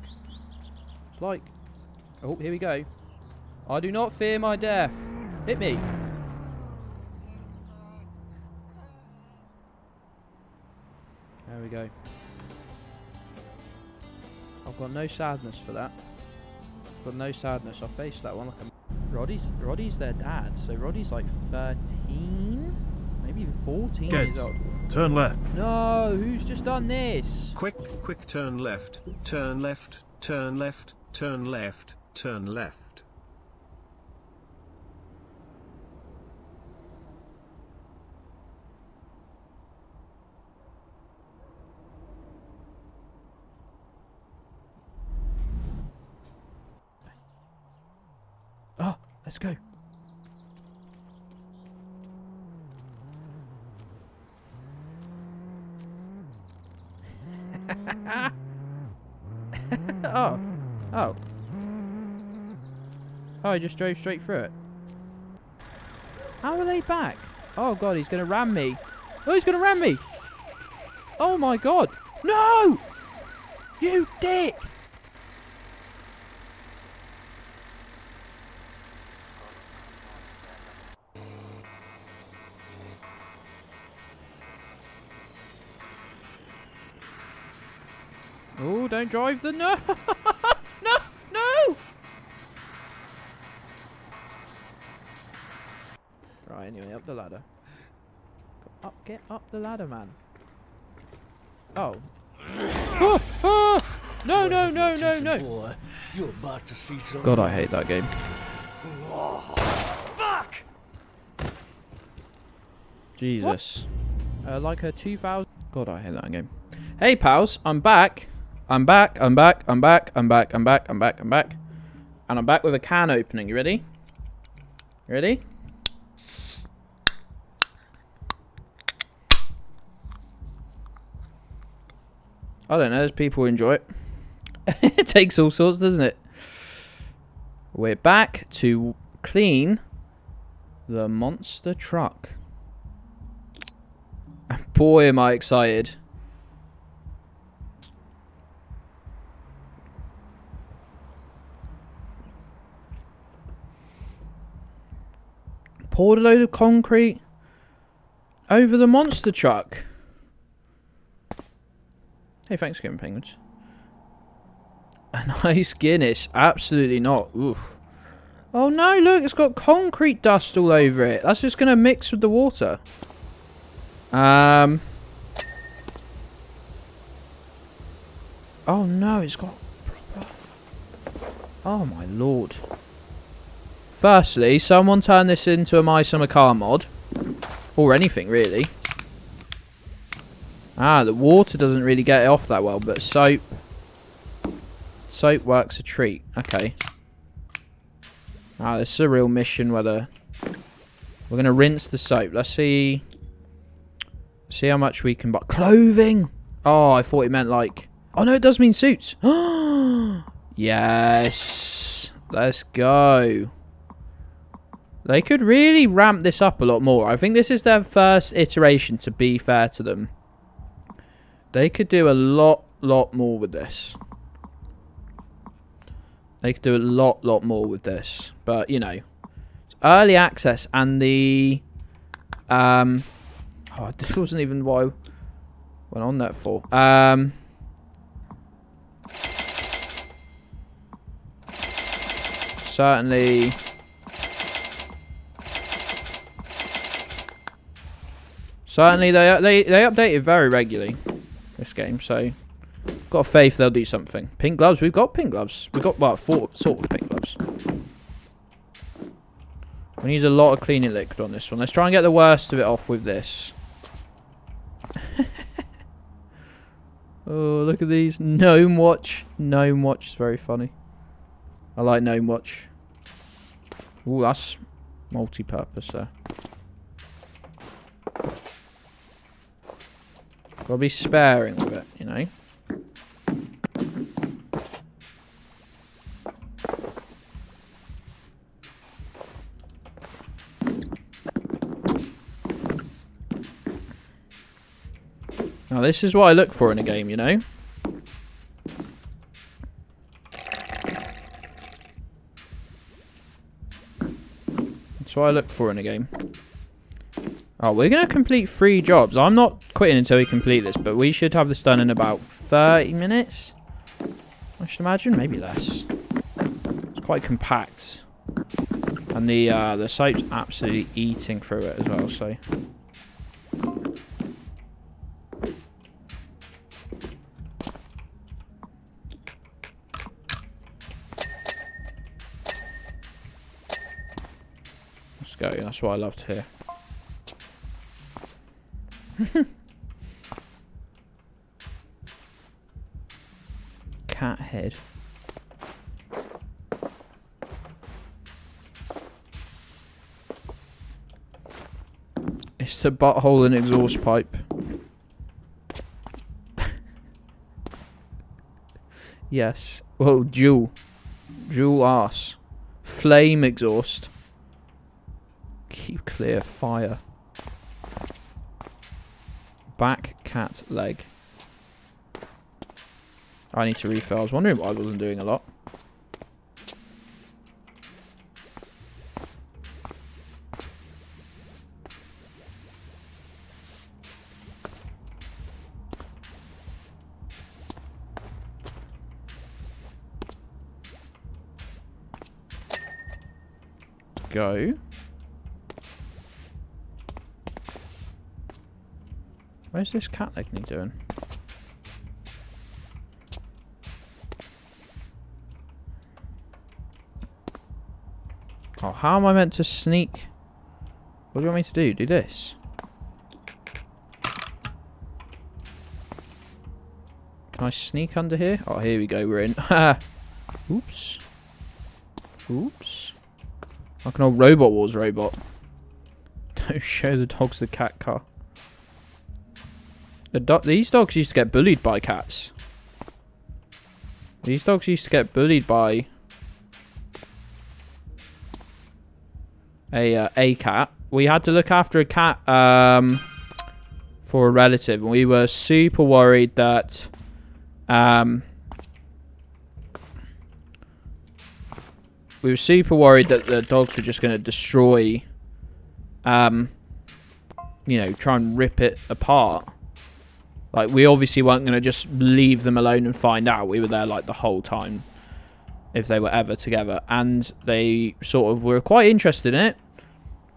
[SPEAKER 2] It's like... Oh, here we go. I do not fear my death. Hit me. There we go. I've got no sadness for that. I've got no sadness. I faced that one like a... Roddy's their dad, so Roddy's like 13? Maybe even 14 years old.
[SPEAKER 5] Turn left.
[SPEAKER 2] No, who's just done this?
[SPEAKER 3] Quick turn left, turn left, turn left, turn left, turn left.
[SPEAKER 2] Oh, let's go. Oh. Oh, I just drove straight through it. How are they back? Oh god, he's gonna ram me. Oh, he's gonna ram me! Oh my god! No! You dick! Oh, don't drive the... No! No! No! Right, anyway, up the ladder. Get up the ladder, man. Oh. Oh! Oh! No, no, no, no, no!
[SPEAKER 1] Boy, you're about to see some.
[SPEAKER 2] God, I hate that game.
[SPEAKER 1] Fuck!
[SPEAKER 2] Jesus. Like a 2000... God, I hate that game. Hey, pals, I'm back. I'm back. And I'm back with a can opening. You ready? You ready? I don't know, there's people who enjoy it. It takes all sorts, doesn't it? We're back to clean the monster truck. And boy, am I excited. Poured a load of concrete over the monster truck. Hey, thanks, Game Penguins. A nice Guinness. Absolutely not. Oof. Oh no, look, it's got concrete dust all over it. That's just going to mix with the water. Oh no, it's got... Oh my lord. Firstly, someone turn this into a My Summer Car mod. Or anything, really. Ah, the water doesn't really get it off that well, but soap... Soap works a treat. Okay. Ah, this is a real mission whether... We're going to rinse the soap. Let's see... See how much we can buy. Clothing! Oh, I thought it meant like... Oh no, it does mean suits. Yes! Let's go. They could really ramp this up a lot more. I think this is their first iteration, to be fair to them. They could do a lot more with this. They could do a lot more with this. But, you know. Early access and the... Oh, this wasn't even what I went on that for. Certainly... Certainly, they update it very regularly, this game, so got faith they'll do something. Pink gloves, we've got pink gloves. We've got, well, sort of pink gloves. We need a lot of cleaning liquid on this one. Let's try and get the worst of it off with this. Oh, look at these. Gnome Watch. Gnome Watch is very funny. I like Gnome Watch. Ooh, that's multi-purpose there. Gotta be sparing with it, you know. Now this is what I look for in a game, you know. That's what I look for in a game. Oh, we're going to complete 3 jobs. I'm not quitting until we complete this, but we should have this done in about 30 minutes. I should imagine, maybe less. It's quite compact. And the soap's absolutely eating through it as well, so... Let's go, that's what I love to hear. Cat head. It's the butthole and exhaust pipe. Yes. Whoa, dual. Dual arse. Flame exhaust. Keep clear. Fire. Back cat leg. I need to refill. I was wondering why I wasn't doing a lot. Go. Where's this cat leg doing? Oh, how am I meant to sneak? What do you want me to do? Do this? Can I sneak under here? Oh, here we go. We're in. Oops. Oops. Like an old Robot Wars robot. Don't show the dogs the cat car. These dogs used to get bullied by cats. These dogs used to get bullied by a cat. We had to look after a cat for a relative, and we were super worried that the dogs were just going to destroy, you know, try and rip it apart. Like, we obviously weren't going to just leave them alone and find out. We were there, like, the whole time, if they were ever together. And they sort of were quite interested in it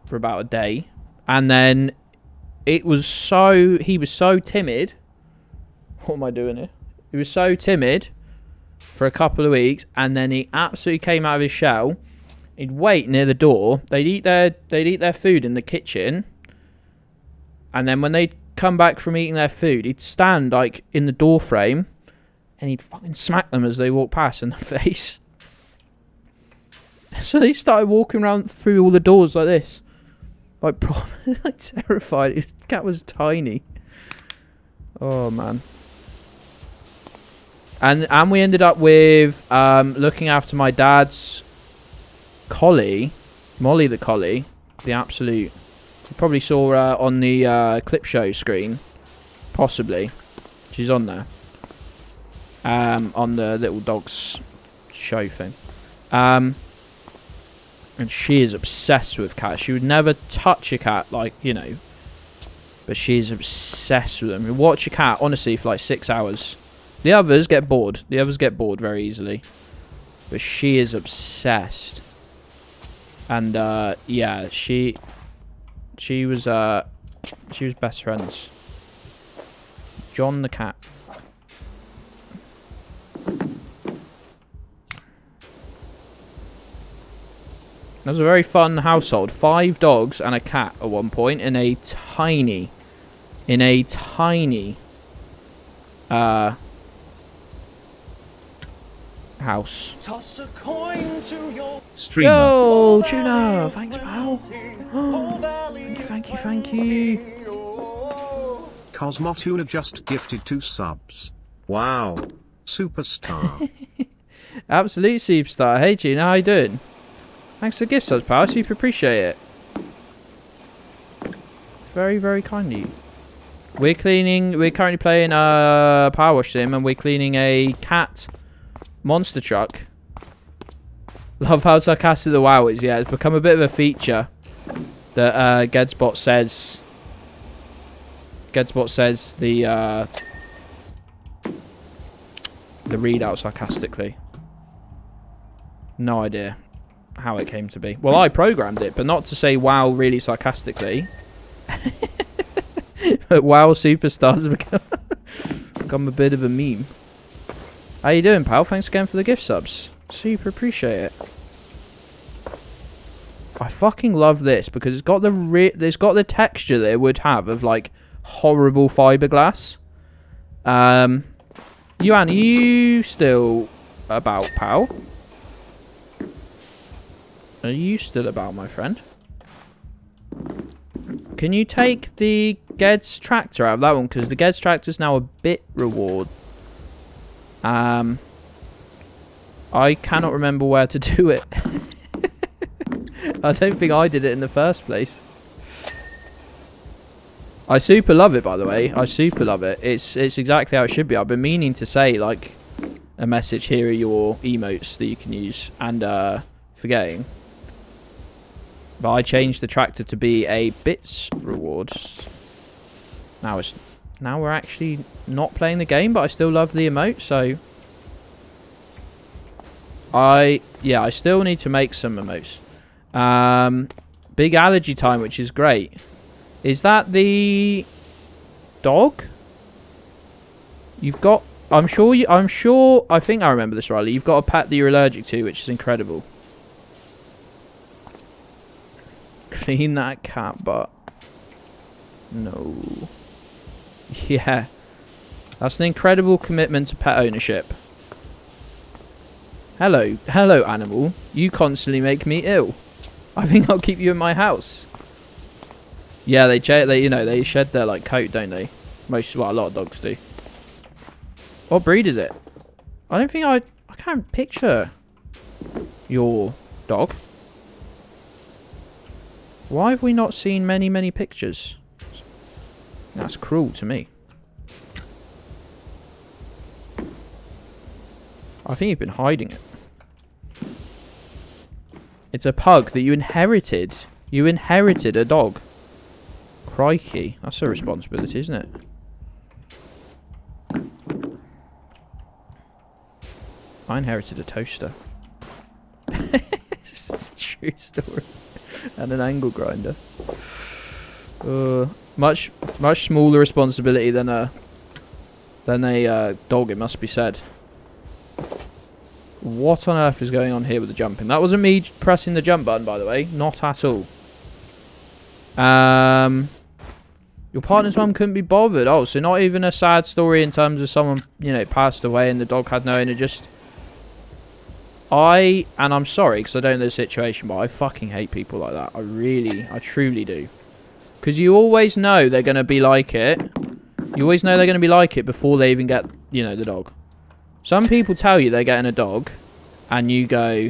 [SPEAKER 2] for about a day. And then he was so timid. What am I doing here? He was so timid for a couple of weeks, and then he absolutely came out of his shell. He'd wait near the door. They'd eat their food in the kitchen, and then when they'd come back from eating their food, he'd stand like in the door frame, and he'd fucking smack them as they walked past in the face. So they started walking around through all the doors like this, like probably like terrified. His cat was tiny. Oh man. And we ended up with looking after my dad's collie, Molly the collie, the absolute. You probably saw her on the clip show screen, possibly. She's on there, on the little dogs show thing, and she is obsessed with cats. She would never touch a cat, like, you know, but she is obsessed with them. You watch a cat honestly for like 6 hours. The others get bored. The others get bored very easily. But she is obsessed. And yeah, she was best friends. John the cat. That was a very fun household. 5 dogs and a cat at one point in a tiny house.
[SPEAKER 1] Toss a coin to your
[SPEAKER 3] Streamer.
[SPEAKER 2] Yo, Tuna! Thanks, pal. Thank you.
[SPEAKER 3] Cosmotuna just gifted 2 subs. Wow. Superstar.
[SPEAKER 2] Absolute superstar. Hey, Tuna, how you doing? Thanks for the gift subs, pal. Super appreciate it. Very, very kind of you. We're currently playing PowerWash Sim, and we're cleaning a cat monster truck. Love how sarcastic the WoW is. Yeah, it's become a bit of a feature that Geddspot says. Geddspot says the readout sarcastically. No idea how it came to be. Well, I programmed it, but not to say WoW really sarcastically. But WoW superstars have become a bit of a meme. How you doing, pal? Thanks again for the gift subs. Super appreciate it. I fucking love this because it's got the texture that it would have of like horrible fiberglass. Yuan, are you still about, pal? Are you still about, my friend? Can you take the Gedds tractor out of that one? Because the Gedds tractor is now a bit reward. I cannot remember where to do it. I don't think I did it in the first place. I super love it, by the way. I super love it. It's exactly how it should be. I've been meaning to say, like, a message, here are your emotes that you can use, and forgetting. But I changed the tractor to be a bits rewards. Now we're actually not playing the game, but I still love the emote, so I still need to make some emotes. Big allergy time, which is great. Is that the dog? You've got, I think I remember this rightly. You've got a pet that you're allergic to, which is incredible. Clean that cat butt. No. Yeah. That's an incredible commitment to pet ownership. Hello, animal. You constantly make me ill. I think I'll keep you in my house. Yeah, they shed their like coat, don't they? A lot of dogs do. What breed is it? I can't picture your dog. Why have we not seen many pictures? That's cruel to me. I think you've been hiding it. It's a pug that you inherited. You inherited a dog. Crikey. That's a responsibility, isn't it? I inherited a toaster. It's a true story. And an angle grinder. Much smaller responsibility than a dog, it must be said. What on earth is going on here with the jumping? That wasn't me pressing the jump button, by the way. Not at all. Your partner's mum couldn't be bothered. Oh, so not even a sad story in terms of someone, passed away and the dog had no owner. Just... and I'm sorry because I don't know the situation, but I fucking hate people like that. I truly do. Because you always know they're going to be like it. You always know they're going to be like it before they even get, the dog. Some people tell you they're getting a dog, and you go,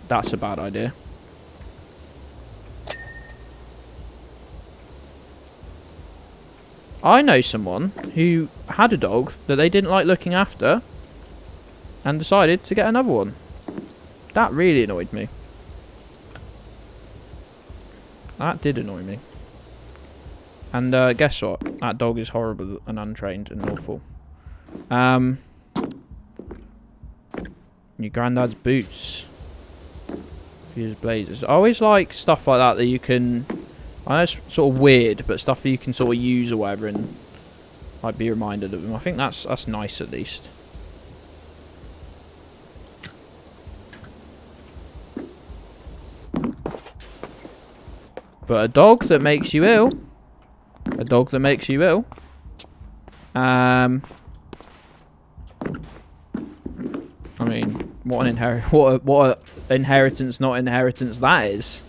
[SPEAKER 2] that's a bad idea. I know someone who had a dog that they didn't like looking after, and decided to get another one. That really annoyed me. That did annoy me. And guess what? That dog is horrible and untrained and awful. Your granddad's boots. His blazers. I always like stuff like that you can... I know it's sort of weird, but stuff that you can sort of use or whatever and like be reminded of them. I think that's nice at least. But a dog that makes you ill. A dog that makes you ill. I mean, what a inheritance, not inheritance that is.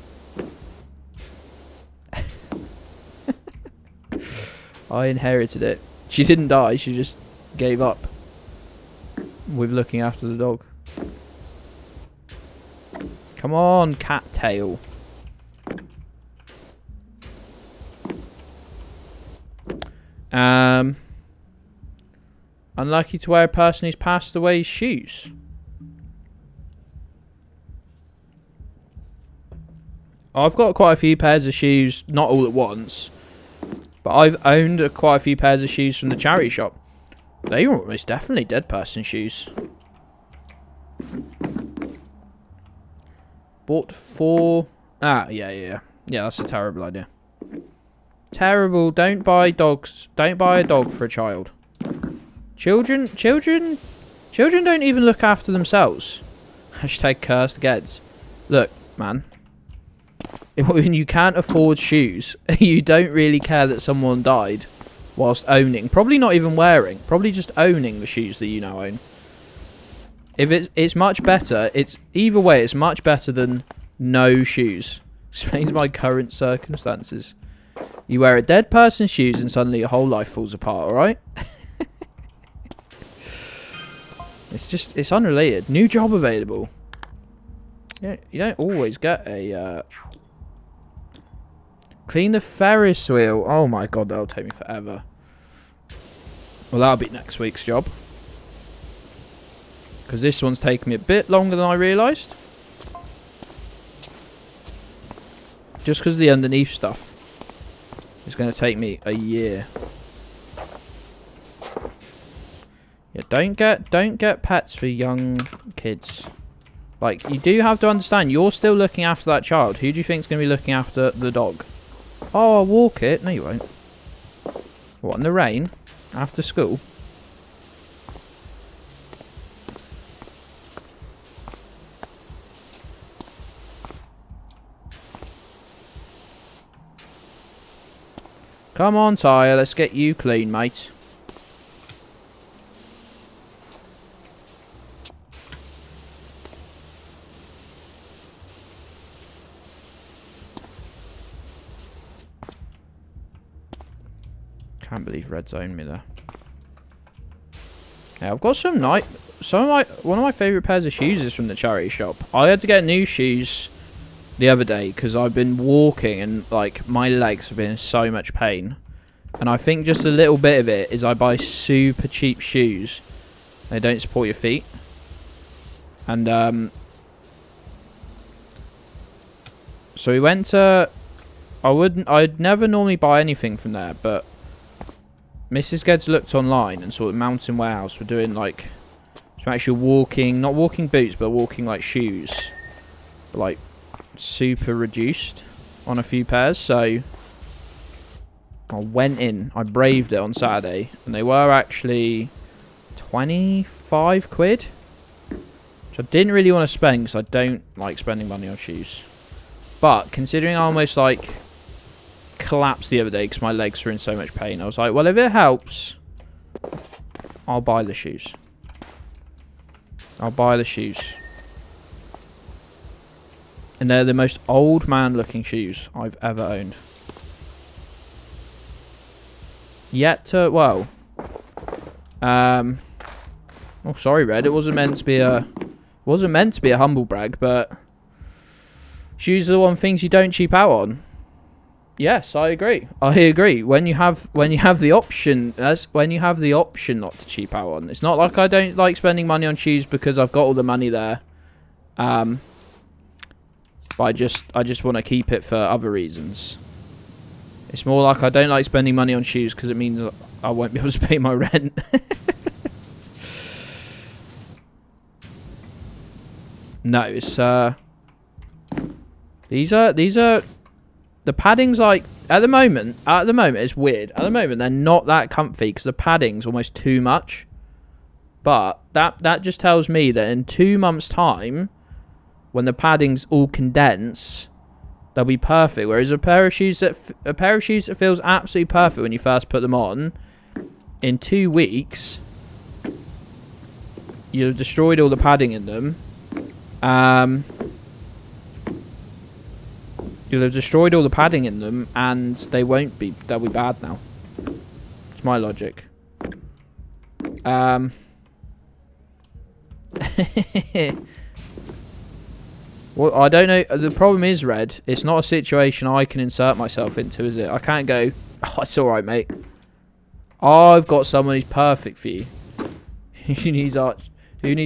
[SPEAKER 2] I inherited it. She didn't die. She just gave up with looking after the dog. Come on, cattail. Unlucky to wear a person who's passed away's shoes. I've got quite a few pairs of shoes, not all at once, but I've owned quite a few pairs of shoes from the charity shop. They were almost definitely dead person shoes. Bought 4... Yeah, that's a terrible idea. Terrible. Don't buy dogs. Don't buy a dog for a child. Children don't even look after themselves. Hashtag cursed Gedds. Look, man. When you can't afford shoes, you don't really care that someone died whilst owning. Probably not even wearing. Probably just owning the shoes that you now own. If it's much better. Either way, it's much better than no shoes. Explains my current circumstances. You wear a dead person's shoes and suddenly your whole life falls apart, alright? It's unrelated. New job available. Yeah, you don't always get a clean the Ferris wheel. Oh my god, that'll take me forever. Well, that'll be next week's job. Because this one's taken me a bit longer than I realised. Just because the underneath stuff is going to take me a year. Yeah, don't get pets for young kids. Like, you do have to understand, you're still looking after that child. Who do you think is going to be looking after the dog? Oh, I'll walk it. No, you won't. What, in the rain? After school? Come on, Tyre, let's get you clean, mate. Can't believe Red zoned me there. Yeah, I've got one of my favourite pairs of shoes is from the charity shop. I had to get new shoes the other day because I've been walking and like my legs have been in so much pain. And I think just a little bit of it is I buy super cheap shoes. They don't support your feet. And so we went to I'd never normally buy anything from there, but Mrs. Gedds looked online and saw that Mountain Warehouse were doing like some actual walking, not walking boots, but walking like shoes, like super reduced on a few pairs. So I went in, I braved it on Saturday, and they were actually 25 quid, which I didn't really want to spend because I don't like spending money on shoes. But considering I almost like collapsed the other day because my legs were in so much pain, I was like, well, if it helps, I'll buy the shoes. I'll buy the shoes. And they're the most old man looking shoes I've ever owned. Yet to, well, oh sorry Red, it wasn't meant to be a humble brag, but shoes are the one things you don't cheap out on. Yes, I agree. I agree. When you have the option, that's when you have the option not to cheap out on. It's not like I don't like spending money on shoes because I've got all the money there. But I just want to keep it for other reasons. It's more like I don't like spending money on shoes because it means I won't be able to pay my rent. No, it's these are the padding's like at the moment it's weird. At the moment they're not that comfy because the padding's almost too much. But that just tells me that in 2 months' time, when the padding's all condensed, they'll be perfect. Whereas a pair of shoes that feels absolutely perfect when you first put them on, in 2 weeks, you've destroyed all the padding in them. You'll have destroyed all the padding in them, and they'll be bad now. It's my logic. Well, I don't know. The problem is, Red, it's not a situation I can insert myself into, is it? I can't go, oh, it's alright, mate. I've got someone who's perfect for you. Who needs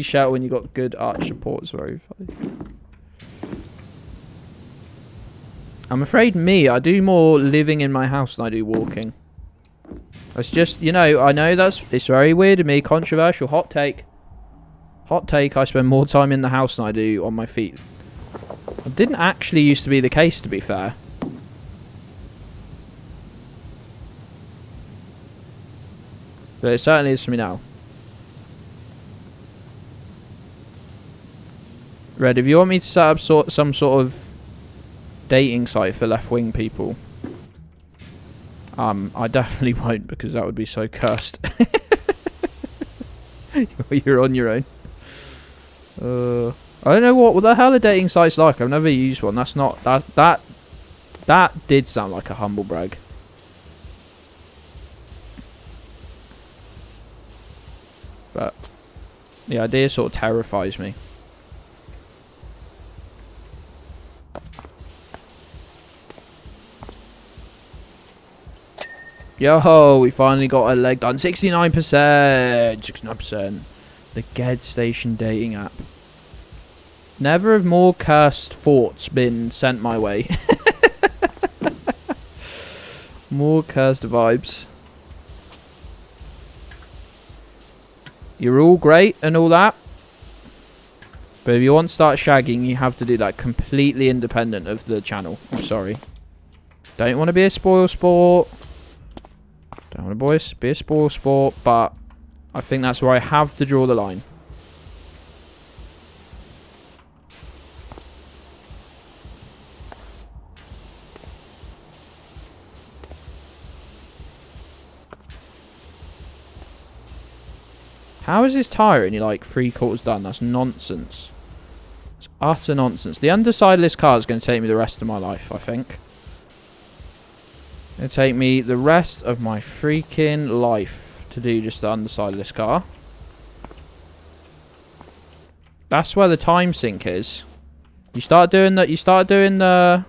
[SPEAKER 2] shelter when you've got good arch support? It's very funny. I'm afraid I do more living in my house than I do walking. It's just, I know it's very weird of me, controversial, hot take. Hot take, I spend more time in the house than I do on my feet. It didn't actually used to be the case, to be fair. But it certainly is for me now. Red, if you want me to set up some sort of dating site for left-wing people, I definitely won't, because that would be so cursed. You're on your own. I don't know what the hell are dating sites like. I've never used one. That's not that did sound like a humble brag. But The idea sort of terrifies me. Yo, we finally got a leg done. 69%. 69%. The Geddli Station dating app. Never have more cursed thoughts been sent my way. More cursed vibes. You're all great and all that. But if you want to start shagging, you have to do that completely independent of the channel. I'm sorry. Don't want to be a spoil sport. Don't want to be a spoil sport, but I think that's where I have to draw the line. How is this tyre and you're like 3/4 done? That's nonsense. It's utter nonsense. The underside of this car is going to take me the rest of my life, I think. It'll take me the rest of my freaking life to do just the underside of this car. That's where the time sink is. You start doing that. You start doing the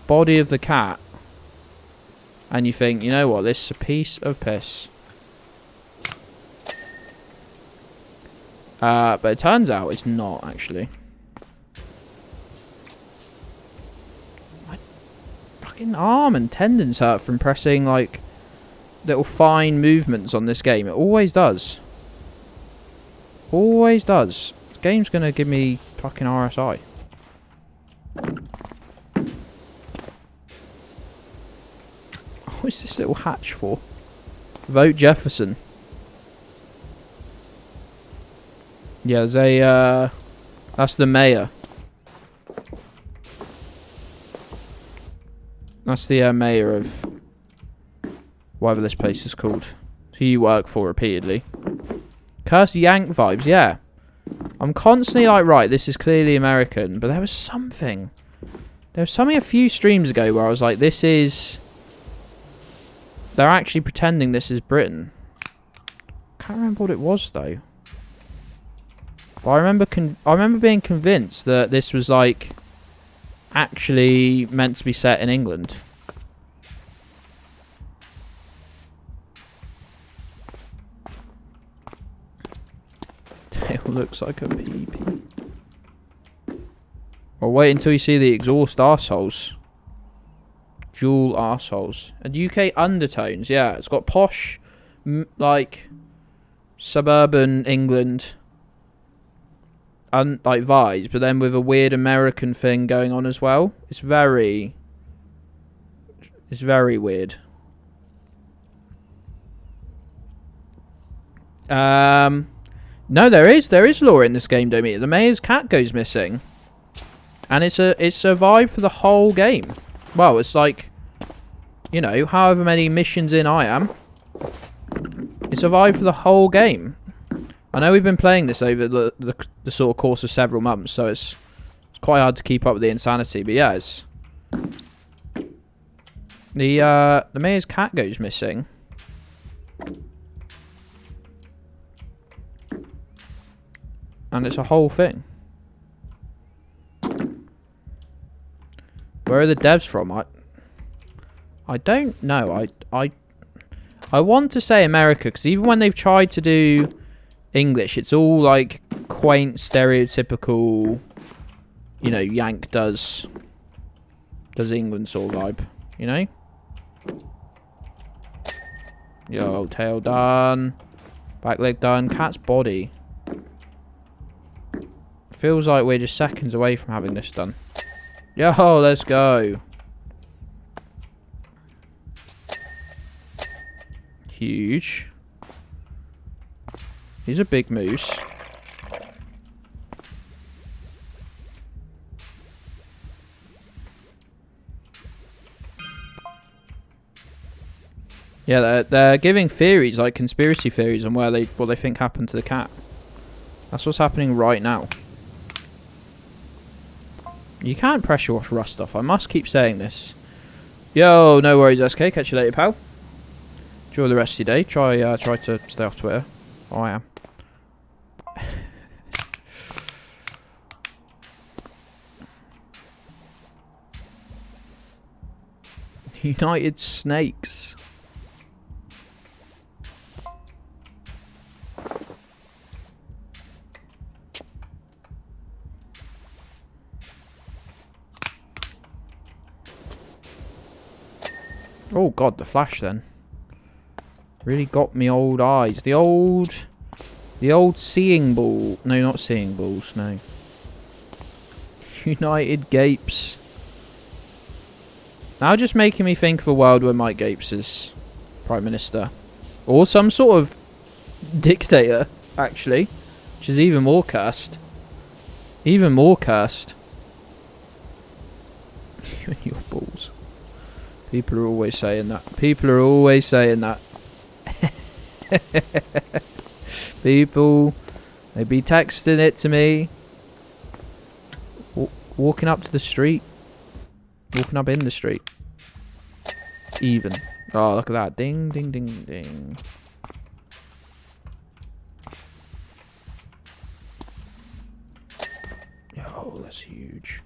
[SPEAKER 2] body of the cat, and you think, you know what, this is a piece of piss. But it turns out it's not actually. Arm and tendons hurt from pressing like little fine movements on this game. It always does. Always does. This game's gonna give me fucking RSI. What is this little hatch for? Vote Jefferson. Yeah, there's a that's the mayor. That's the mayor of whatever this place is called. Who you work for repeatedly. Cursed Yank vibes, yeah. I'm constantly like, right, this is clearly American. But there was something. There was something a few streams ago where I was like, this is... They're actually pretending this is Britain. Can't remember what it was, though. But I remember being convinced that this was like... actually meant to be set in England. It looks like a PP. Well, wait until you see the exhaust arseholes. Dual arseholes. And UK undertones, yeah. It's got posh, like, suburban England... like vibes, but then with a weird American thing going on as well. It's very weird. No, there is lore in this game, Domi. The mayor's cat goes missing, and it's a vibe for the whole game. Well, it's like, you know, however many missions in I am, it's a vibe for the whole game. I know we've been playing this over the sort of course of several months, so it's quite hard to keep up with the insanity. But yeah, it's the mayor's cat goes missing, and it's a whole thing. Where are the devs from? I don't know. I want to say America, because even when they've tried to do English, it's all like quaint, stereotypical, you know, Yank does England sort of vibe, you know? Yo, tail done. Back leg done. Cat's body. Feels like we're just seconds away from having this done. Yo, let's go. Huge. He's a big moose. Yeah, they're giving theories, like conspiracy theories, on what they think happened to the cat. That's what's happening right now. You can't pressure wash rust off. I must keep saying this. Yo, no worries, SK. Catch you later, pal. Enjoy the rest of your day. Try to stay off Twitter. Oh, I am. United Snakes. Oh god, the flash then. Really got me old eyes. The old seeing ball. No, not seeing balls, no. United Gapes. Now just making me think of a world where Mike Gapes is Prime Minister. Or some sort of dictator, actually. Which is even more cursed. Even more cursed. You and your balls. People are always saying that. People are always saying that. People, they be texting it to me. Walking up to the street. Walking up in the street. Even. Oh, look at that. Ding, ding, ding, ding. Oh, that's huge.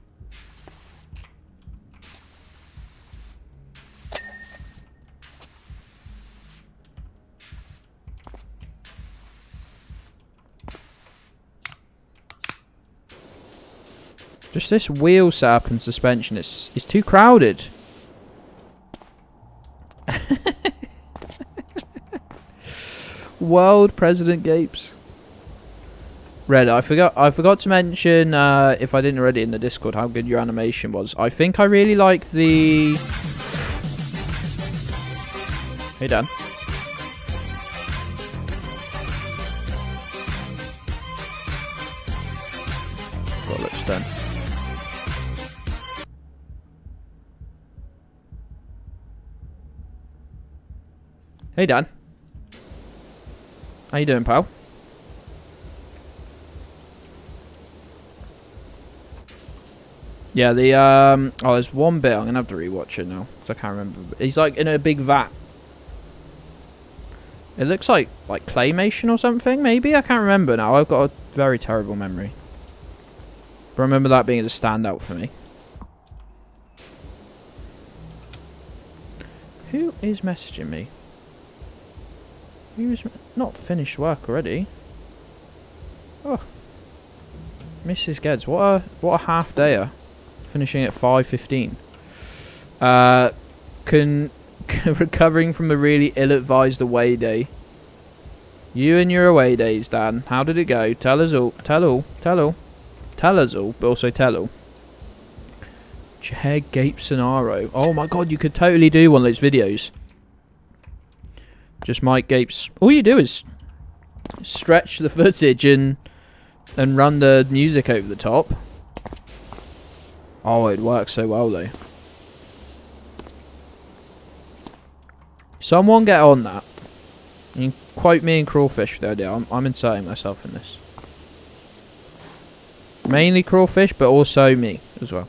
[SPEAKER 2] Just this wheel setup and suspension is too crowded. World President Gapes. Red, I forgot to mention, if I didn't already in the Discord, how good your animation was. I think I really like the... Hey, Dan. Got looks done. Hey, Dan. How you doing, pal? Yeah, the oh, there's one bit I'm gonna have to rewatch it now because I can't remember. He's like in a big vat. It looks like claymation or something. Maybe I can't remember now. I've got a very terrible memory. But I remember that being a standout for me. Who is messaging me? Who's not finished work already? Oh, Mrs. Gedds, what a half dayer. Finishing at 5:15. Recovering from a really ill-advised away day. You and your away days, Dan. How did it go? Tell us all. Tell us all, but also tell all. Chair Gape Scenario. Oh my god, you could totally do one of those videos. Just Mike Gapes. All you do is stretch the footage and run the music over the top. Oh, it works so well though. Someone get on that. You can quote me and Crawfish for the idea. I'm inserting myself in this. Mainly Crawfish, but also me as well.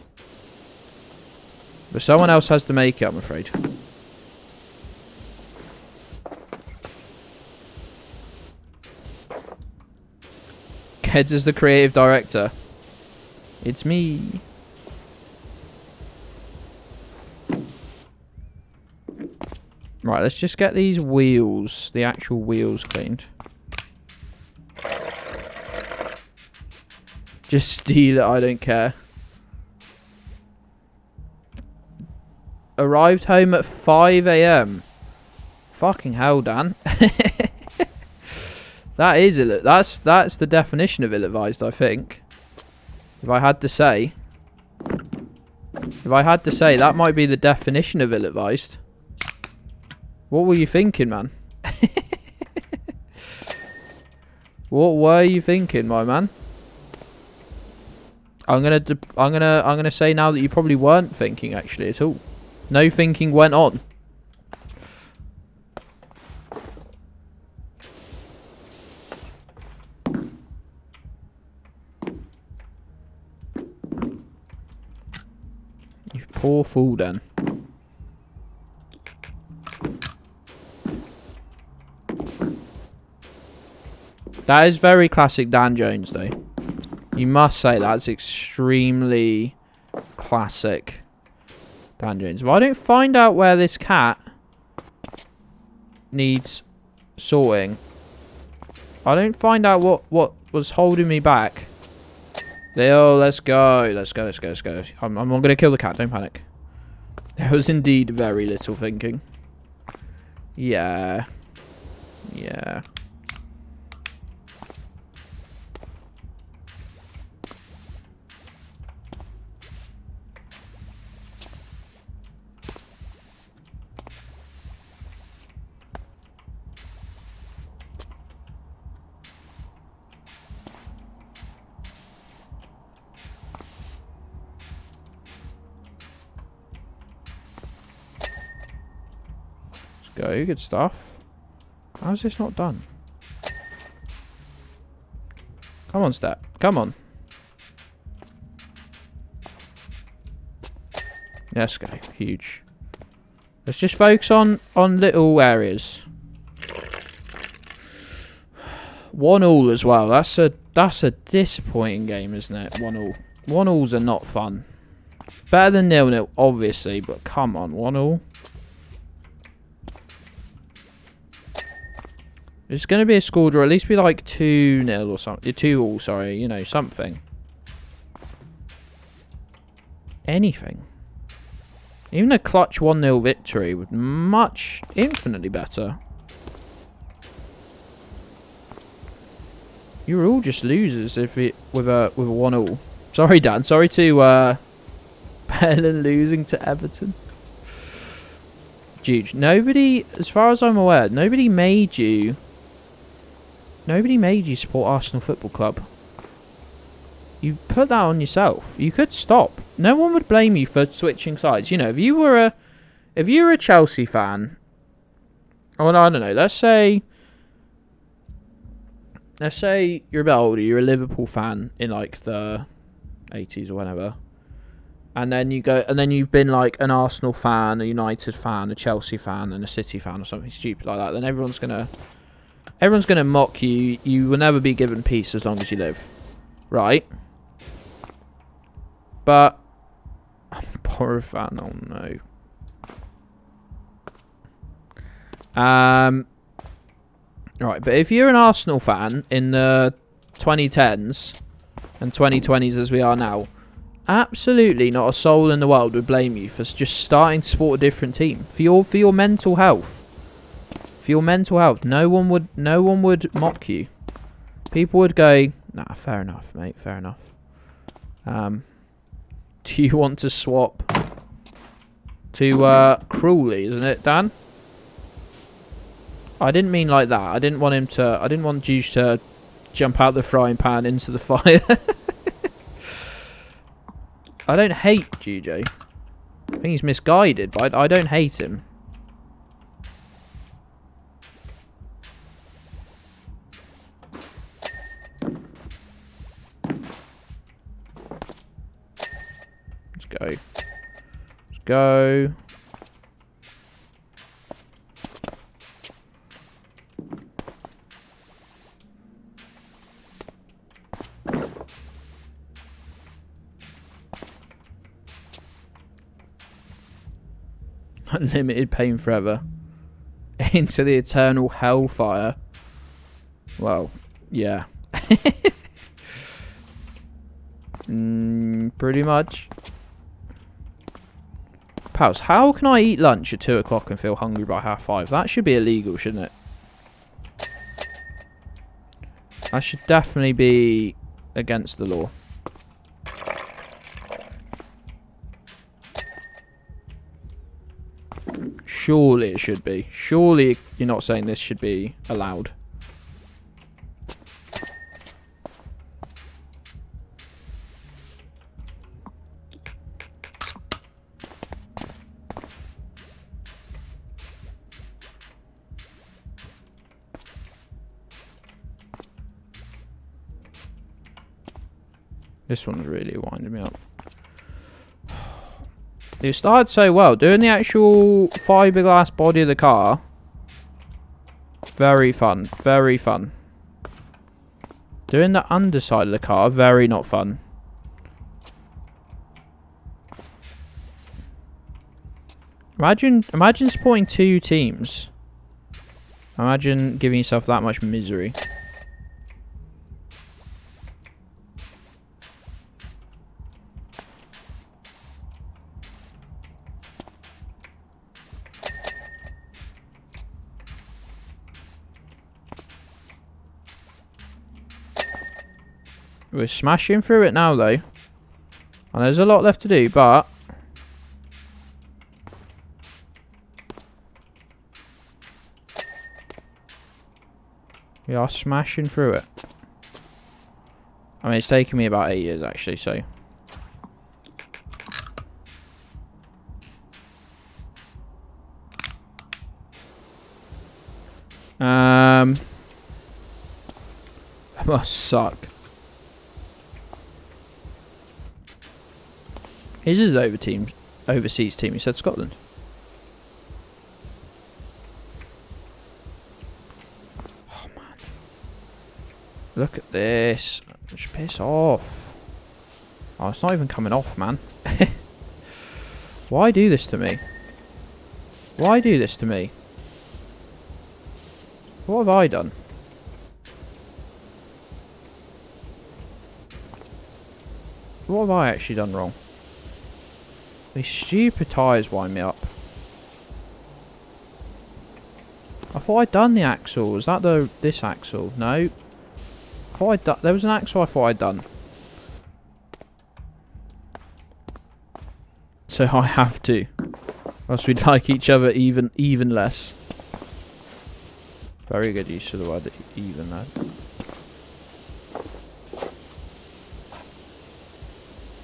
[SPEAKER 2] But someone else has to make it, I'm afraid. Gedds is the creative director. It's me. Right, let's just get these wheels, the actual wheels cleaned. Just steal it, I don't care. Arrived home at 5 AM. Fucking hell, Dan. That is ill. That's the definition of ill-advised, I think. If I had to say, that might be the definition of ill-advised. What were you thinking, man? What were you thinking, my man? I'm gonna say now that you probably weren't thinking actually at all. No thinking went on. You poor fool, then. That is very classic Dan Jones, though. You must say that's extremely classic Dan Jones. If I don't find out where this cat needs sorting, I don't find out what was holding me back. Oh, let's go. Let's go. I'm not going to kill the cat. Don't panic. There was indeed very little thinking. Yeah. Yeah. Go, good stuff. How's this not done? Come on, Stat. Come on. Let's go. Huge. Let's just focus on little areas. 1-1 as well. That's a disappointing game, isn't it? 1-1. 1-1s are not fun. Better than 0-0, obviously, but come on, 1-1. It's going to be a score draw. At least be like 2-0 or something. 2-2, sorry. You know, something. Anything. Even a clutch 1-0 victory would much, infinitely better. You were all just losers if it with a 1-1. Sorry, Dan. Sorry to Bellin losing to Everton. Juge, nobody, as far as I'm aware, nobody made you support Arsenal Football Club. You put that on yourself. You could stop. No one would blame you for switching sides. You know, if you were a Chelsea fan, or I don't know, let's say you're a bit older, you're a Liverpool fan in like the 80s or whenever. And then you've been like an Arsenal fan, a United fan, a Chelsea fan, and a City fan or something stupid like that. Then everyone's gonna mock you. You will never be given peace as long as you live, right? But I'm a Borough fan. Oh no. Right, but if you're an Arsenal fan in the 2010s and 2020s as we are now, absolutely not a soul in the world would blame you for just starting to support a different team. For your mental health. For your mental health. No one would mock you. People would go, nah, fair enough, mate, fair enough. Do you want to swap to Crawley, isn't it, Dan? I didn't mean like that. I didn't want Juice to jump out the frying pan into the fire. I don't hate GJ. I think he's misguided, but I don't hate him. Let's go. Let's go. Unlimited pain forever. Into the eternal hellfire. Well, yeah. Pretty much. Pals, how can I eat lunch at 2 o'clock and feel hungry by 5:30? That should be illegal, shouldn't it? That should definitely be against the law. Surely it should be. Surely you're not saying this should be allowed. This one's really winding me up. It started so well. Doing the actual fiberglass body of the car. Very fun. Very fun. Doing the underside of the car, very not fun. Imagine supporting 2 teams. Imagine giving yourself that much misery. We're smashing through it now, though. And there's a lot left to do, but... we are smashing through it. I mean, it's taken me about 8 years, actually, so... that must suck. His is overseas team. He said Scotland. Oh man! Look at this. Just piss off. Oh, it's not even coming off, man. Why do this to me? Why do this to me? What have I done? What have I actually done wrong? These stupid tyres wind me up. I thought I'd done the axle. Was that this axle? No. I thought there was an axle I thought I'd done. So I have to. Else we'd like each other even less. Very good use of the word even though.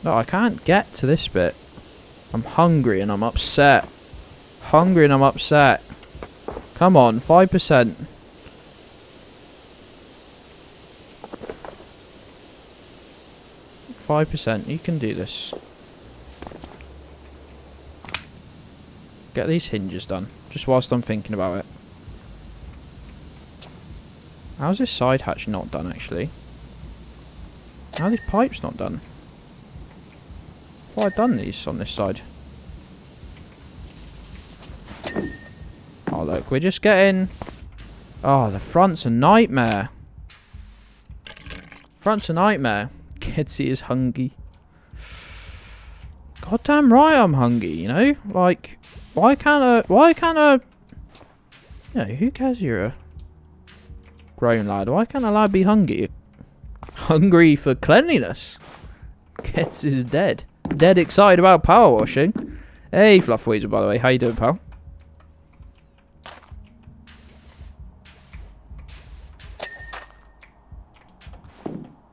[SPEAKER 2] No, I can't get to this bit. I'm hungry and I'm upset. Hungry and I'm upset. Come on, 5%. You can do this. Get these hinges done. Just whilst I'm thinking about it. How's this side hatch not done, actually? How are these pipes not done? Well, I've done these on this side. Oh, look, we're just getting... oh, the front's a nightmare. Front's a nightmare. Geddli is hungry. Goddamn right I'm hungry, you know? Like, why can't I... you know, who cares you're a grown lad? Why can't a lad be hungry? Hungry for cleanliness. Geddli is dead. Dead excited about power washing. Hey, Fluffweasel, by the way. How you doing, pal?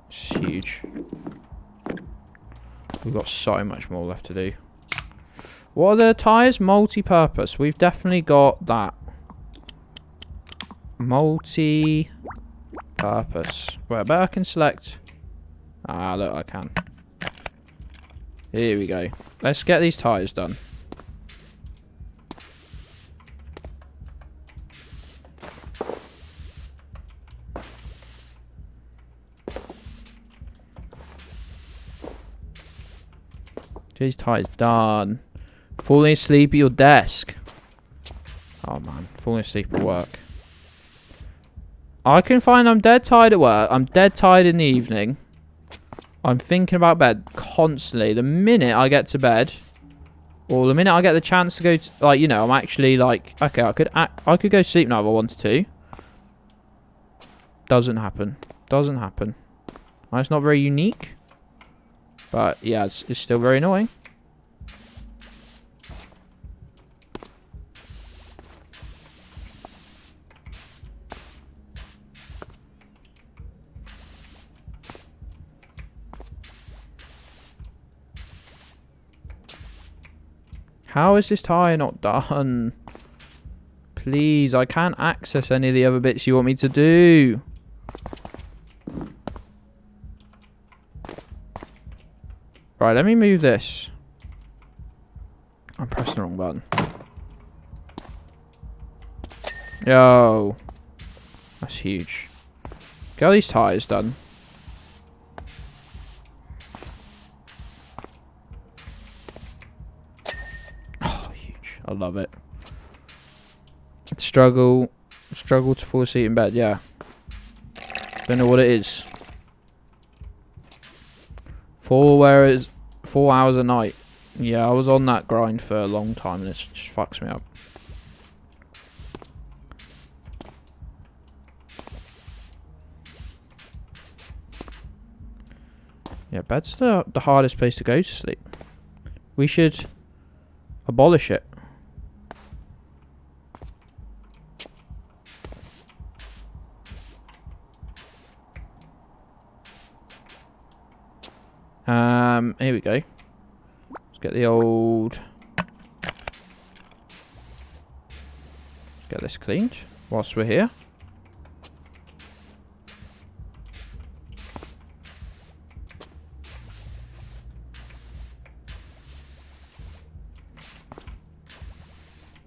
[SPEAKER 2] It's huge. We've got so much more left to do. What are the tyres? Multi-purpose. We've definitely got that. Multi-purpose. Well, I bet I can select... ah, look, I can. Here we go. Let's get these tyres done. These tyres done. Falling asleep at your desk. Oh man, falling asleep at work. I can find I'm dead tired at work. I'm dead tired in the evening. I'm thinking about bed constantly. The minute I get to bed, or the minute I get the chance to go to, like, you know, I'm actually like, okay, I could go sleep now if I wanted to. Doesn't happen. Doesn't happen. Well, it's not very unique. But yeah, it's still very annoying. How is this tyre not done? Please, I can't access any of the other bits you want me to do. Right, let me move this. I'm pressing the wrong button. Yo. That's huge. Get all these tyres done. I love it. Struggle to fall asleep in bed. Yeah. Don't know what it is. 4 hours a night. Yeah, I was on that grind for a long time and it just fucks me up. Yeah, bed's the hardest place to go to sleep. We should abolish it. Here we go. Let's get the old... Get this cleaned whilst we're here.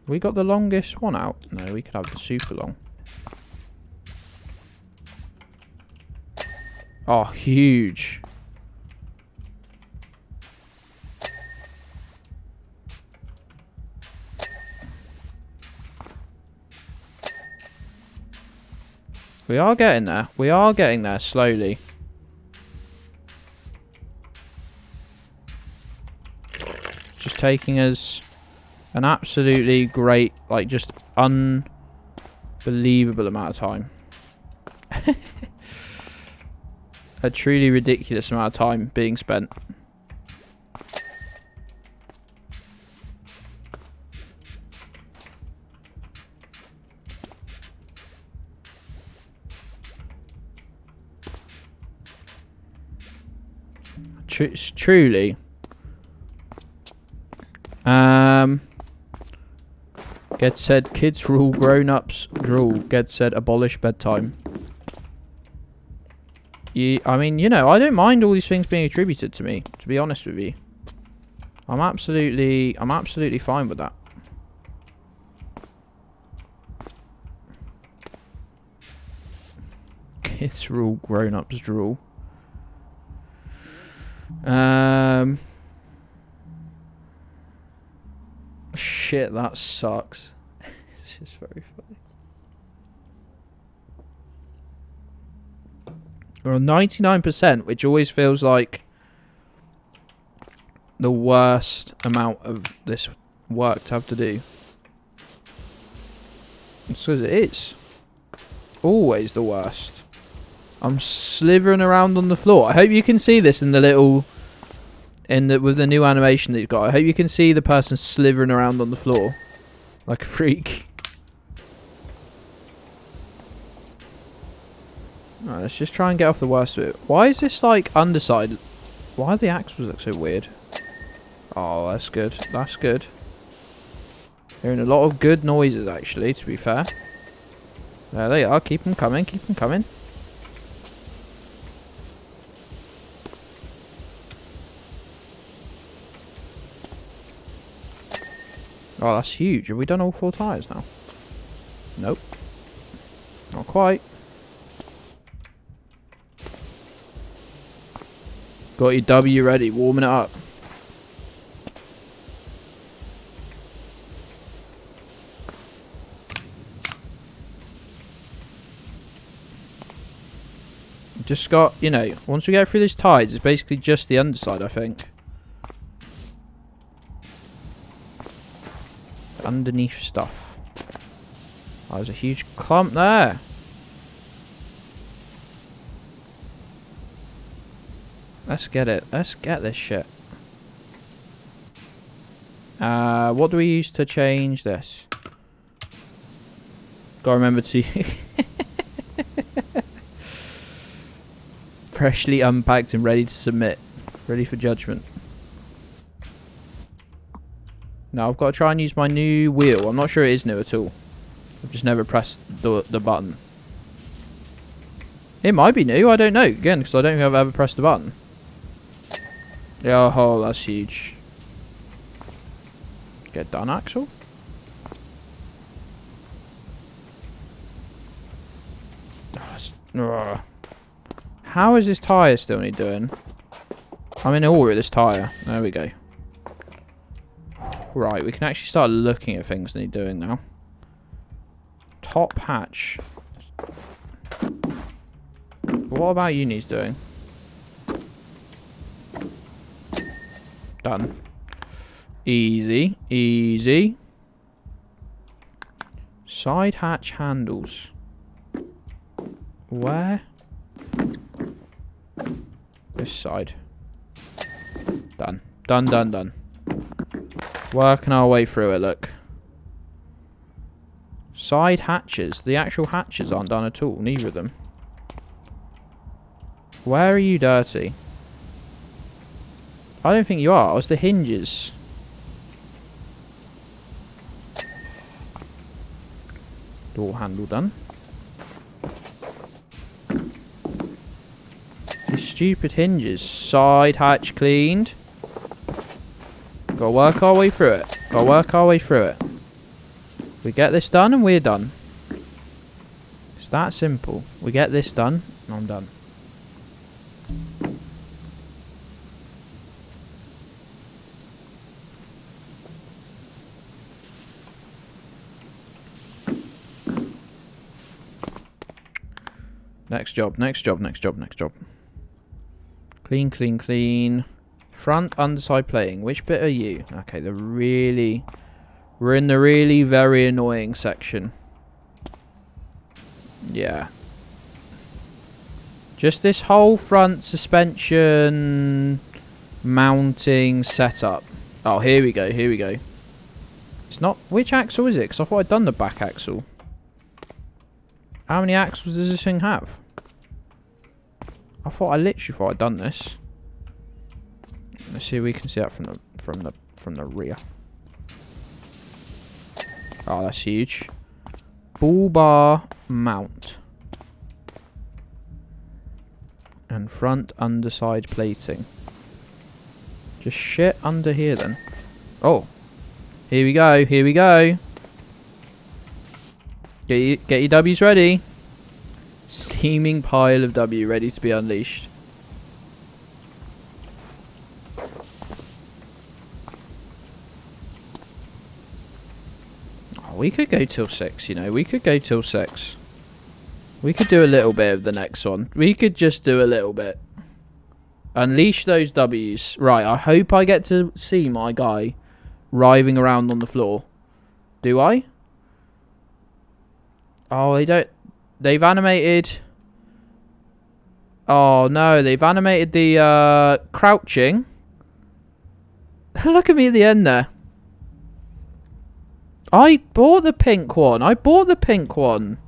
[SPEAKER 2] We got the longest one out. No, we could have the super long. Oh, huge. We are getting there. We are getting there slowly. Just taking us an absolutely great, like, just unbelievable amount of time. A truly ridiculous amount of time being spent. Truly. Ged said kids rule, grown-ups drool. Ged said abolish bedtime. I mean, you know, I don't mind all these things being attributed to me, to be honest with you. I'm absolutely fine with that. Kids rule, grown-ups drool. Shit, that sucks. This is very funny. We're on 99%, which always feels like the worst amount of this work to have to do. It's because it is. Always the worst. I'm slithering around on the floor. I hope you can see this in the little... with the new animation that you've got. I hope you can see the person slithering around on the floor. Like a freak. Alright, let's just try and get off the worst of it. Why is this like underside? Why do the axles look so weird? Oh, that's good. That's good. Hearing a lot of good noises actually, to be fair. There they are. Keep them coming. Keep them coming. Oh, that's huge. Have we done all 4 tyres now? Nope. Not quite. Got your W ready, warming it up. Just got, you know, once we get through these tyres, it's basically just the underside, I think. Underneath stuff. Oh, there's a huge clump there. Let's get it. Let's get this shit. What do we use to change this? Gotta remember to... Freshly unpacked and ready to submit. Ready for judgment. Now I've got to try and use my new wheel. I'm not sure it is new at all. I've just never pressed the button. It might be new, I don't know. Again, because I don't think I've ever pressed the button. Yeah, oh, that's huge. Get done, Axel. How is this tyre still doing? I'm in awe of this tyre. There we go. Right, we can actually start looking at things that he's doing now. Top hatch. What about Uni's doing? Done. Easy, easy. Side hatch handles. Where? This side. Done. Done, done, done. Working our way through it, look. Side hatches. The actual hatches aren't done at all, neither of them. Where are you dirty? I don't think you are. It's the hinges. Door handle done. The stupid hinges. Side hatch cleaned. Gotta work our way through it. Gotta work our way through it. We get this done and we're done. It's that simple. We get this done and I'm done. Next job, next job, next job, next job. Clean, clean, clean. Front, underside plating. Which bit are you? Okay, we're in the really very annoying section. Yeah. Just this whole front suspension mounting setup. Oh, here we go, here we go. It's not... Which axle is it? Because I thought I'd done the back axle. How many axles does this thing have? I literally thought I'd done this. Let's see if we can see that from the rear. Oh, that's huge. Bull bar mount. And front underside plating. Just shit under here then. Oh. Here we go, here we go. Get your W's ready. Steaming pile of W ready to be unleashed. Oh, we could go till 6, you know. We could go till 6. We could do a little bit of the next one. We could just do a little bit. Unleash those W's. Right, I hope I get to see my guy writhing around on the floor. Do I? Oh, they don't... They've animated... Oh, no. They've animated the crouching. Look at me at the end there. I bought the pink one. I bought the pink one.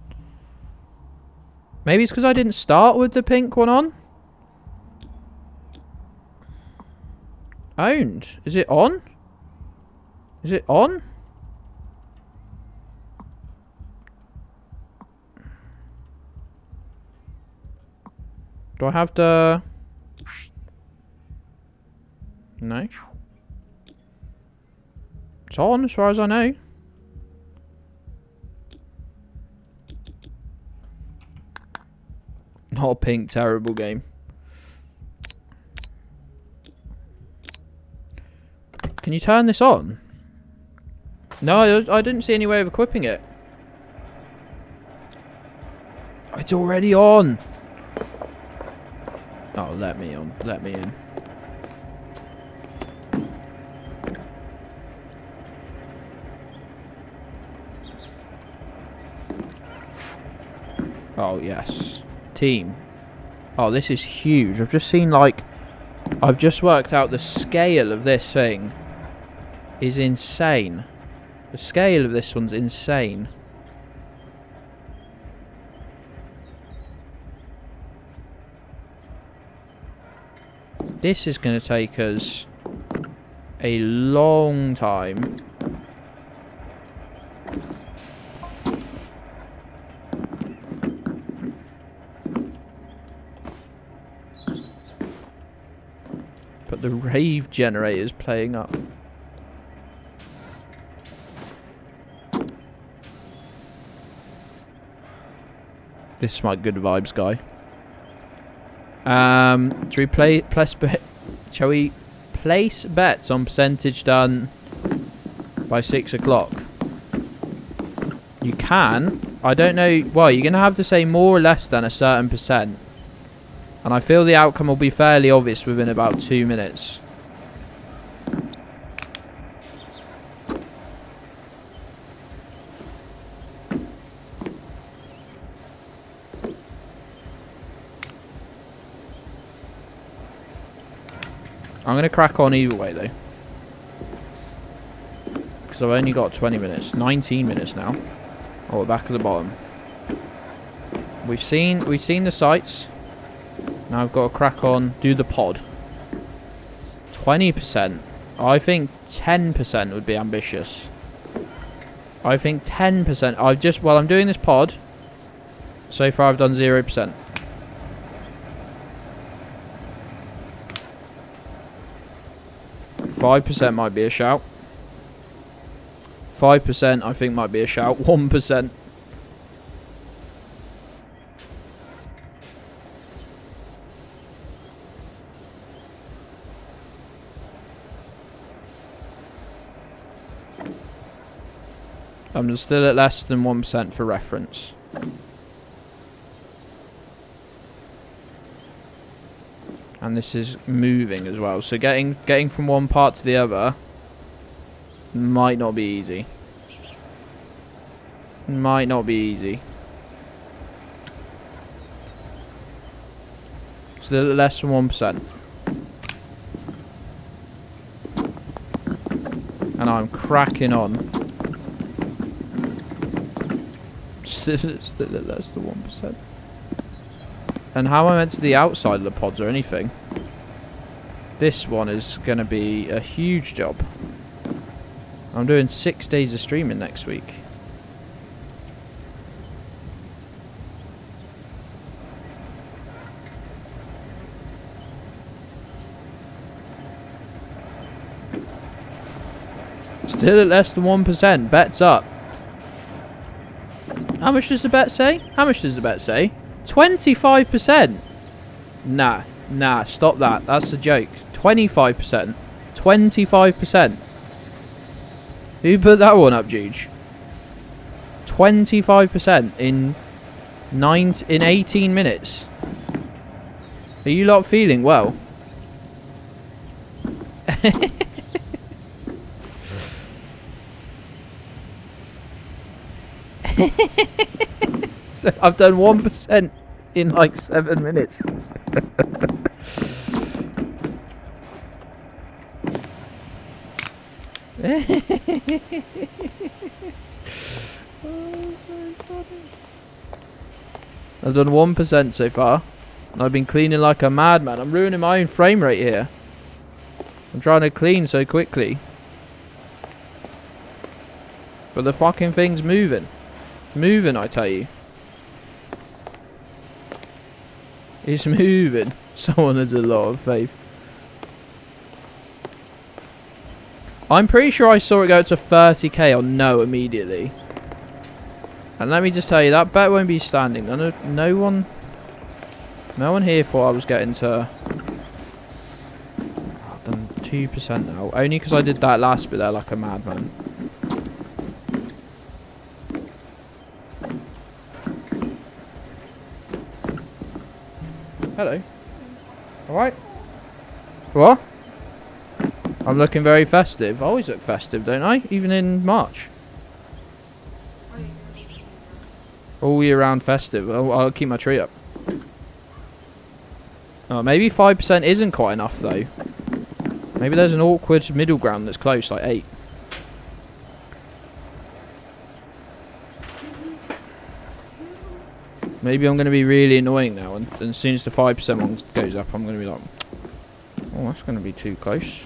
[SPEAKER 2] Maybe it's because I didn't start with the pink one on. Owned. Is it on? Is it on? Do I have to... No. It's on as far as I know. Not a pink, terrible game. Can you turn this on? No, I didn't see any way of equipping it. It's already on. Oh, let me on. Let me in. Oh, yes. Team. Oh, this is huge. I've just seen, like... I've just worked out the scale of this thing is insane. The scale of this one's insane. This is going to take us a long time. But the rave generator's playing up. This is my good vibes guy. Shall we place bets on percentage done by 6 o'clock. You can. I don't know. Well, you're going to have to say more or less than a certain percent. And I feel the outcome will be fairly obvious within about 2 minutes. I'm going to crack on either way, though. Because I've only got 20 minutes. 19 minutes now. Oh, we're back at the bottom. We've seen the sights. Now I've got to crack on. Do the pod. 20%. I think 10% would be ambitious. I think 10%. While I'm doing this pod, so far I've done 0%. %5 might be a shout. 5% I think might be a shout. 1%. I'm still at less than 1% for reference. And this is moving as well. So getting from one part to the other might not be easy. Might not be easy. Still at less than 1%. And I'm cracking on. Still at less than 1%. And how am I meant to the outside of the pods or anything? This one is going to be a huge job. I'm doing 6 days of streaming next week. Still at less than 1%. Bets up. How much does the bet say? How much does the bet say? 25%. Nah, stop that. That's a joke. 25%. 25%. Who put that one up, Juge? 25% in 18 minutes. Are you lot feeling well? So I've done 1% in like 7 minutes. I've done 1% so far. And I've been cleaning like a madman. I'm ruining my own frame rate here. I'm trying to clean so quickly. But the fucking thing's moving. Moving, I tell you. It's moving. Someone has a lot of faith. I'm pretty sure I saw it go to 30k on no immediately. And let me just tell you, that bet won't be standing. No one here thought I was getting to... I've done 2% now. Only because I did that last bit there like a madman. Hello. Alright. What? I'm looking very festive. I always look festive, don't I? Even in March. All year round festive. I'll keep my tree up. Oh, maybe 5% isn't quite enough, though. Maybe there's an awkward middle ground that's close, like 8. Maybe I'm going to be really annoying now, and as soon as the 5% one goes up, I'm going to be like, oh, that's going to be too close.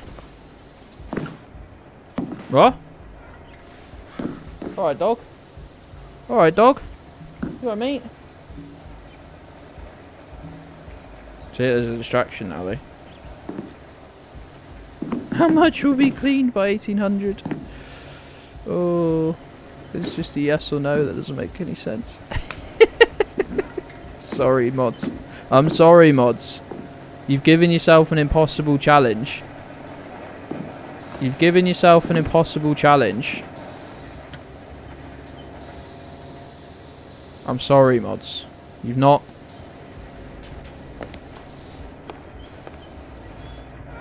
[SPEAKER 2] What? Alright, dog. Alright, dog. You alright, mate? See, there's a distraction now, though. How much will be cleaned by 1800? Oh, it's just a yes or no that doesn't make any sense. Sorry, mods. I'm sorry, mods. You've given yourself an impossible challenge. You've given yourself an impossible challenge. I'm sorry, mods. You've not...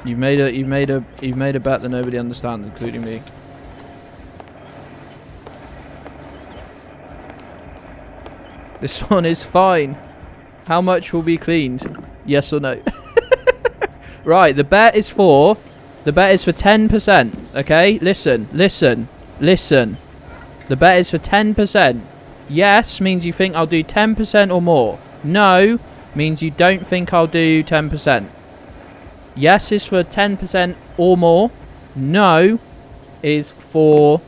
[SPEAKER 2] You've made a bet that nobody understands, including me. This one is fine. How much will be cleaned? Yes or no? Right, the bet is for 10%. Okay, listen. The bet is for 10%. Yes means you think I'll do 10% or more. No means you don't think I'll do 10%. Yes is for 10% or more. No is for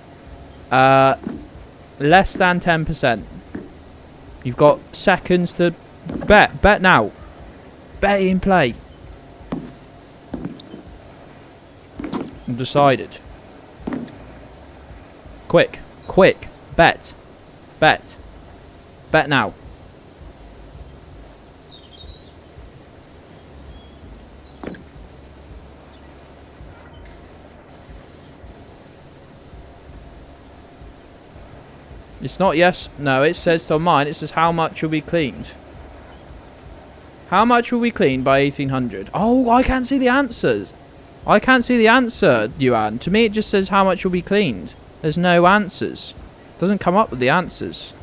[SPEAKER 2] less than 10%. You've got seconds to bet. Bet now. Bet in play. I'm decided. Quick. Bet. Bet now. It's not yes. No, it says on mine. It says how much will be cleaned. How much will be cleaned by 1800? Oh, I can't see the answers. I can't see the answer, Yuan. To me, it just says how much will be cleaned. There's no answers. It doesn't come up with the answers.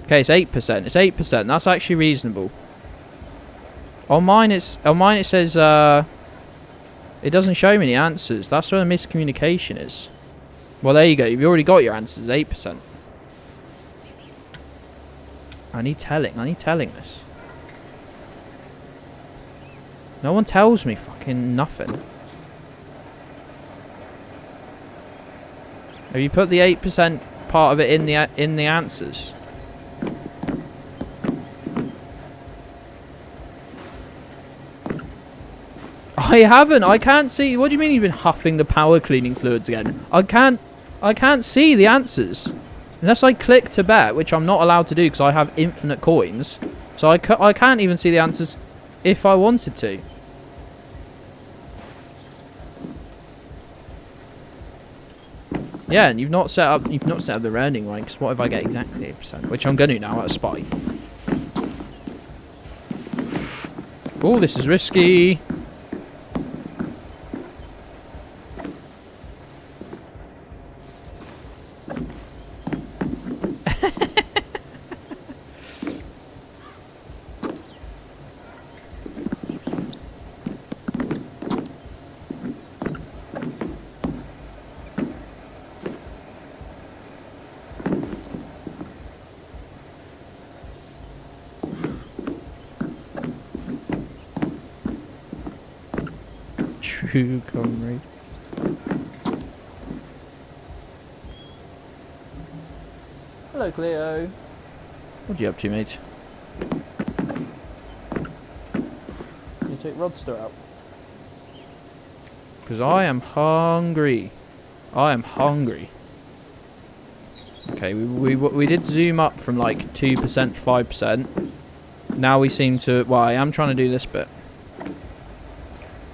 [SPEAKER 2] Okay, it's 8%. It's 8%. That's actually reasonable. On mine, it says it doesn't show me the answers. That's where the miscommunication is. Well, there you go. You've already got your answers. 8%. I need telling this. No one tells me fucking nothing. Have you put the 8% part of it in the answers? I haven't. I can't see. What do you mean you've been huffing the power cleaning fluids again? I can't see the answers. Unless I click to bet, which I'm not allowed to do because I have infinite coins. So I can't even see the answers if I wanted to. Yeah, and you've not set up the earning ranks. What if I get exactly 8%? Which I'm going to now out of spite. Oh, this is risky. True comrade. Hello, Cleo. What are you up to, mate? You take Rodster out. Because I am hungry. Okay, we did zoom up from like 2% to 5%. Now we seem to... Well, I am trying to do this bit.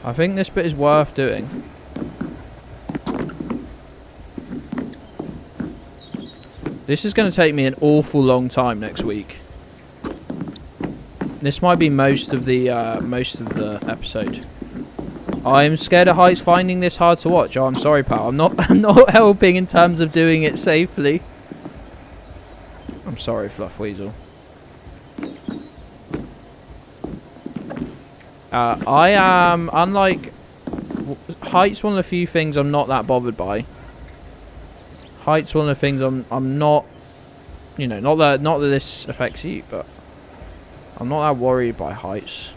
[SPEAKER 2] I think this bit is worth doing. This is going to take me an awful long time next week. This might be most of the episode. I'm scared of heights finding this hard to watch. Oh, I'm sorry, pal. I'm not helping in terms of doing it safely. I'm sorry, Fluff Weasel. I am, unlike... Height's one of the few things I'm not that bothered by. Height's one of the things I'm not... You know, not that this affects you, but... I'm not that worried by heights.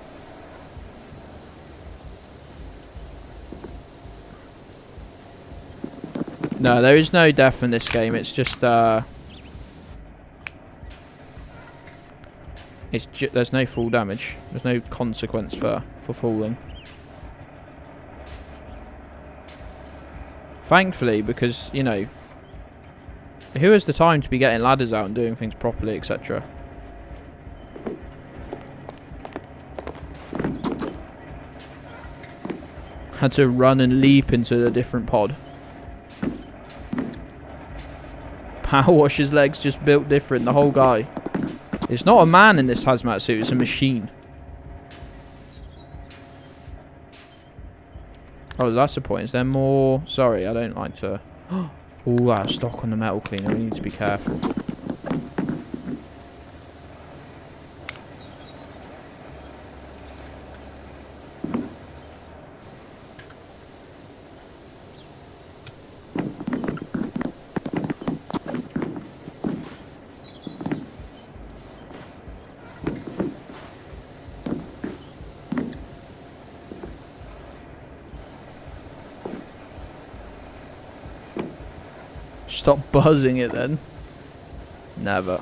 [SPEAKER 2] No, there is no death in this game. It's just, there's no fall damage. There's no consequence for falling. Thankfully, because, you know, who has the time to be getting ladders out and doing things properly, etc.? Had to run and leap into a different pod. PowerWash's legs just built different, the whole guy. It's not a man in this hazmat suit, it's a machine. Oh, that's the point. Is there more? Sorry, I don't like to... Oh, that stock on the metal cleaner. We need to be careful. Stop buzzing it then. Never.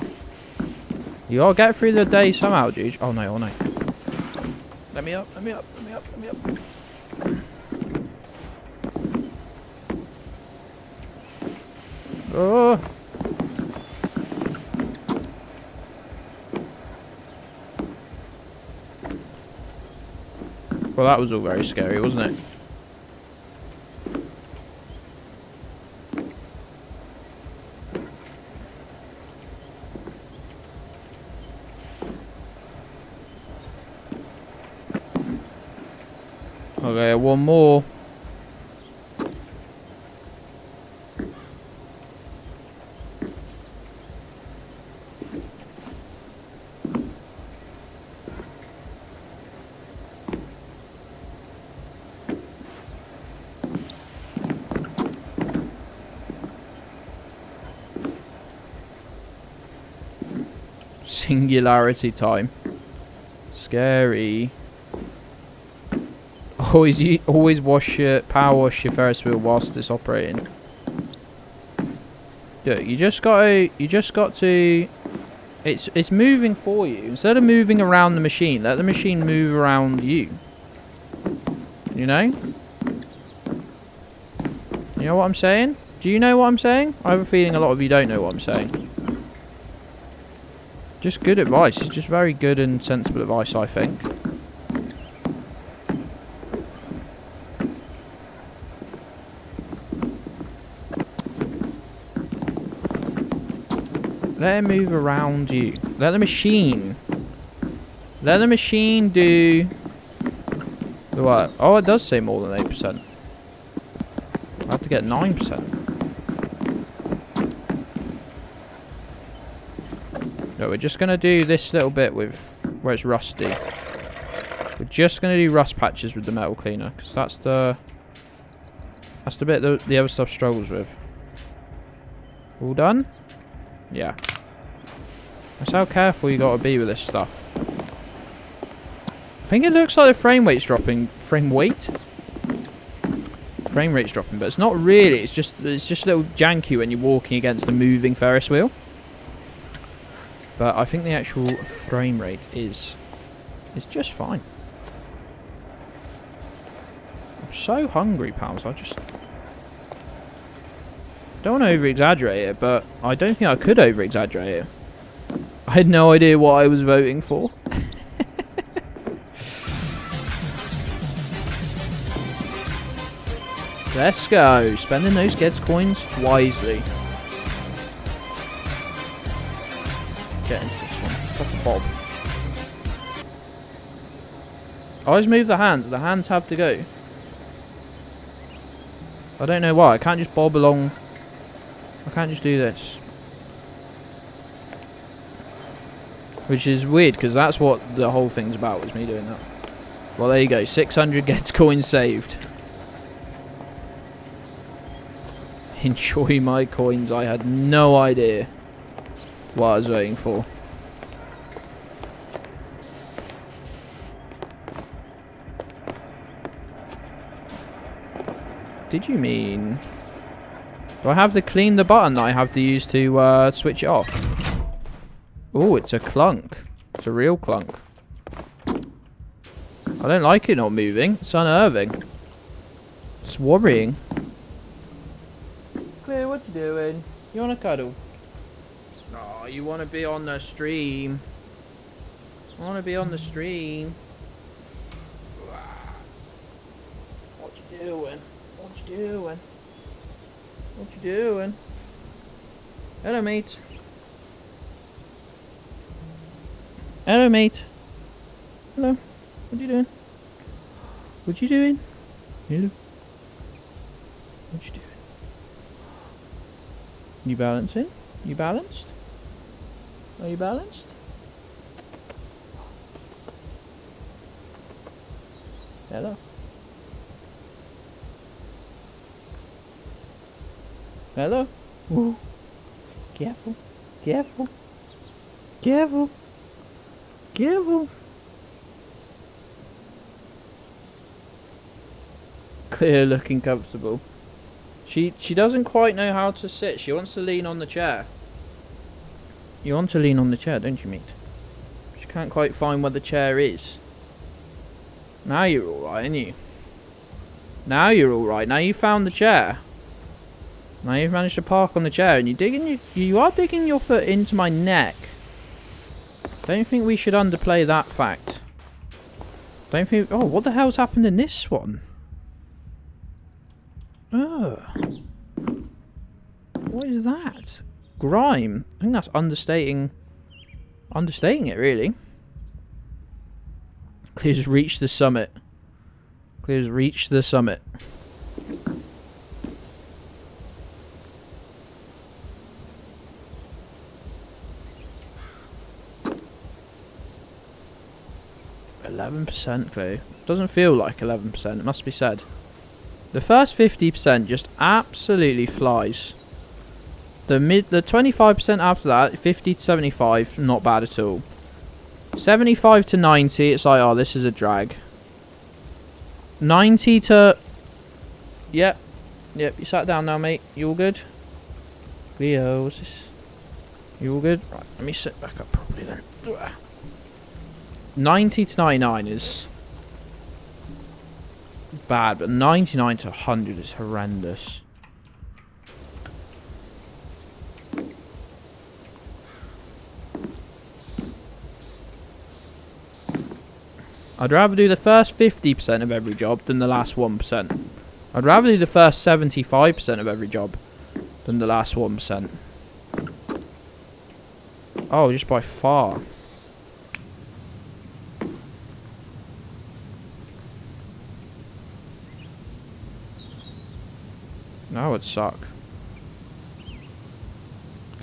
[SPEAKER 2] You gotta get through the day somehow, dude. Oh no, oh no. Let me up, let me up, let me up, let me up. Oh. Well, that was all very scary, wasn't it? Okay, one more. Singularity time. Scary. Always power wash your Ferris wheel whilst it's operating. Dude, you just got to. It's moving for you instead of moving around the machine. Let the machine move around you. You know? You know what I'm saying? Do you know what I'm saying? I have a feeling a lot of you don't know what I'm saying. Just good advice. It's just very good and sensible advice, I think. Let it move around you. Let the machine do the what? Oh, it does say more than 8%. I have to get 9%. No, we're just gonna do this little bit with where it's rusty. We're just gonna do rust patches with the metal cleaner because that's the bit that the other stuff struggles with. All done? Yeah. That's how careful you gotta be with this stuff. I think it looks like the frame rate's dropping. Frame rate's dropping, but it's not really. It's just a little janky when you're walking against a moving Ferris wheel. But I think the actual frame rate is just fine. I'm so hungry, pals. I just don't want to over-exaggerate it, but I don't think I could over-exaggerate it. I had no idea what I was voting for. Let's go. Spending those Gedds coins wisely. Get into this one. Proper bob. I always move the hands. The hands have to go. I don't know why. I can't just bob along. I can't just do this. Which is weird, because that's what the whole thing's about, is me doing that. Well, there you go. 600 Gedds coins saved. Enjoy my coins. I had no idea what I was waiting for. Did you mean... Do I have to clean the button that I have to use to switch it off? Oh, it's a clunk. It's a real clunk. I don't like it not moving. It's unnerving. It's worrying. Clear, what you doing? You want to cuddle? Oh, you want to be on the stream. I want to be on the stream. What you you doing? What you doing? Hello, mate. Hello, mate. Hello. What you doing? What you doing? Hello. What you doing? You balancing? You balanced? Are you balanced? Hello. Hello. Ooh. Careful. Careful. Careful. Careful. Clear looking comfortable. She doesn't quite know how to sit. She wants to lean on the chair. You want to lean on the chair, don't you, mate? She can't quite find where the chair is. Now you're alright, aren't you? Now you're alright. Now you found the chair. Now you've managed to park on the chair and you are digging your foot into my neck. Don't think we should underplay that fact. Don't think... Oh, what the hell's happened in this one? Ugh. What is that? Grime. I think that's understating it, really. Clear's reached the summit. Clear's reached the summit. %, Clear. Doesn't feel like 11%, it must be said. The first 50% just absolutely flies. The 25% after that, 50 to 75, not bad at all. 75 to 90, it's like, oh, this is a drag. 90 to... Yep, you sat down now, mate. You all good? Leo, what's this? You all good? Right, let me sit back up properly then. 90 to 99 is bad, but 99 to 100 is horrendous. I'd rather do the first 50% of every job than the last 1%. I'd rather do the first 75% of every job than the last 1%. Oh, just by far. That would suck.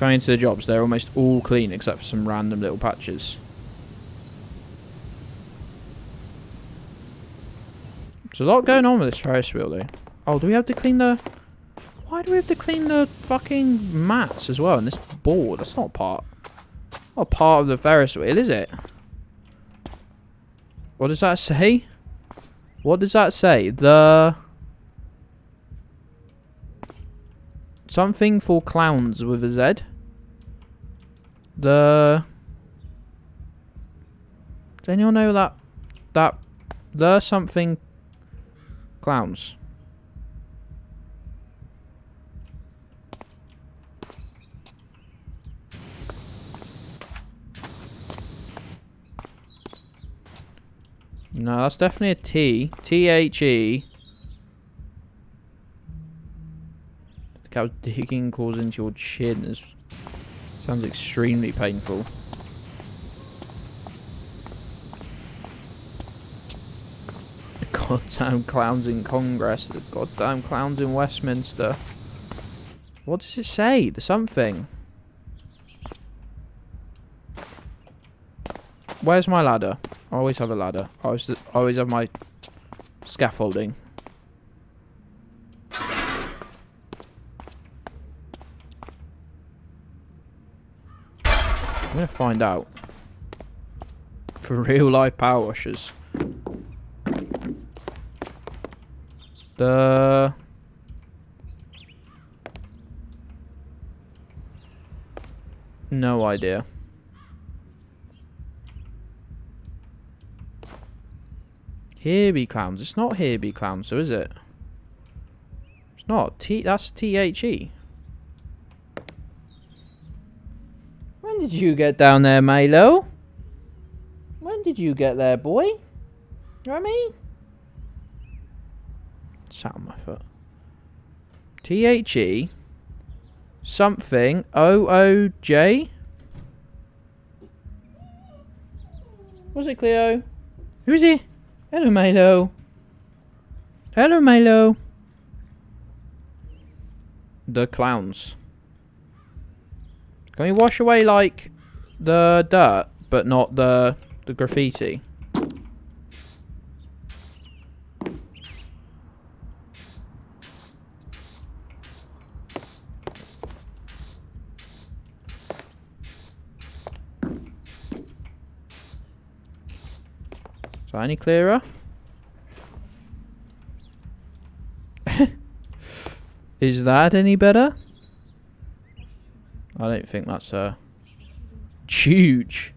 [SPEAKER 2] Going into the jobs, they're almost all clean except for some random little patches. There's a lot going on with this Ferris wheel though. Oh, do we have to clean the... Why do we have to clean the fucking mats as well? And this board, that's not part of the Ferris wheel, is it? What does that say? What does that say? The... Something for clowns with a Z. The... Does anyone know that the something clowns? No, that's definitely a T. T-H-E. The cow digging claws into your chin is... Sounds extremely painful. The goddamn clowns in Congress. The goddamn clowns in Westminster. What does it say? The something. Where's my ladder? I always have a ladder. I always have my scaffolding. I'm gonna find out. For real life power washers. The... No idea. Here be clowns. It's not here be clowns, so is it? It's not. That's T-H-E. When did you get down there, Milo? When did you get there, boy? You know what I mean? Sat on my foot. THE something OOJ. Was it Cleo? Who's it? Hello, Milo. Hello, Milo. The clowns. Can we wash away like the dirt, but not the graffiti? Is that any clearer? Is that any better? I don't think that's huge.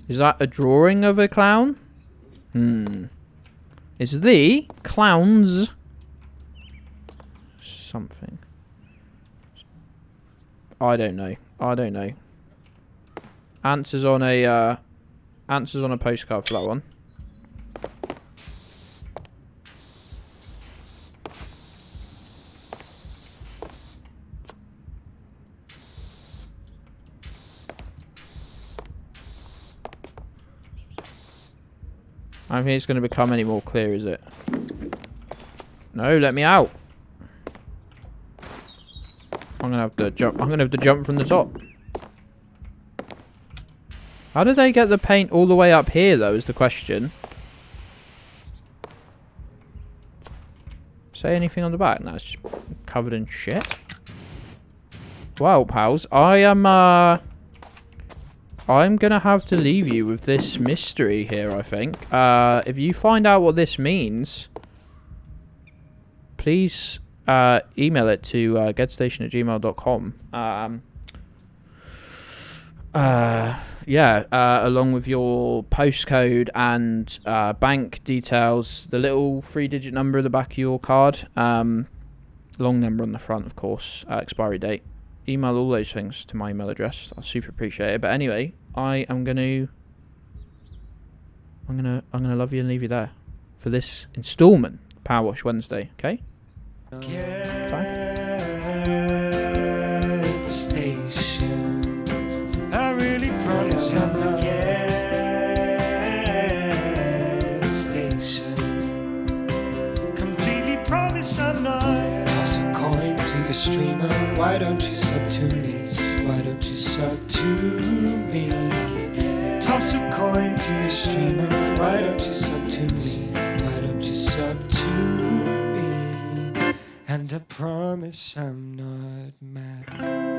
[SPEAKER 2] Is that a drawing of a clown? Is the clowns something? I don't know. Answers on a postcard for that one. I don't think it's going to become any more clear, is it? No, let me out. I'm gonna have to jump. I'm gonna have to jump from the top. How did they get the paint all the way up here, though? Is the question. Say anything on the back? No, it's just covered in shit. Well, pals, I'm gonna have to leave you with this mystery here. I think. If you find out what this means, please. Email it to gedstation@gmail.com. Along with your postcode and bank details, the little 3-digit number at the back of your card, long number on the front, of course, expiry date. Email all those things to my email address. I super appreciate it. But anyway, I'm gonna love you and leave you there for this installment, PowerWash Wednesday. Okay.
[SPEAKER 1] Gas station. I really promise I'm the gas station. Completely promise I'm not. Toss a coin to your streamer. Why don't you sub to me? Why don't you sub to me? Toss a coin to your streamer. Why don't you sub to me? Why don't you sub to me? And I promise I'm not mad.